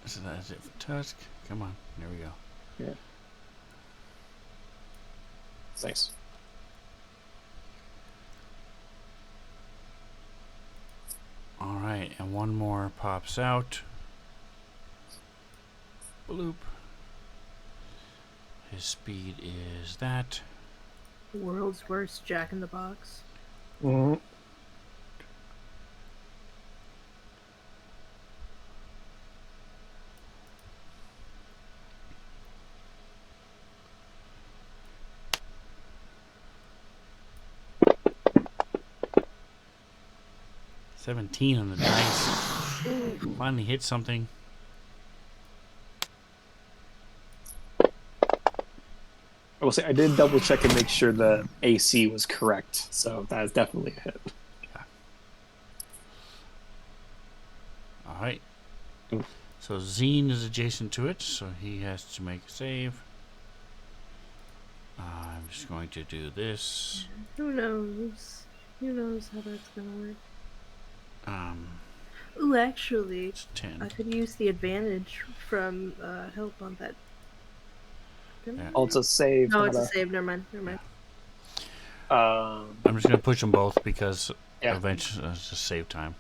So that's it for Tusk. Come on. There we go. Yeah. Nice. All right, and one more pops out. Bloop. His speed is that. World's worst Jack in the Box. Mm-hmm. $17 on the dice. Finally hit something. I will say I did double check and make sure the AC was correct, so that is definitely a hit. All right. So Zine is adjacent to it, so he has to make a save. I'm just going to do this. Who knows? Who knows how that's gonna work? Um, Ooh, actually, it's 10. I could use the advantage from help on that. Yeah. Oh, it's a save. No, not it's a save. Never mind. Never mind. I'm just going to push them both because Yeah. eventually it's just save time.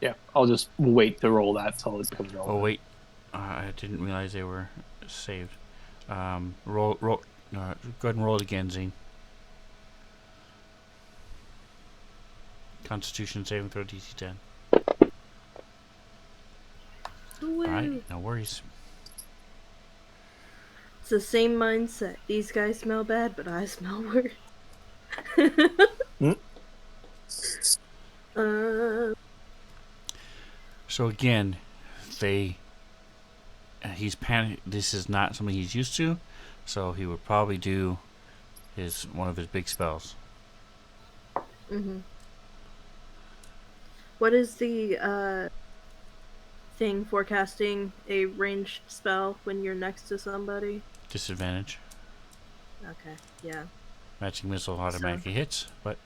Yeah, I'll just wait to roll that until it becomes relevant. Oh, wait. I didn't realize they were saved. Roll. Go ahead and roll it again, Zine. Constitution saving throw DC 10. Woo. Alright, no worries. It's the same mindset. These guys smell bad, but I smell worse. So again, he's panic. This is not something he's used to, so he would probably do one of his big spells. Mm-hmm. What is the thing forecasting a ranged spell when you're next to somebody? Disadvantage. Okay, yeah. Matching missile automatically hits, but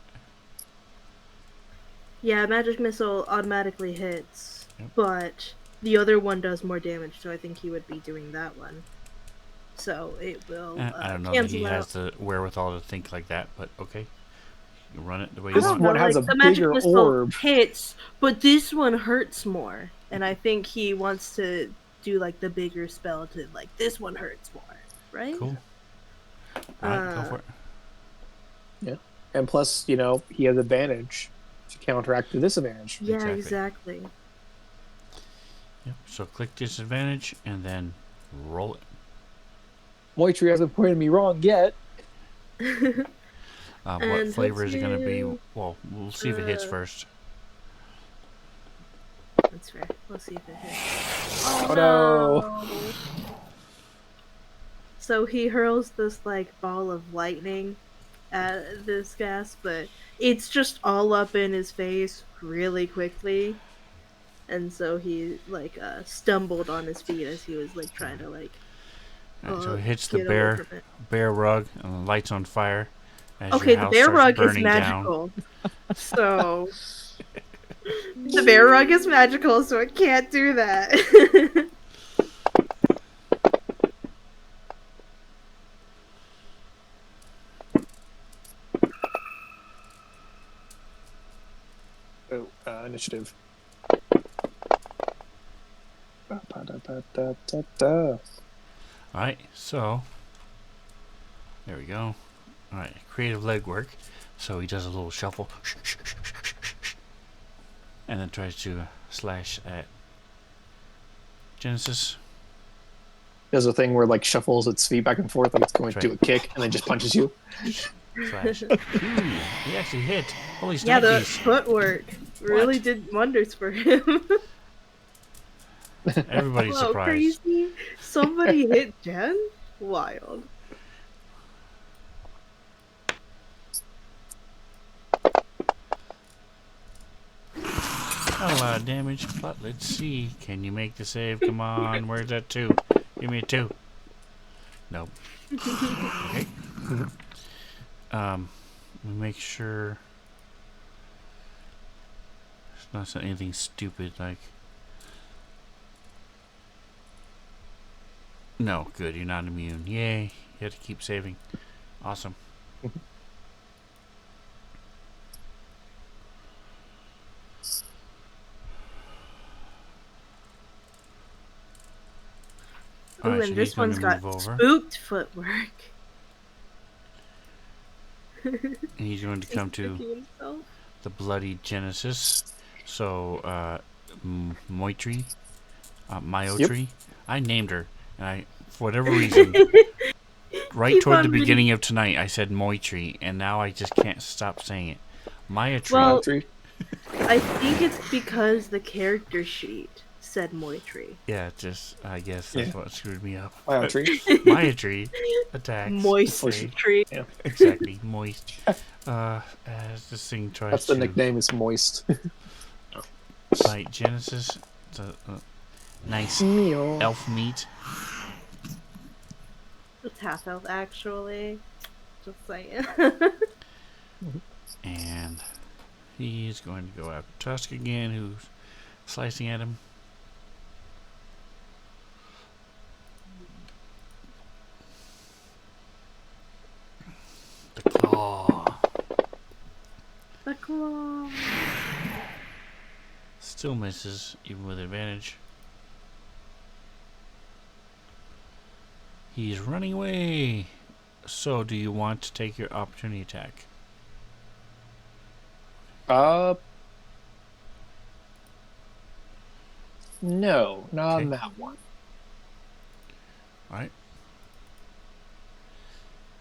Yeah, magic missile automatically hits, Yep. but the other one does more damage, so I think he would be doing that one. So it will I don't know that cancel he out. has the wherewithal to think like that. But okay, you run it the way This you want. one has a the magic bigger missile orb. hits, but this one hurts more, and I think he wants to do like the bigger spell to like this one hurts more, right? Cool. All right, go for it. Yeah, and plus, he has advantage to counteract the disadvantage. Yeah, Exactly. exactly. Yep. So click disadvantage and then roll it. Moitri hasn't pointed me wrong yet. What And flavor is it going to be? you- Well, we'll see if it hits first. That's fair. We'll see if it hits. Oh no! So he hurls this like ball of lightning at this gas, but it's just all up in his face really quickly, and so he like stumbled on his feet as he was like trying to like. Right, so it hits the get away from it. bear rug and the lights on fire. As Okay, your the house bear starts rug is burning down. magical, so the bear rug is magical, so it can't do that. Oh, initiative. Alright, so there we go. Alright, creative legwork. So he does a little shuffle. And then tries to slash at Genesis. Does a thing where like shuffles its feet back and forth, like it's going to do a kick, and then just punches you. Slash. Ooh, he actually hit. Holy Yeah, the snickies. footwork really did wonders for him. Everybody's Wow, surprised. crazy. Somebody hit Jen? Wild. Not a lot of damage, but let's see. Can you make the save? Come on. Where's that 2? Give me a 2. Nope. Okay. Make sure it's not anything stupid like. No, good. You're not immune. Yay. You have to keep saving. Awesome. Ooh, Alright, and so this he's going one's to got move over. spooked footwork. And he's going to come to Himself. the bloody Genesis. So, Moitri, Myotri. Yep. I named her, and for whatever reason, right Keep toward the on beginning of tonight, I said Moitri, and now I just can't stop saying it. Myotri. Well, Three. I think it's because the character sheet said Moitri. Yeah, I guess that's what screwed me up. Three. Myotri attacks. Moistry. Yeah. Exactly, moist. As this thing tries That's the to nickname. Is moist. fight Genesis. It's a nice elf meat. It's half elf, actually. Just saying. And he's going to go after Tusk again, who's slicing at him. The claw. The claw. Still misses, even with advantage. He's running away. So, do you want to take your opportunity attack? No, not on that one. Alright.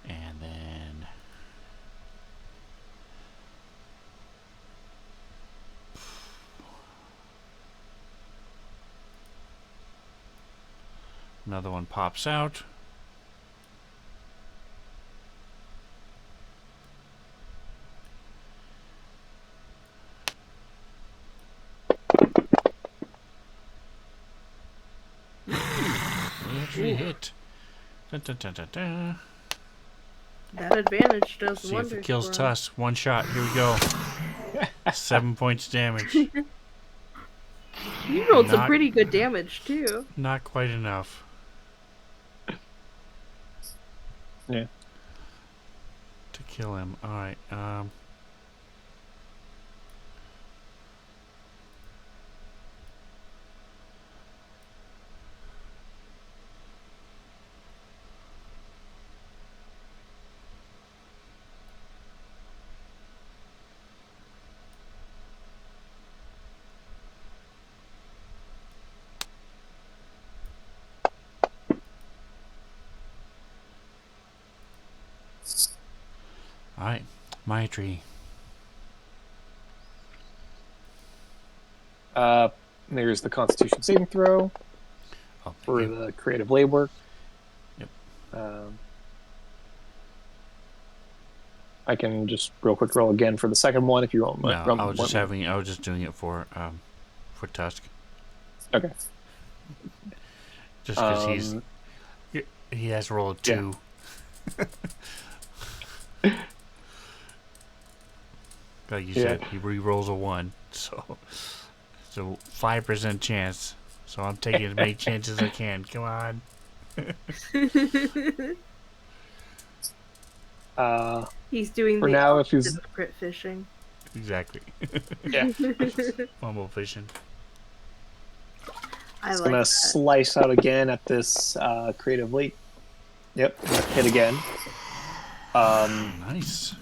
And then another one pops out. Actually hit. Dun, dun, dun, dun, dun. That advantage does See wonders if it kills for him. Tusk. One shot. Here we go. 7 points damage. You rolled some Not- pretty good damage, too. Not quite enough. Yeah. To kill him. Alright. Alright. My tree. There's the Constitution saving throw Oh, for thank you. the creative lab work. Yep. I can just real quick roll again for the second one if you want. No, I was just doing it for Tusk. Okay. Just because he has rolled 2. Like you said, he re-rolls a 1, so 5% chance. So I'm taking as many chances as I can. Come on. He's doing For the now, if opposite he's- of crit fishing. Exactly. Yeah. Fumble fishing. I It's like gonna that. slice out again at this creative late Yep, hit again. Nice.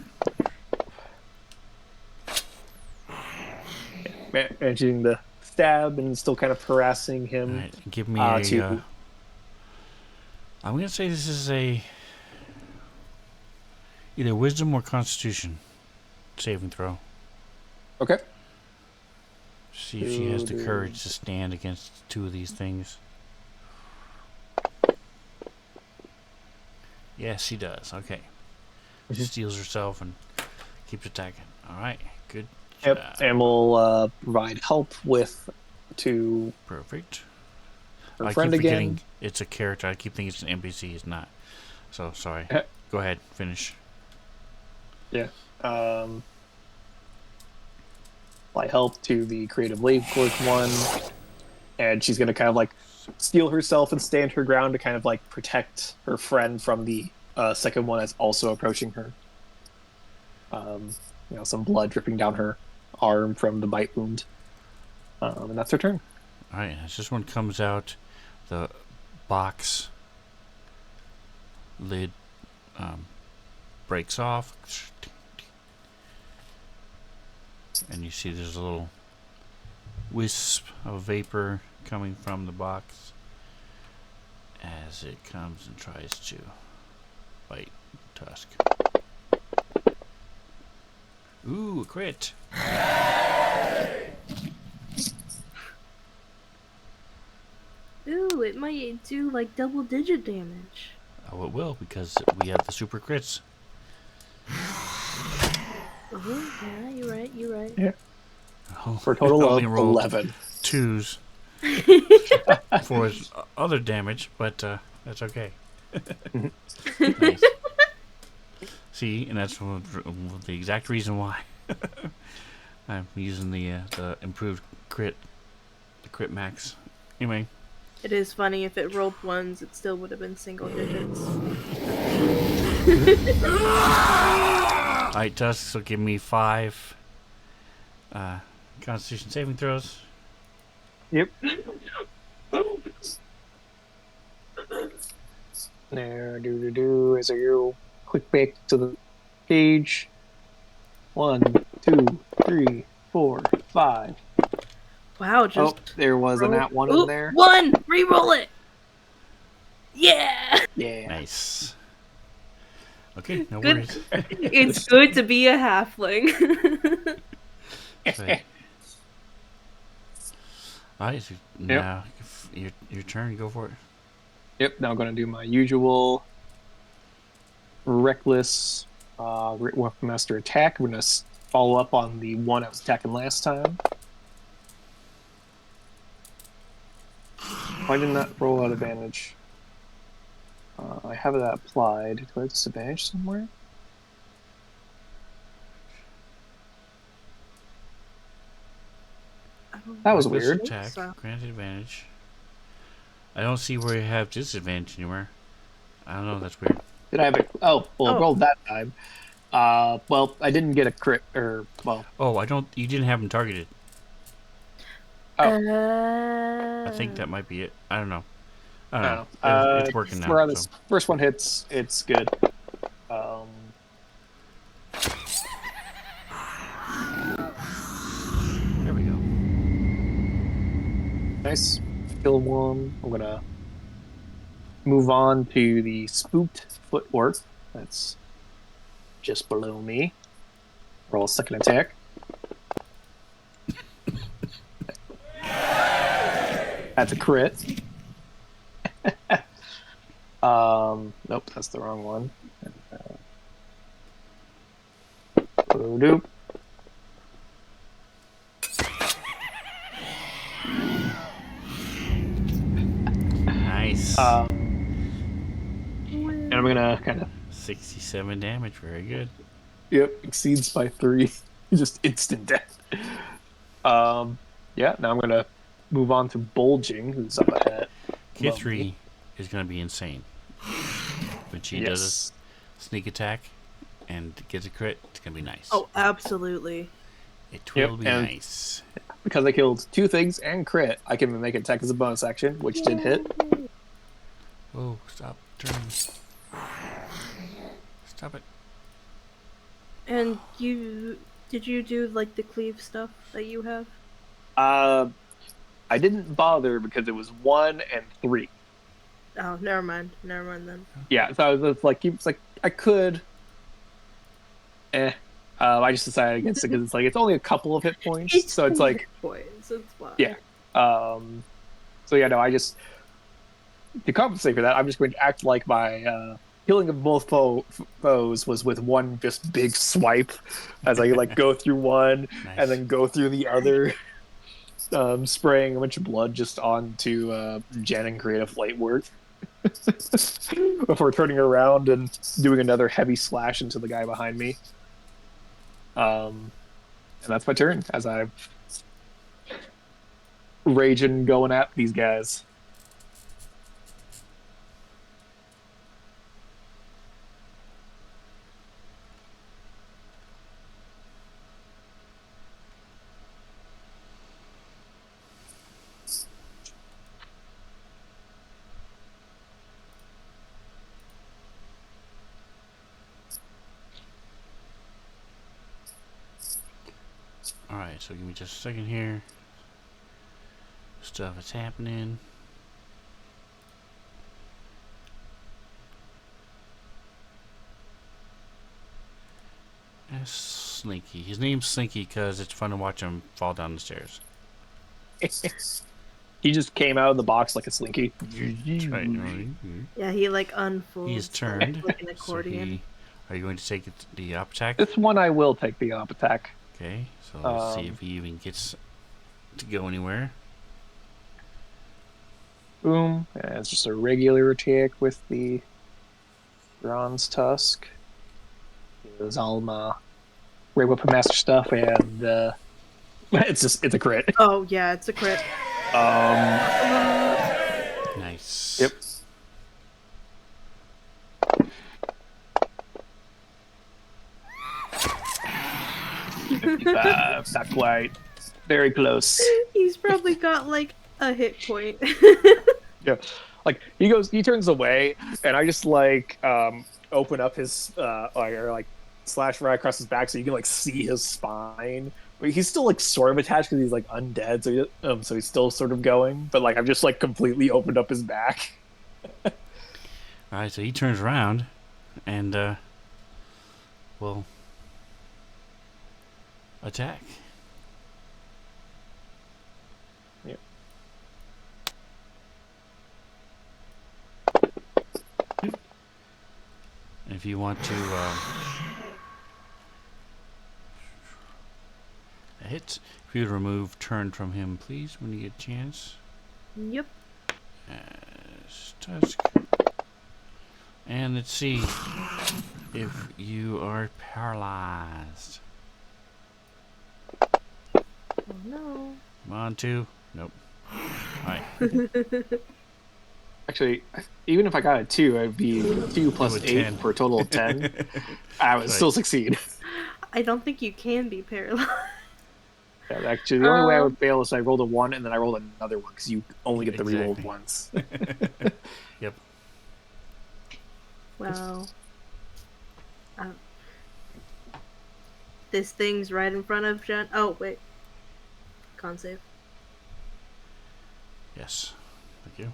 Managing the stab and still kind of harassing him. All right, give me a. to I'm gonna say this is a either wisdom or constitution saving throw. Okay. See if she has the courage to stand against two of these things. Yes, she does. Okay. She steals herself and keeps attacking. All right. Good job. Yep, and we'll provide help to Perfect. her I friend keep again. forgetting it's a character. I keep thinking it's an NPC. It's not. So, sorry. Go ahead. Finish. Yeah. Provide help to the creative blade clerk one, and she's going to kind of like steel herself and stand her ground to kind of like protect her friend from the second one that's also approaching her. Some blood dripping down her arm from the bite wound. And that's her turn. All right. As this one comes out, the box lid breaks off. And you see there's a little wisp of vapor coming from the box as it comes and tries to bite Tusk. Ooh, a crit. Ooh, it might do like double-digit damage. Oh, it will because we have the super crits. Yeah, you're right. Yeah. Oh, For a total of only rolled 11. twos for his other damage, but that's okay. Nice. See, and that's the exact reason why I'm using the improved crit, the crit max. Anyway, It is funny, if it rolled ones, it still would have been single digits. alright, Tusk, so give me 5 Constitution saving throws. Yep. There, as a real quick back to the page. 1, 2, 3, 4, 5. Wow, just there was a nat 1 in there. 1! Reroll it! Yeah! Yeah. Nice. Okay, no Good. worries. It's good to be a halfling. Right. Alright, so now your turn, go for it. Yep, now I'm going to do my usual reckless weapon master attack. I'm going to follow up on the one I was attacking last time. Why did not roll out advantage? I have that applied. Do I have disadvantage somewhere? That was Reckless weird. Attack, So. granted advantage. I don't see where you have disadvantage anywhere. I don't know, that's weird. Did I have it? I rolled that time. Well, I didn't get a crit, Oh, you didn't have him targeted. I think that might be it. I don't know. I don't know. It's working now. Where this first one hits, it's good. There we go. Nice. Kill one. I'm gonna move on to the spooked footwork. That's just below me. Roll a second attack. That's a crit. Nope, that's the wrong one. Doop. Nice. And I'm gonna kind of 67 damage. Very good. exceeds by 3. Just instant death. Now I'm gonna move on to Bulging, who's up ahead. K3 is going to be insane. When she does a sneak attack and gets a crit, it's going to be nice. Oh, absolutely. It will be nice. Because I killed 2 things and crit, I can make an attack as a bonus action, which did hit. Oh, stop turning. Stop it. And did you do like the cleave stuff that you have? I didn't bother because it was 1 and 3. Oh, never mind. Never mind then. Yeah, so it's like I could. I just decided against it because it's like it's only a couple of hit points, It's so it's 2 like hit points. It's fine. yeah. So yeah, no, I just to compensate for that, I'm just going to act like my killing of both foes was with one just big swipe as I like go through one Nice. and then go through the other, spraying a bunch of blood just onto Jen and creative light work before turning around and doing another heavy slash into the guy behind me. And that's my turn as I raging going at these guys. Alright, so give me just a second here. Stuff is happening. That's Slinky. His name's Slinky because it's fun to watch him fall down the stairs. He just came out of the box like a slinky. That's right. Yeah, he like unfolds. He is turned. like an So accordion. are you going to take the up attack? This one I will take the op attack. Okay, so let's see if he even gets to go anywhere. Boom. And it's just a regular attack with the bronze tusk. It's all my Ray Weapon Master stuff, and it's a crit. Oh yeah, it's a crit. Nice. Yep. Not quite. Very close. He's probably got like a hit point. Yeah. Like he turns away, and I just like open up his like slash right across his back so you can like see his spine. But he's still like sort of attached because he's like undead, so he's still sort of going. But like I've just like completely opened up his back. Alright, so he turns around and will attack. Yep. If you want to hit, if you would remove turn from him, please, when you get a chance. Yep. Tusk. And let's see if you are paralyzed. Oh no. Come on, 2. Nope. Alright. Actually, even if I got a 2, it'd be 2 plus With 8 10. for a total of 10. I would still succeed. I don't think you can be paralyzed. Yeah, actually, the only way I would fail is I rolled a 1 and then I rolled another one because you only get the rerolled Exactly. once. Yep. Wow. This thing's right in front of Jen. Oh wait. Con save. Yes. Thank you.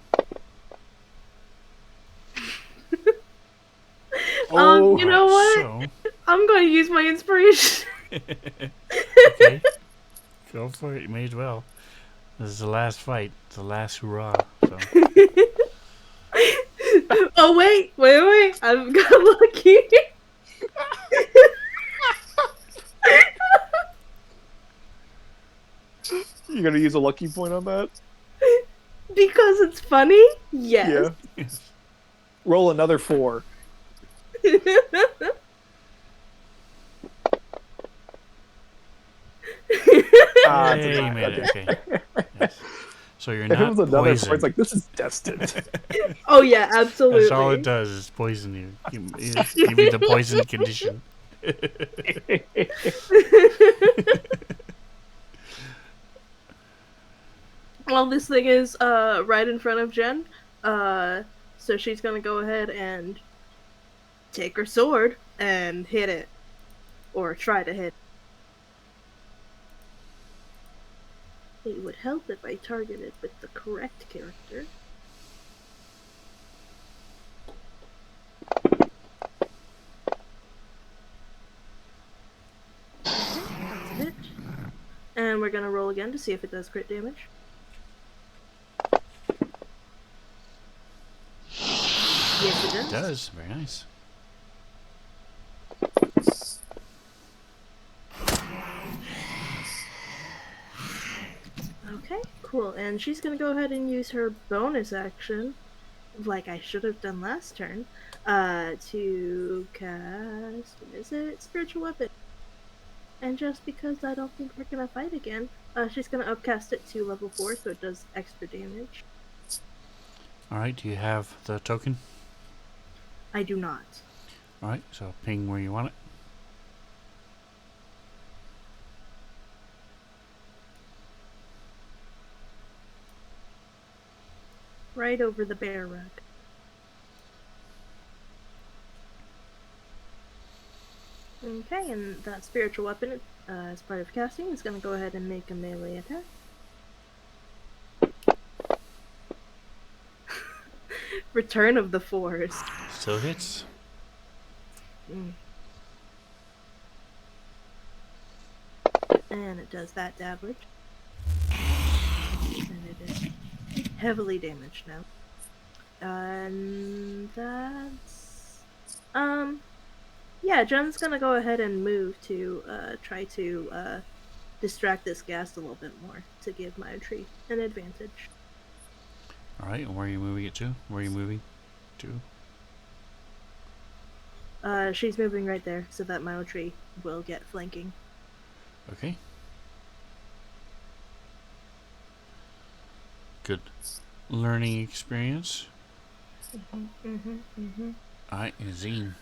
You know what? So, I'm going to use my inspiration. okay. Go for it. You may as well. This is the last fight. It's the last hurrah. So. Oh wait. I've got lucky. You gonna use a lucky point on that? Because it's funny? Yes. Yeah. Roll another 4. Hey, you made it. Okay. Yes. So you're If not it was another 4, poisoned. it's like, this is destined. Oh yeah, absolutely. That's all it does is poison you. Give you the poison condition. Well, this thing is right in front of Jen. So she's gonna go ahead and take her sword and hit it. Or try to hit it. It would help if I targeted with the correct character. Okay, that's a hit. And we're gonna roll again to see if it does crit damage. Yes, it does. It does. Very nice. Okay, cool. And she's gonna go ahead and use her bonus action, like I should have done last turn, to cast, what is it? Spiritual Weapon. And just because I don't think we're gonna fight again, she's gonna upcast it to level 4 so it does extra damage. Alright, do you have the token? I do not. Alright, so ping where you want it. Right over the bear rug. Okay, and that spiritual weapon, as part of casting, is going to go ahead and make a melee attack. Return of the Force. Still hits. And it does that damage. And it is heavily damaged now. And that's... yeah, Jen's gonna go ahead and move to try to distract this ghast a little bit more to give my tree an advantage. Alright, and where are you moving it to? Where are you moving to? She's moving right there so that my tree will get flanking. Okay. Good learning experience. Alright, and Zine.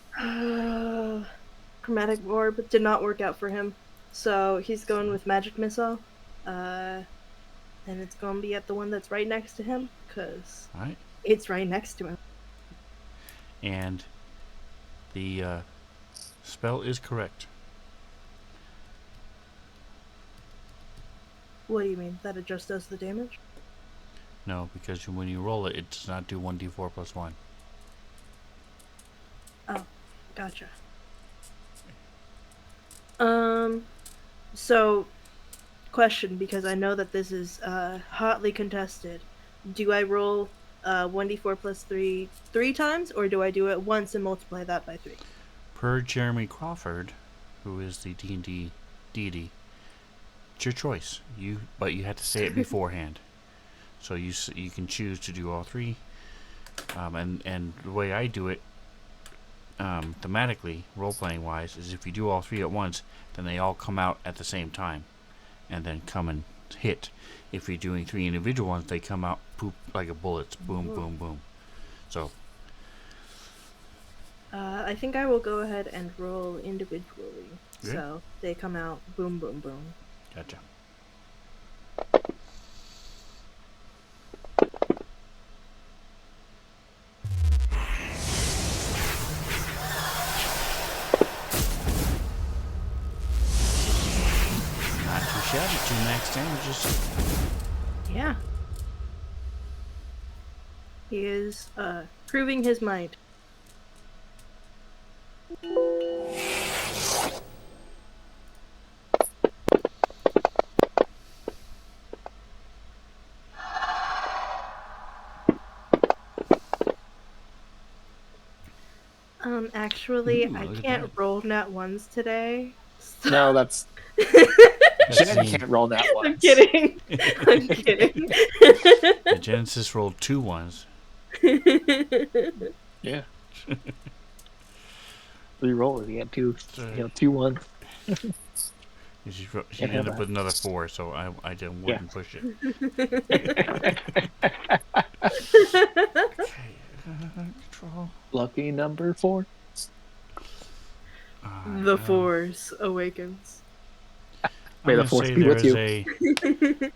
Chromatic Orb did not work out for him, so he's going with Magic Missile. And it's going to be at the one that's right next to him, because it's right next to him. And the spell is correct. What do you mean? That it just does the damage? No, because when you roll it, it does not do 1d4 plus 1. Oh, gotcha. So, question, because I know that this is hotly contested. Do I roll 1d4 plus 3 times, or do I do it once and multiply that by 3? Per Jeremy Crawford, who is the D&D deity, it's your choice. But you have to say it beforehand. So you can choose to do all 3. And the way I do it, thematically, role-playing wise, is if you do all 3 at once, then they all come out at the same time, and then come and hit. If you're doing 3 individual ones, they come out poop like a bullet. Boom, boom, boom. So. I think I will go ahead and roll individually. Good. So they come out boom, boom, boom. Gotcha. Not too shabby. 2 max damages. Yeah. He is proving his might. Actually, Ooh, I look at can't that. roll nat ones today. So... No, that's Jen Zine. can't roll that once. I'm kidding. I'm kidding. The Genesis rolled 2 ones. Yeah. 3 rolls. You got 2. 2 1. She ended up with another 4, so I wouldn't push it. Okay, control. Lucky number 4. The Force awakens. May the Force be with you. There's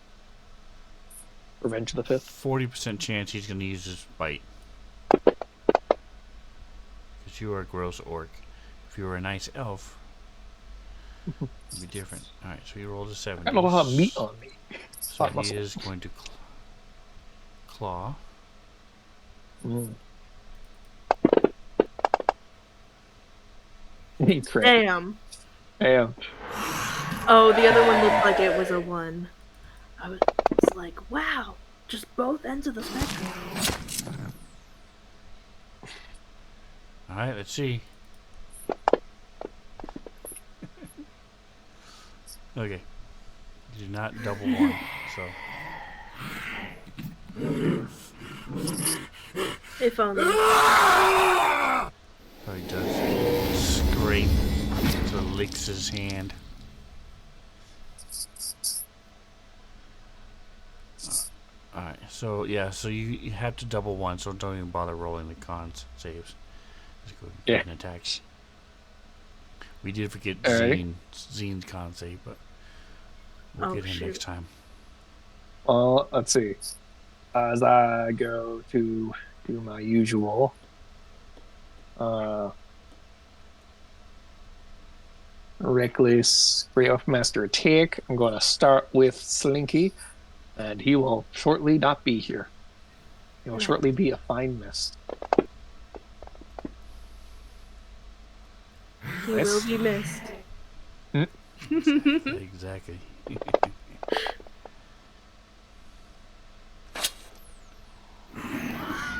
Revenge of the Fifth. 40% chance he's going to use his bite. Because you are a gross orc. If you were a nice elf, it'd be different. Alright, so he rolled a 70. I don't know how meat on me. So Hot he muscle. is going to claw. Mm. Crit. Damn. Damn. Oh, the other one looked like it was a 1. I was like, wow, just both ends of the spectrum. Alright, let's see. Okay. You did not double 1, so. If only. Oh, he does scrape, so it licks his hand. Alright, so yeah, so you have to double 1, so don't even bother rolling the cons saves. Just go ahead and attack. We did forget Zine's con save, but we'll get him next time. Well, let's see. As I go to do my usual, reckless Grey Elf Master attack. I'm going to start with Slinky, and he will shortly not be here. He will shortly be a fine mist. He will be missed. Exactly.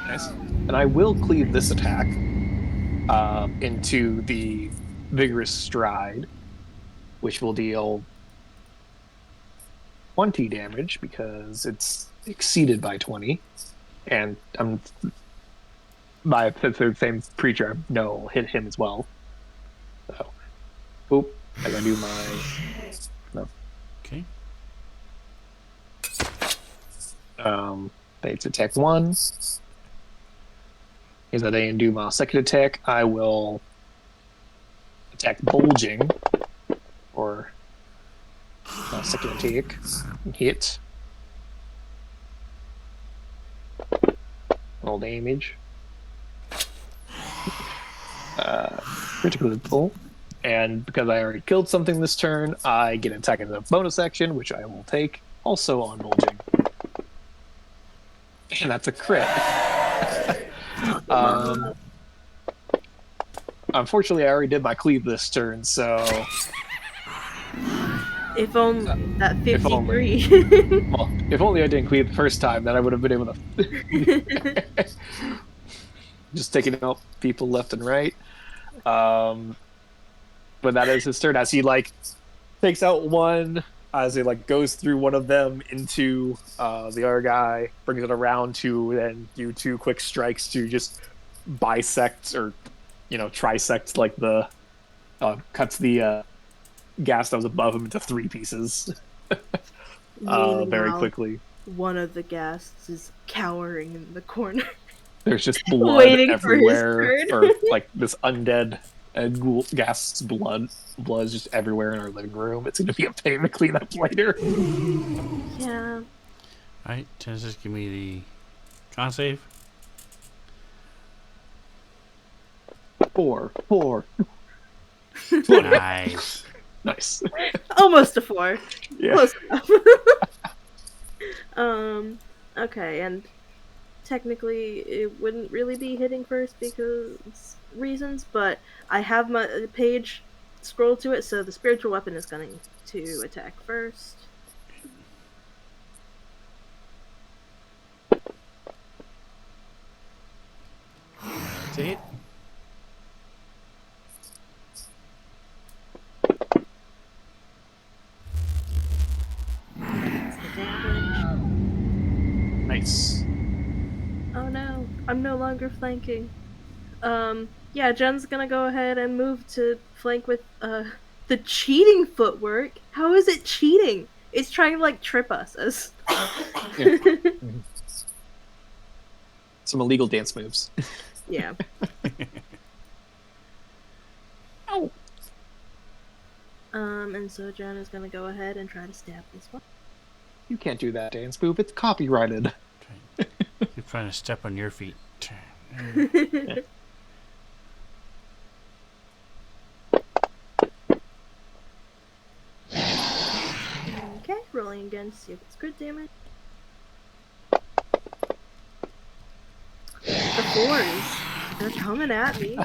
Nice. And I will cleave this attack into the Vigorous Stride, which will deal 20 damage because it's exceeded by 20. And the same creature I know will hit him as well. So, boop. I gotta do my. No. Okay. It's attack 1. Is that I can do my second attack? I will attack Bulging, or my second attack. Hit. Roll damage. Critical pull. And because I already killed something this turn, I get an attack in the bonus action, which I will take, also on Bulging. And that's a crit. Unfortunately, I already did my cleave this turn, so... If only that 53. If only. Well, if only I didn't cleave the first time, then I would have been able to... Just taking out people left and right. But that is his turn, as he, takes out one, as he, goes through one of them into the other guy, brings it around to then do 2 quick strikes to just bisect or, trisect, the... cuts the gas that was above him into 3 pieces. Very quickly. One of the ghasts is cowering in the corner. There's just blood everywhere, for his or this undead ghast's blood is just everywhere in our living room. It's going to be a pain to clean up later. Yeah. Alright, Genesis, give me the con save. 4. Nice. Nice. Almost a 4. Yeah. Close enough. Okay, and technically it wouldn't really be hitting first because reasons, but I have my page scrolled to it, so the spiritual weapon is going to attack first. That's it. Nice. Oh no, I'm no longer flanking. Yeah, Jen's gonna go ahead and move to flank with, the cheating footwork. How is it cheating? It's trying to, trip us as... Yeah. Some illegal dance moves. Yeah. Ow. And so Jen is gonna go ahead and try to stab this one. You can't do that dance move. It's copyrighted. You're trying to step on your feet. again to see if it's crit damage. The 4s, they're coming at me.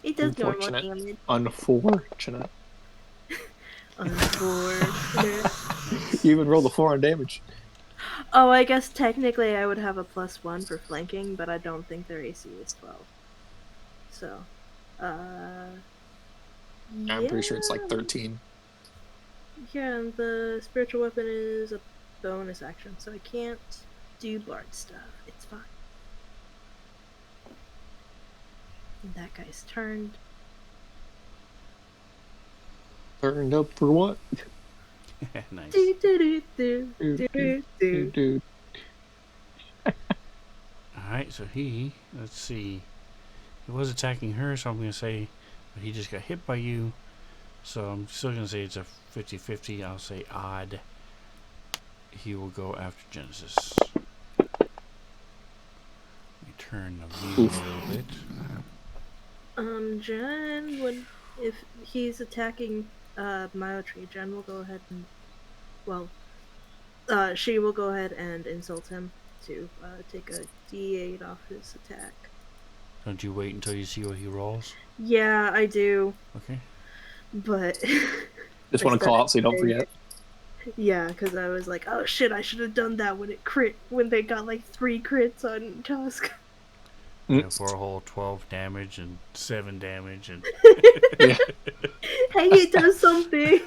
It does normal Unfortunate. damage. Unfortunate. Unfortunate. You even rolled a 4 on damage. Oh, I guess technically I would have a +1 for flanking, but I don't think their AC is 12. So, I'm yeah. pretty sure it's like 13. Yeah, and the spiritual weapon is a bonus action, so I can't do bard stuff. It's fine. And that guy's turned. Turned up for what? Nice. Do, do, do, do, do, do. Dude. Alright, so let's see. He was attacking her, so I'm going to say, but he just got hit by you. So I'm still going to say it's a 50-50. I'll say odd. He will go after Genesis. Let me turn the view a little bit. Jen would, if he's attacking Myotree, Jen will go ahead and, she will go ahead and insult him to take a D8 off his attack. Don't you wait until you see what he rolls? Yeah, I do, Okay. but Just want to call out so you don't forget. yeah, because I was like, oh shit, I should have done that when they got like 3 crits on Tusk. Yeah, for a whole 12 damage and 7 damage and Yeah. Hey, it does something.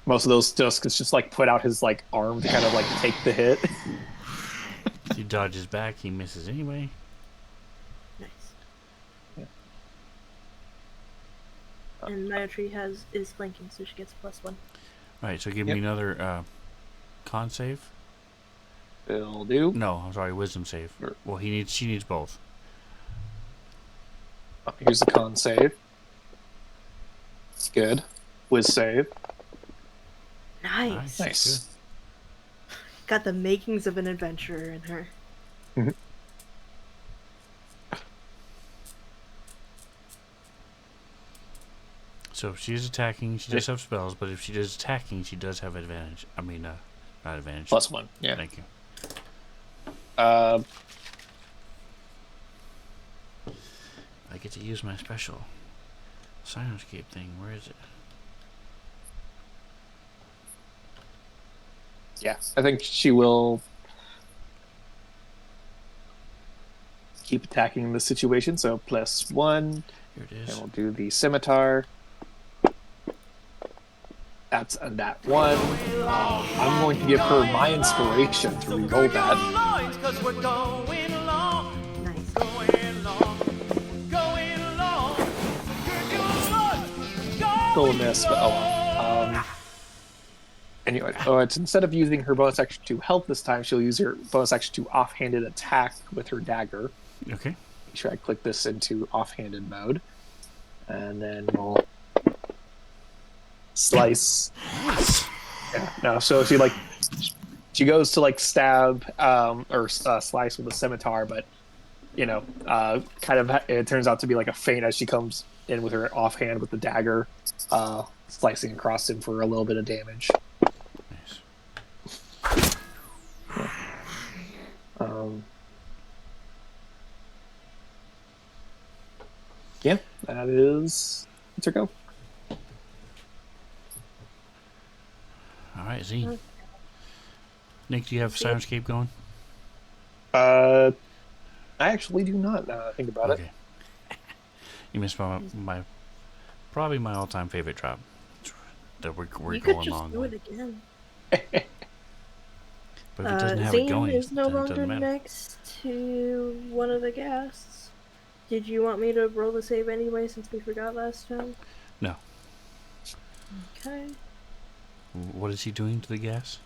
Most of those Tusks just like put out his like arm to kind of like take the hit. he dodges back, he misses anyway. Nice. Yeah. And Myotree is flanking, so she gets +1. Alright, so give me another con save. Will do. No, I'm sorry, wisdom save. Well, she needs both. Oh, here's the con save. It's good. Wiz save. Nice. Nice. Got the makings of an adventurer in her. Mm-hmm. So if she's attacking, she does have spells, but if she does attacking, she does have advantage. I mean, not advantage. +1. Yeah. Thank you. Uh, I get to use my special Sinoscape thing. Where is it? yeah. I think she will keep attacking the situation. So +1. Here it And is. we'll do the scimitar. That's a that 1. I'm going to give her my inspiration to re-roll that. Nice. Still a miss, but oh well. Anyway, it's instead of using her bonus action to help this time, she'll use her bonus action to offhanded attack with her dagger. Okay. Make sure I click this into offhanded mode. And then we'll slice. Yeah, no, so she goes to like stab or slice with a scimitar, but kind of it turns out to be like a feint as she comes in with her offhand with the dagger, slicing across him for a little bit of damage. Nice. Yeah, that is. Let's her go. All right, Z. Nick, do you have Sinoscape going? I actually do not. Now that I think about it. You missed my probably my all-time favorite drop. That we're You going could just along do with. it again. But if it doesn't have it Zane going, is no then it longer doesn't matter. next to one of the guests. Did you want me to roll the save anyway since we forgot last time? No. Okay. What is he doing to the gas?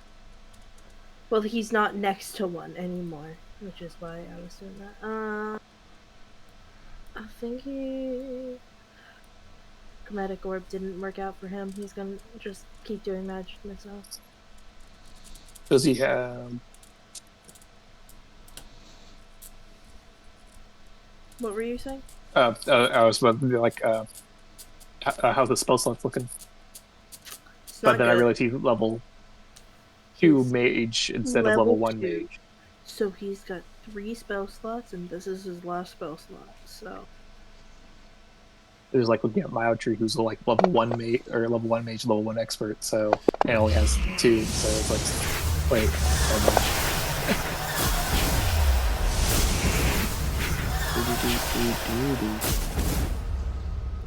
Well, he's not next to one anymore, which is why I was doing that. I think Chromatic Orb didn't work out for him. He's gonna just keep doing magic missiles. Does he have? What were you saying? I was about to be like, how's the spell slot looking? but then I good. realized he's level 2 He's mage instead of level 1 2. mage. So he's got 3 spell slots, and this is his last spell slot. So There's like looking at Myotree, who's like level 1 mage or level 1 mage, level 1 expert, so and only has 2. So it's like, wait, hold on.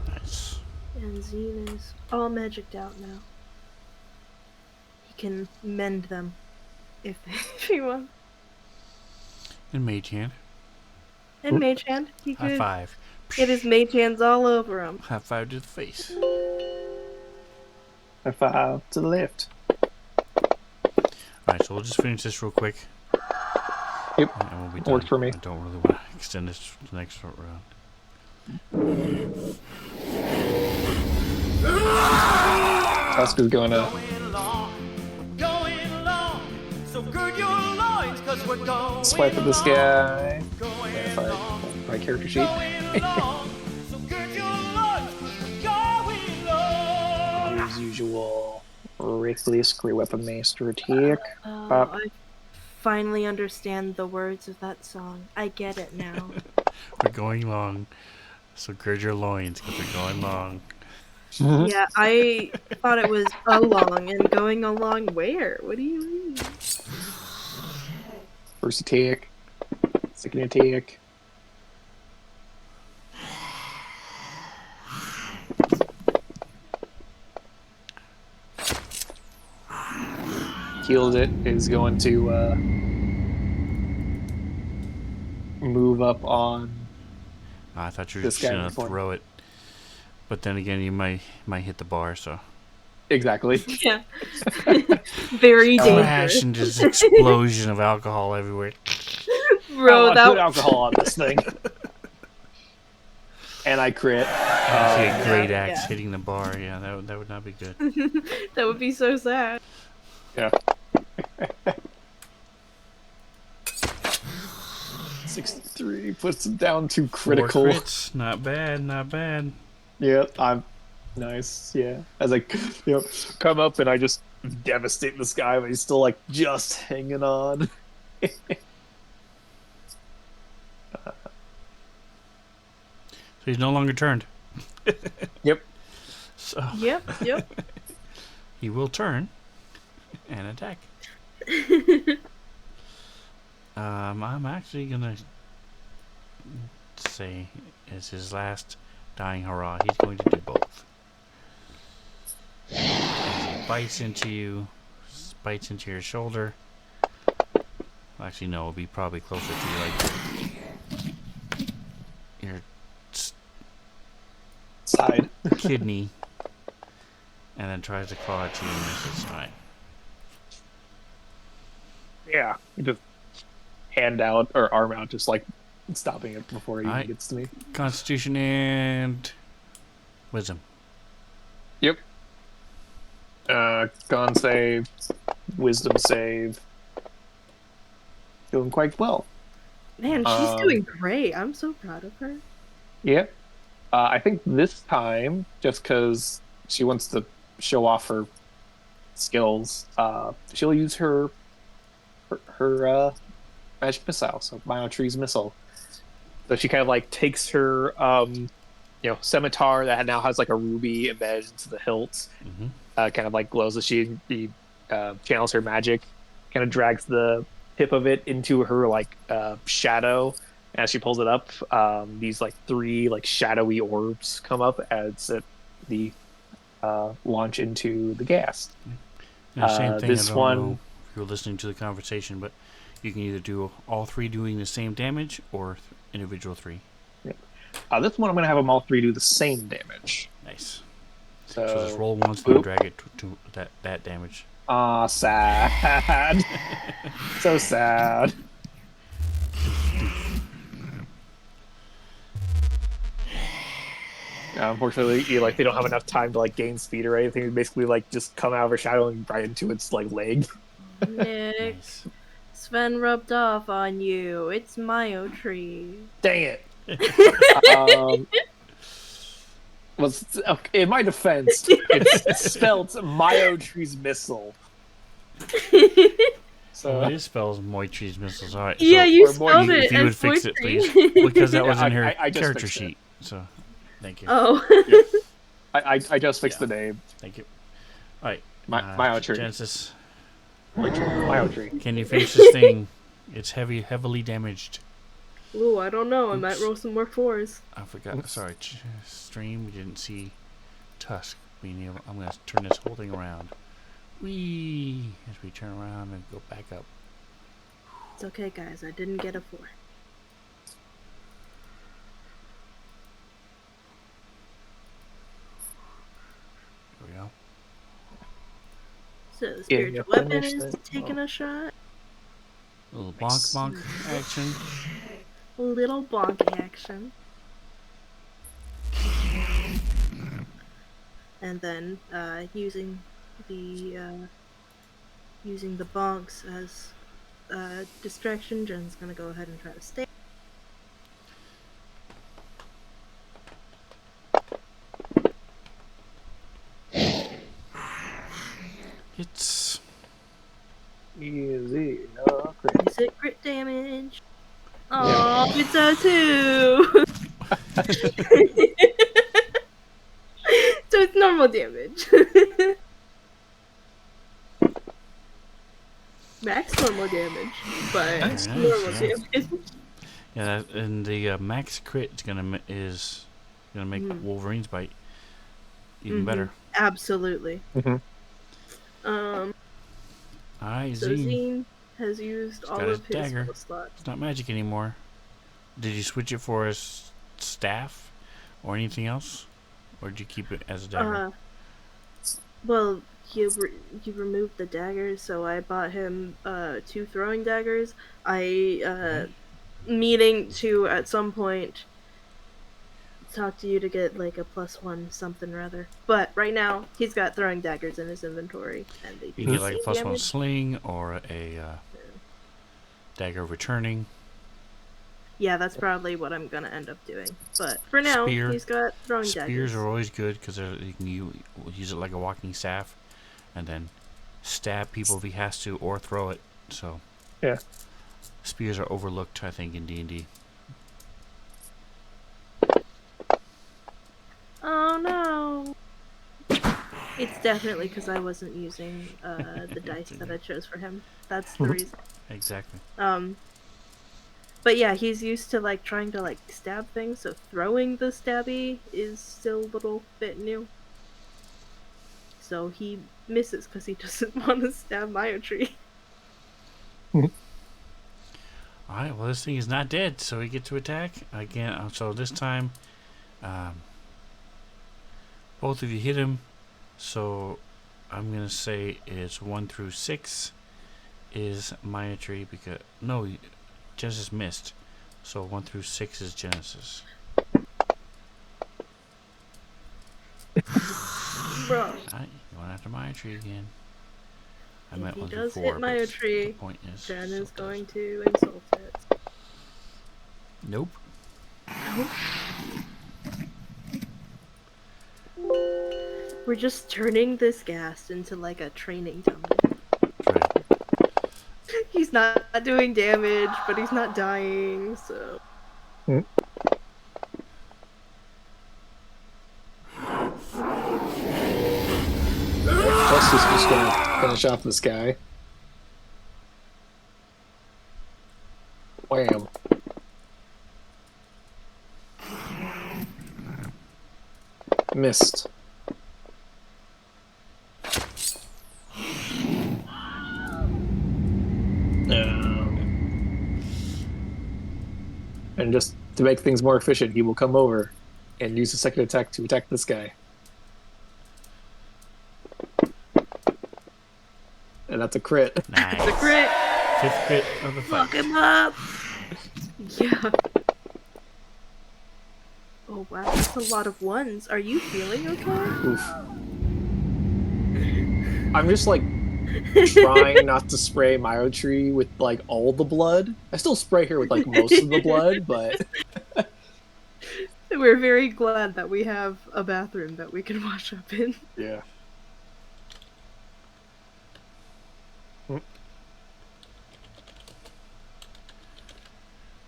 Nice. and Zine is all magicked out now. He can mend them if if he wants. And Mage Hand. And Mage Hand, he High could five. get his Mage Hands all over him. High five to the face. High five to the left. Alright, so we'll just finish this real quick. Yep, And we'll be done. works for me. I don't really want to extend this to the next round. Tusk is going to swipe at this guy. If I my character sheet. As usual, reckless great weapon master attack. I finally understand the words of that song. I get it now. We're going long. So gird your loins because we're going long. Yeah, I thought it was along and going along where? What do you mean? First attack, second attack. Healed it, is going to move up on I thought you were this just guy going to before. throw it. But then again, you might hit the bar, so. Exactly. Yeah. Very Crash dangerous. into this explosion of alcohol everywhere. Bro, Put that alcohol on this thing. And I crit. I see a great yeah, axe yeah. hitting the bar. Yeah, that would not be good. that would be so sad. Yeah. 63 puts him down to critical. 4 crits. Not bad, not bad. Yeah, I'm nice. Yeah, as I, come up and I just devastate this guy, but he's still like just hanging on. So he's no longer turned. Yep. So Yep. he will turn and attack. I'm actually gonna say it's his last dying hurrah. He's going to do both. As he bites into you, bites into your shoulder. Actually, no, it'll be probably closer to your Side. kidney, and then tries to claw at you and misses. Alright. Yeah, just hand out or arm out, just like stopping it before he even Alright. gets to me. Constitution and wisdom. Yep. Con save, wisdom save. Doing quite well. Man, she's doing great. I'm so proud of her. Yeah. I think this time, just because she wants to show off her skills, she'll use her magic missile, so Myotree's missile. So she kind of like takes her scimitar that now has like a ruby embedded into the hilt, kind of like glows as she channels her magic, kind of drags the tip of it into her like shadow. As she pulls it up, these like 3 like shadowy orbs come up as the launch into the gas. Now, same thing. This I don't one, know if you're listening to the conversation, but you can either do all 3 doing the same damage or individual 3. this one I'm gonna have them all 3 do the same damage. Nice. So just roll once and then drag it to that damage. Aw, sad. So sad. Unfortunately, they don't have enough time to like gain speed or anything. They basically like just come out of her shadow and right into its like leg. Nick, Nice. Sven rubbed off on you. It's Myotree. Dang it. Well, okay, in my defense, it's spelled Myotree's missile. So Well, it spells Moitri's missiles. All right. Yeah, So you or more- spelled if it you would as fix it, Moitri. please, because that Yeah, was in her I just character fixed it. sheet. So, thank you. Oh. Yeah. I just fixed Yeah. the name. Thank you. All right. Myotree. Genesis, Myotree. can you finish this thing? It's heavily damaged. Ooh, I don't know. I Oops. might roll some more 4s. I forgot. Sorry. Stream. We didn't see Tusk being able. I'm gonna turn this whole thing around. Whee! As we turn around and go back up. It's okay, guys. I didn't get a 4. Here we go. So the Yeah, spiritual you weapon finished is it. taking a shot. A little bonk action. A little bonky action. And then using the bonks as distraction, Jen's gonna go ahead and try to stay. It's Easy. No, crit. Is it crit damage? Oh, it's a 2! So it's normal damage. Max normal damage, but Nice. normal Yeah. damage. yeah, and the max crit is gonna make Mhm. Wolverine's bite even Mhm. better. Absolutely. Mhm. All right, So Zine. Zine has used all got his of his dagger. spell slots. It's not magic anymore. Did you switch it for a staff or anything else, or did you keep it as a dagger? Well, you removed the daggers, so I bought him 2 throwing daggers. Meaning to at some point talk to you to get like a +1 something or other. But right now he's got throwing daggers in his inventory, and they You do can get the like a same +1 damage. sling or a dagger returning. Yeah, that's probably what I'm gonna end up doing. But for now, Spear. he's got throwing Spears daggers. are always good because you can use it like a walking staff, and then stab people if he has to, or throw it. So Yeah. spears are overlooked, I think, in D&D. Oh no! It's definitely because I wasn't using the dice that I chose for him. That's the reason. Exactly. But yeah, he's used to like trying to like stab things, so throwing the stabby is still a little bit new. So he misses because he doesn't want to stab Myotree. Alright, well, this thing is not dead, so we get to attack again. So this time, both of you hit him. So I'm going to say it's 1 through 6 is Myotree, because. No, Genesis missed. So 1 through 6 is Genesis. Bro, Alright, going after Myotree again. I if meant he 1 through does 4. hit but Myotree, the point is, Jen still is does. going to insult it. Nope. We're just turning this ghast into like a training dummy. Right. He's not doing damage, but he's not dying, so. Justice is just gonna finish off this guy. Wham. Missed. And just to make things more efficient, he will come over and use the second attack to attack this guy. And that's a crit. Nice. The crit! 5th crit of the fight. Fuck him up! Yeah. Oh wow, that's a lot of ones. Are you feeling okay? Oof. I'm just like trying not to spray Myotree with like all the blood. I still spray her with like most of the blood, but We're very glad that we have a bathroom that we can wash up in. Yeah.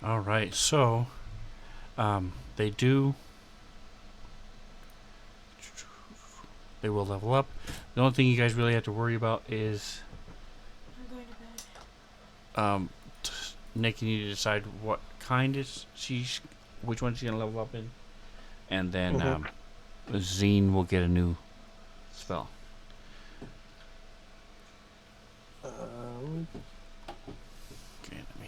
All right, so they do. They will level up. The only thing you guys really have to worry about is I'm going to bed. Nick. You need to decide what kind which one she's gonna level up in, and then Zine will get a new spell. Okay, let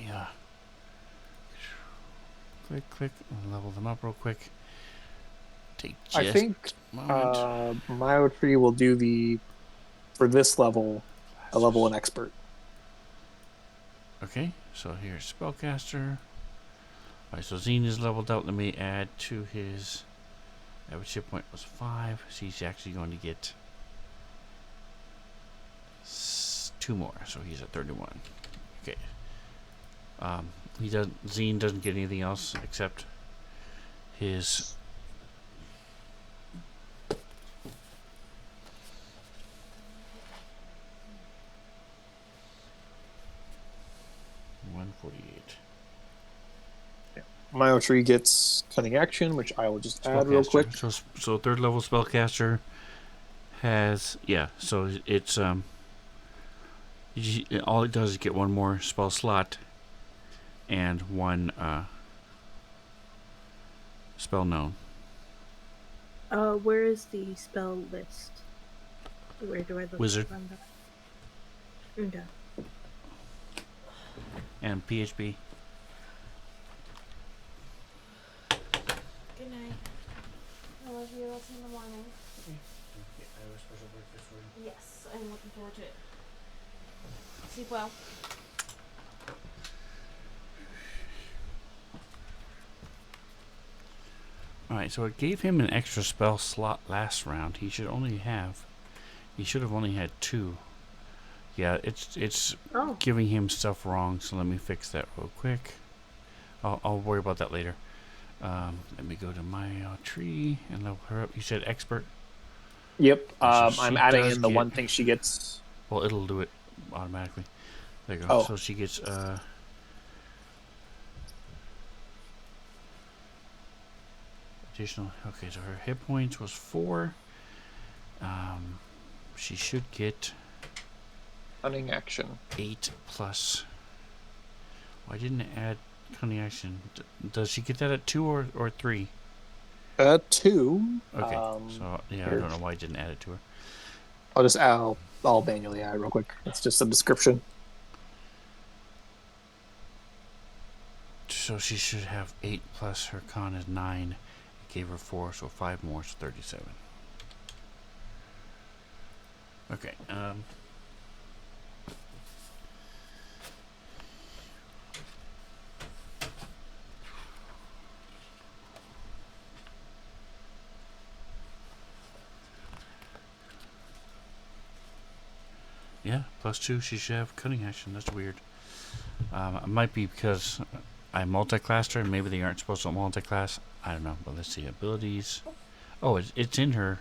me click, and level them up real quick. Take just I think a moment. my tree will do for this level, a level 1 expert. Okay, so here's spellcaster. Alright, so Zine is leveled up. Let me add to his average hit point was 5. So he's actually going to get 2 more. So he's at 31. Okay. Zine doesn't get anything else except his My tree gets cunning action, which I will just add real quick. So third level spellcaster has so it's all it does is get one more spell slot and one spell known. Where is the spell list? Where do I look? Wizard. Okay. And PHP. Good night. I love you. I'll see you in the morning. I have a special breakfast for you. Yes, I'm looking forward to it. Sleep well. Alright, so it gave him an extra spell slot last round. He should have only had 2. Yeah, it's giving him stuff wrong, so let me fix that real quick. I'll worry about that later. Let me go to my tree and level her up. You said expert? Yep. So I'm adding in the one thing she gets. Well, it'll do it automatically. There you go. Oh. So she gets additional. Okay, so her hit points was 4. She should get Cunning action. 8 plus. Why didn't it add cunning action? Does she get that at 2 or 3? 2. Okay. So yeah, I don't know why I didn't add it to her. I'll manually add real quick. It's just a description. So she should have 8 plus her con is 9. It gave her 4, so 5 more, so 37. Okay. Yeah, +2. She should have cunning action. That's weird. It might be because I multi-classed her, and maybe they aren't supposed to multi-class. I don't know, but let's see. Abilities. Oh, it's in her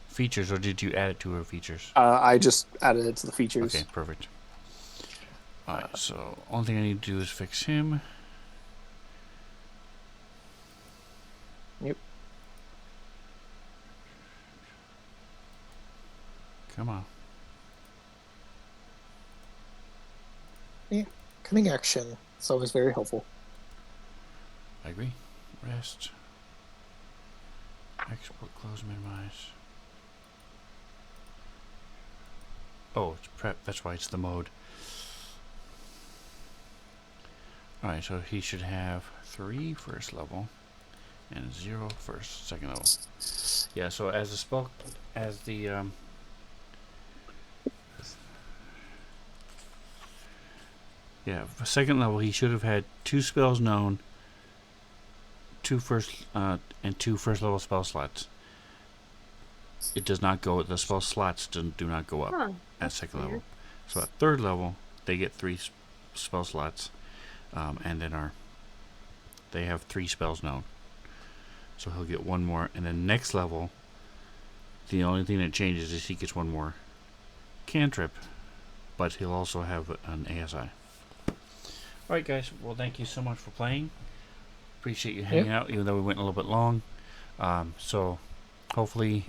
features, or did you add it to her features? I just added it to the features. Okay, perfect. Alright, so only thing I need to do is fix him. Yep. Come on. Yeah. Cunning action. It's always very helpful. I agree. Rest. Export, close, minimize. Oh, it's prep. That's why it's the mode. Alright, so he should have 3 first level and 0 second level. Yeah, so as the spell, second level, he should have had 2 spells known, 2 and 2 first level spell slots. It does not go. The spell slots do not go up at second level. So at third level, they get 3 spell slots, and then they have 3 spells known. So he'll get one more. And then next level, the only thing that changes is he gets one more cantrip. But he'll also have an ASI. Alright guys, well thank you so much for playing. Appreciate you hanging out, even though we went a little bit long. So hopefully